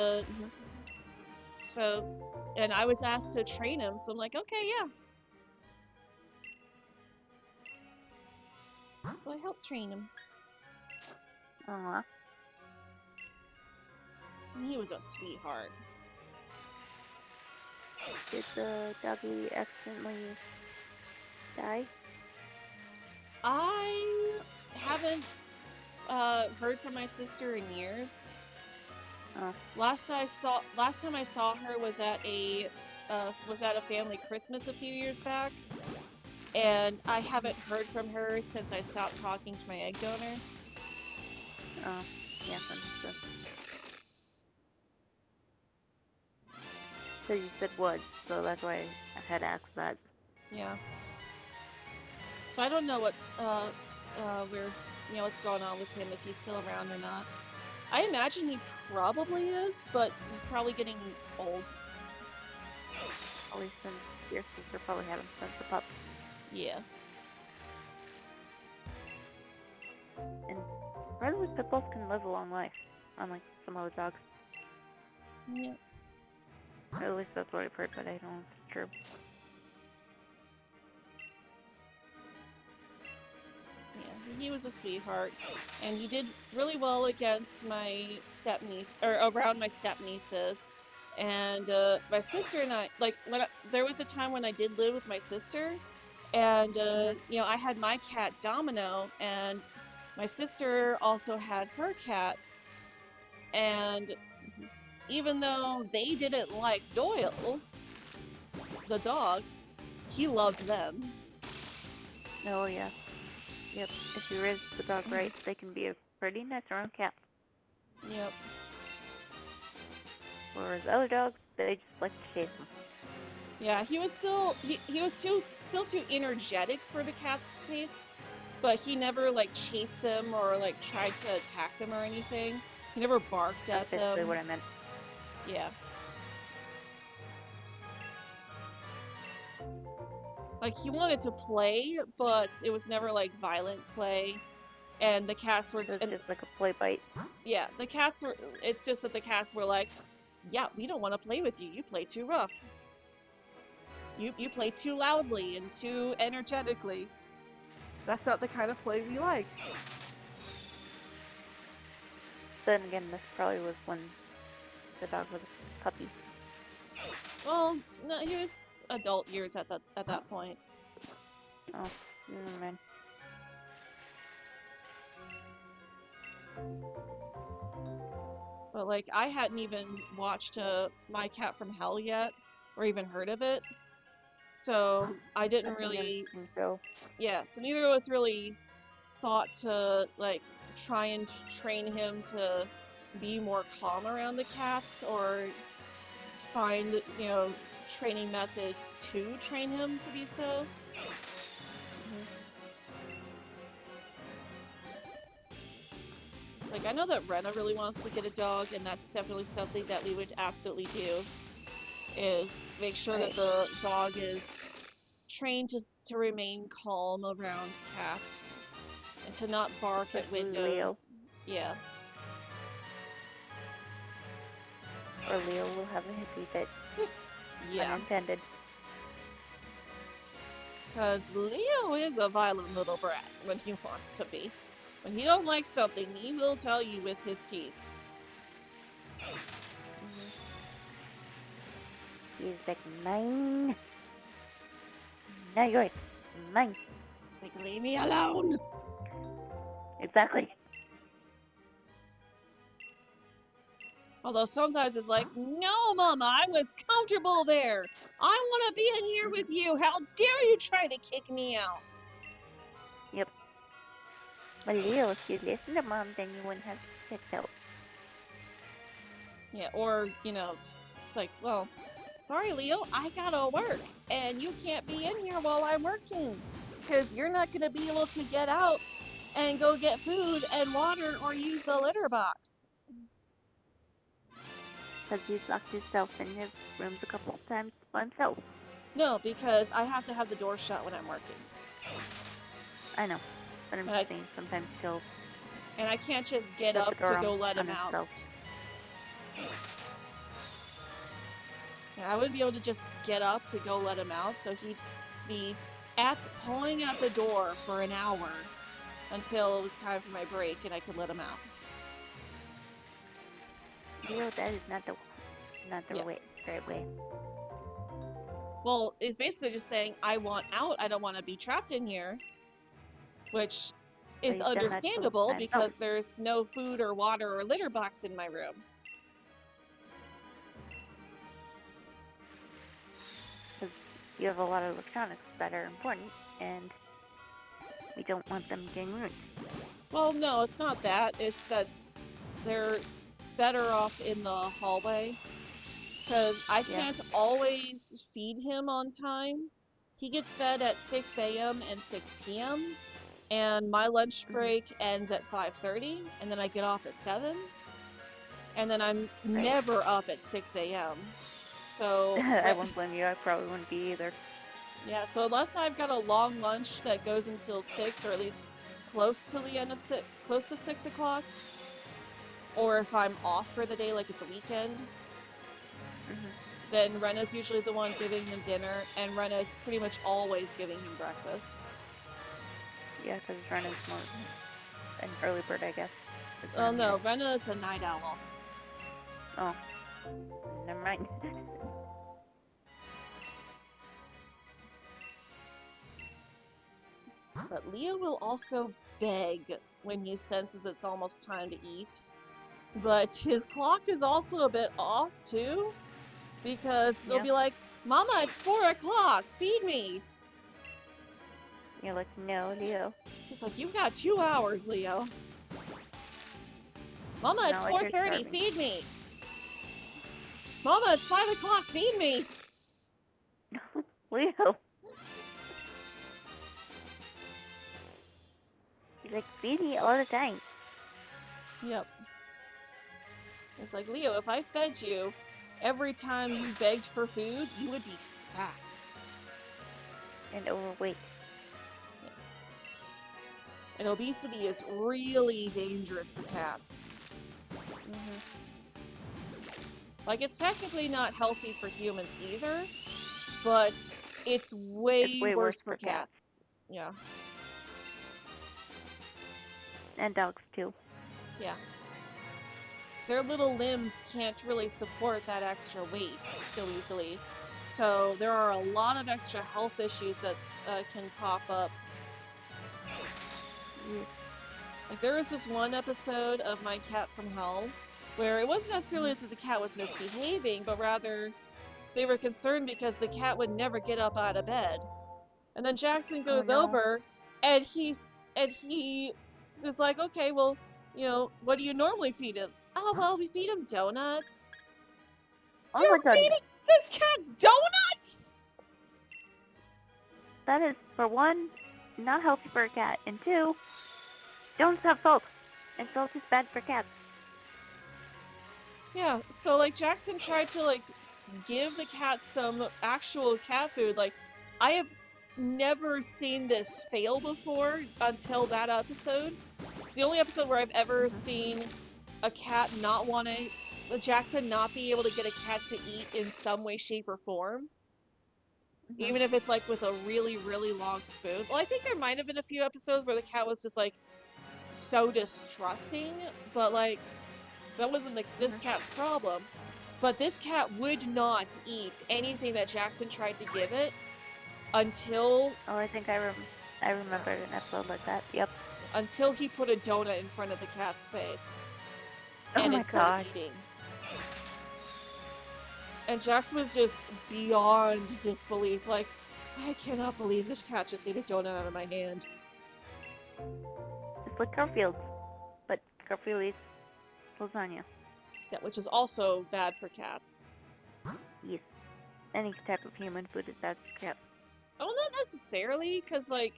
so, and I was asked to train him, so I'm like, okay, yeah. So I helped train him. Aww. And he was a sweetheart. Did the doggy accidentally die? I haven't heard from my sister in years. Oh. Last time I saw her was at a family Christmas a few years back, and I haven't heard from her since I stopped talking to my egg donor. Oh, yeah, understood. So you said wood, so that's why I had asked that. Yeah. So I don't know what what's going on with him, if he's still around or not. I imagine he probably is, but he's probably getting old. Probably since your sister probably had him since the pup. Yeah. And probably pit bulls can live a long life, unlike some other dogs. Yeah. Or at least that's what I've heard, but I don't know if it's true. Yeah, he was a sweetheart, and he did really well against my stepniece, or around my stepnieces. And my sister and I, like, there was a time when I did live with my sister, and I had my cat Domino, and my sister also had her cats, and even though they didn't like Doyle, the dog, he loved them. Oh, yeah. Yep. If you raise the dog right, they can be a pretty nice around cat. Yep. Whereas other dogs, they just like to chase them. Yeah, he was still still too energetic for the cat's taste, but he never like chased them or like tried to attack them or anything. He never barked That's at basically them. what I meant. Yeah. Like he wanted to play, but it was never like violent play. And the cats were So it's just like a play bite. yeah, the cats were it's just that the cats were like, "Yeah, we don't want to play with you. You play too rough. You play too loudly and too energetically. That's not the kind of play we like." Then again, this probably was when the dog was a puppy. Well, no, he was adult years at that point. Oh, never mind. But like, I hadn't even watched My Cat from Hell yet, or even heard of it. So I didn't That's an really. interesting show. Yeah, so neither of us really thought to like try and train him to be more calm around the cats, or find training methods to train him to be so. Like, I know that Rena really wants to get a dog, and that's definitely something that we would absolutely do, is make sure that the dog is trained to remain calm around cats, and to not bark at Especially windows. Leo. Yeah. Or Leo will have a hissy fit. Yeah. Unintended. Because Leo is a violent little brat when he wants to be. When he don't like something, he will tell you with his teeth. He's like, mine. Now yours. Mine. It's like, leave me alone! Exactly. Although sometimes it's like, no, Mama, I was comfortable there. I want to be in here with you. How dare you try to kick me out? Yep. But Leo, if you listen to Mom, then you wouldn't have to kick out. Yeah, or, it's like, well, sorry, Leo, I gotta work. And you can't be in here while I'm working. Because you're not going to be able to get out and go get food and water or use the litter box. Because he's locked himself in his rooms a couple of times by himself. No, because I have to have the door shut when I'm working. I know. But I'm just saying sometimes he'll... And I can't just get up to go let him out. Yeah, I wouldn't be able to just get up to go let him out, so he'd be pawing at the door for an hour until it was time for my break and I could let him out. Leo, that is not the right way. Well, it's basically just saying, I want out, I don't want to be trapped in here. Which is understandable because there's no food or water or litter box in my room. Because you have a lot of electronics that are important, and we don't want them getting ruined. Well, no, it's not that. It's that they're better off in the hallway. because I Yeah. can't always feed him on time. He gets fed at 6 a.m. and 6 p.m. and my lunch break ends at 5:30, and then I get off at 7, and then I'm Right. never up at 6 a.m. So, I wouldn't blame you. I probably wouldn't be either. yeah, so unless I've got a long lunch that goes until 6, or at least close to the end of 6, close to 6 o'clock, or if I'm off for the day, like it's a weekend, then Rena's usually the one giving him dinner, and Rena's pretty much always giving him breakfast. Yeah, because Rena's more an early bird, I guess. Well, no, Rena's a night owl. Oh. Never mind. But Leo will also beg when he senses it's almost time to eat. But his clock is also a bit off, too. Because he'll be like, Mama, it's 4 o'clock, feed me! You're like, no, Leo. He's like, you've got 2 hours, Leo. Mama, it's 4:30, feed me! Mama, it's 5 o'clock, feed me! Leo. He's like, feed me all the time. Yep. It's like, Leo, if I fed you every time you begged for food, you would be fat. And overweight. And obesity is really dangerous for cats. Like, it's technically not healthy for humans either, but it's way worse for cats. Yeah. And dogs, too. Yeah. Their little limbs can't really support that extra weight so easily. So there are a lot of extra health issues that can pop up. Like, there was this one episode of My Cat from Hell where it wasn't necessarily that the cat was misbehaving, but rather they were concerned because the cat would never get up out of bed. And then Jackson goes over and he is like, okay, well, you know, what do you normally feed him? Oh, well, we feed him donuts. Oh You're my god. feeding this cat donuts? That is, for one, not healthy for a cat, and two, donuts have salt. And salt is bad for cats. Yeah, so, like, Jackson tried to, like, give the cat some actual cat food. Like, I have never seen this fail before until that episode. It's the only episode where I've ever seen a cat not want to, Jackson not be able to get a cat to eat in some way, shape, or form. Even if it's, like, with a really, really long spoon. Well, I think there might have been a few episodes where the cat was just, like, so distrusting, but, like, that wasn't this cat's problem. But this cat would not eat anything that Jackson tried to give it until... Oh, I think I remember an episode like that, yep. Until he put a donut in front of the cat's face. Oh and my it started eating. And Jackson was just beyond disbelief, like, I cannot believe this cat just ate a donut out of my hand. It's like Garfield, but Garfield eats lasagna. Yeah, which is also bad for cats. Yes. Any type of human food is bad for cats. Oh, not necessarily, because, like,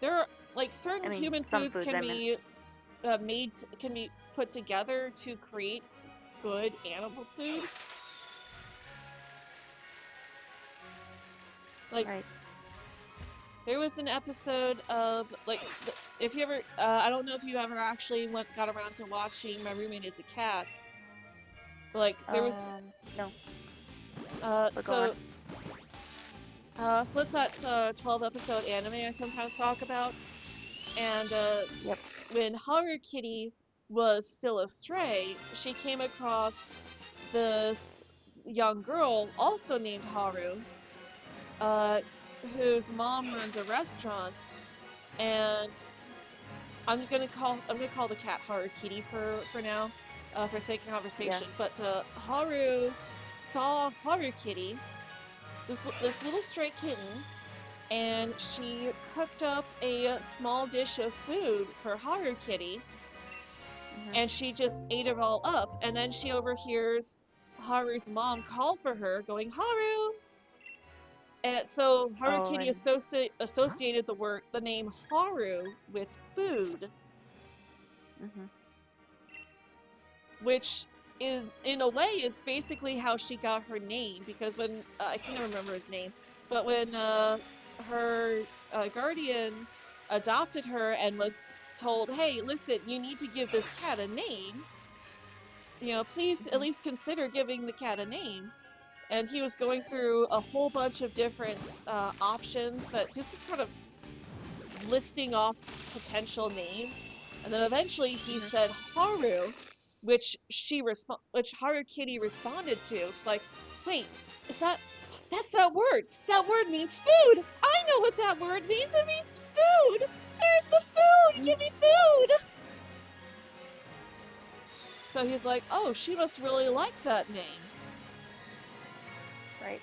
there are, like, certain human foods can be can be put together to create good animal food. Like, there was an episode of, like, if you ever, I don't know if you ever actually got around to watching My Roommate is a Cat. But, like, there was... No. So it's that 12-episode anime I sometimes talk about. And, when Haru Kitty was still a stray, she came across this young girl, also named Haru, whose mom runs a restaurant, and I'm gonna call the cat Haru Kitty for now, for sake of conversation. Yeah. But Haru saw Haru Kitty, this little stray kitten, and she cooked up a small dish of food for Haru Kitty, and she just ate it all up. And then she overhears Haru's mom called for her, going, Haru! And so Harukitty associated the name Haru with food, which is, in a way, is basically how she got her name, because when, I can't remember his name, but when her guardian adopted her and was told, hey, listen, you need to give this cat a name, you know, please at least consider giving the cat a name. And he was going through a whole bunch of different options that just is kind of listing off potential names. And then eventually he said Haru, which Harukitty responded to. It's like, wait, that's that word. That word means food. I know what that word means. It means food. There's the food. Give me food. So he's like, oh, she must really like that name. Right.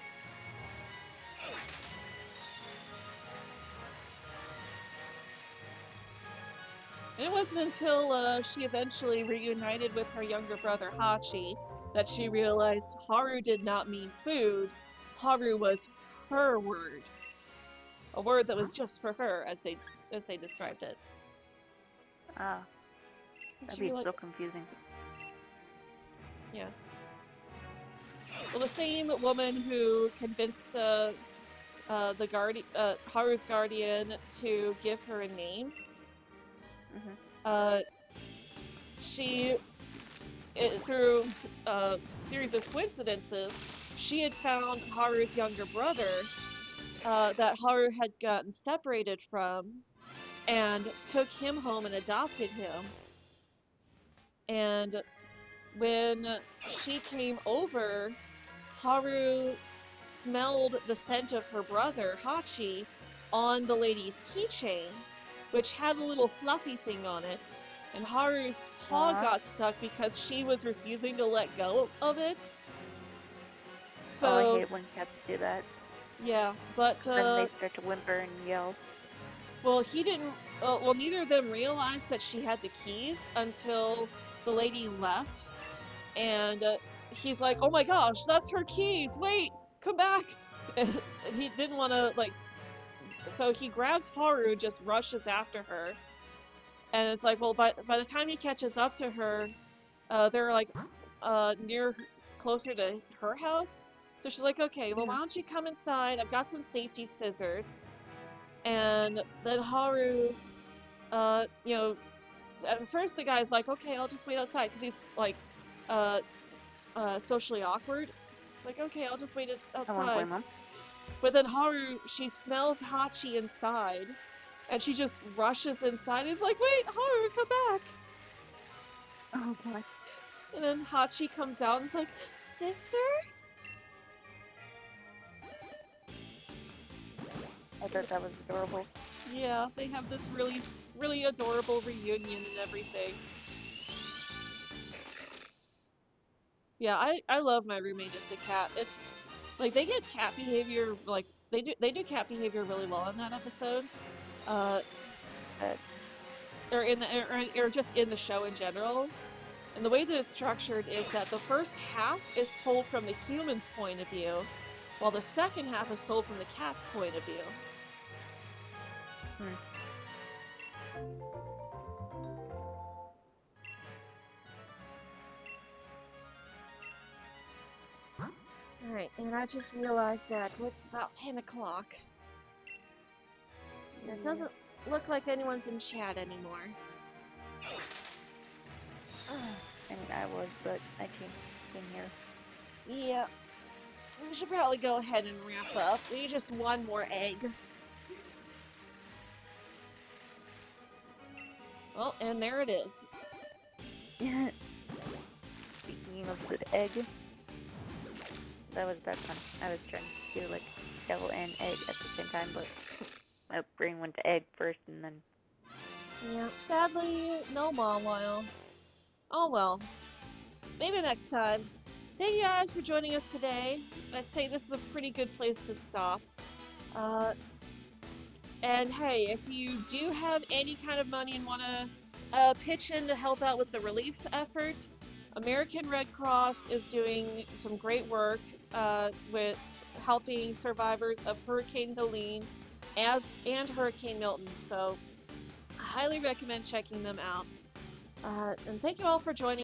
And it wasn't until she eventually reunited with her younger brother Hachi that she realized Haru did not mean food. Haru was her word. A word that was just for her, as they described it. Ah. That'd be so confusing. Yeah. Well, the same woman who convinced Haru's guardian to give her a name, through a series of coincidences, she had found Haru's younger brother that Haru had gotten separated from, and took him home and adopted him. And when she came over, Haru smelled the scent of her brother, Hachi, on the lady's keychain, which had a little fluffy thing on it, and Haru's paw got stuck because she was refusing to let go of it. So, I hate when cats do that. Yeah, but then they start to whimper and yell. Well, he didn't. Well, neither of them realized that she had the keys until the lady left, and he's like, "Oh my gosh, that's her keys! Wait, come back!" And he didn't want to so he grabs Haru, just rushes after her, and it's like, well, by the time he catches up to her, they're like closer to her house. So she's like, okay, well, why don't you come inside? I've got some safety scissors. And then Haru, at first the guy's like, okay, I'll just wait outside, because he's like, socially awkward. It's like, okay, I'll just wait outside. But then Haru, she smells Hachi inside, and she just rushes inside. And is like, wait, Haru, come back. Oh god. And then Hachi comes out and is like, sister? I thought that was adorable. Yeah, they have this really, really adorable reunion and everything. Yeah, I love my roommate as a cat. It's like they get cat behavior, like they do cat behavior really well in that episode. Or just in the show in general. And the way that it's structured is that the first half is told from the human's point of view, while the second half is told from the cat's point of view. Alright, and I just realized that it's about 10 o'clock. It doesn't look like anyone's in chat anymore. I mean, I was, but I came here. Yeah. So we should probably go ahead and wrap up. We need just one more egg. Well, and there it is. Speaking of good egg, that was bad fun. I was trying to do like shell and egg at the same time, but my brain went to egg first and then... Yeah, sadly, no mom while. Oh well. Maybe next time. Thank you guys for joining us today. I'd say this is a pretty good place to stop. And hey, if you do have any kind of money and want to pitch in to help out with the relief effort, American Red Cross is doing some great work with helping survivors of Hurricane Helene and Hurricane Milton. So I highly recommend checking them out. And thank you all for joining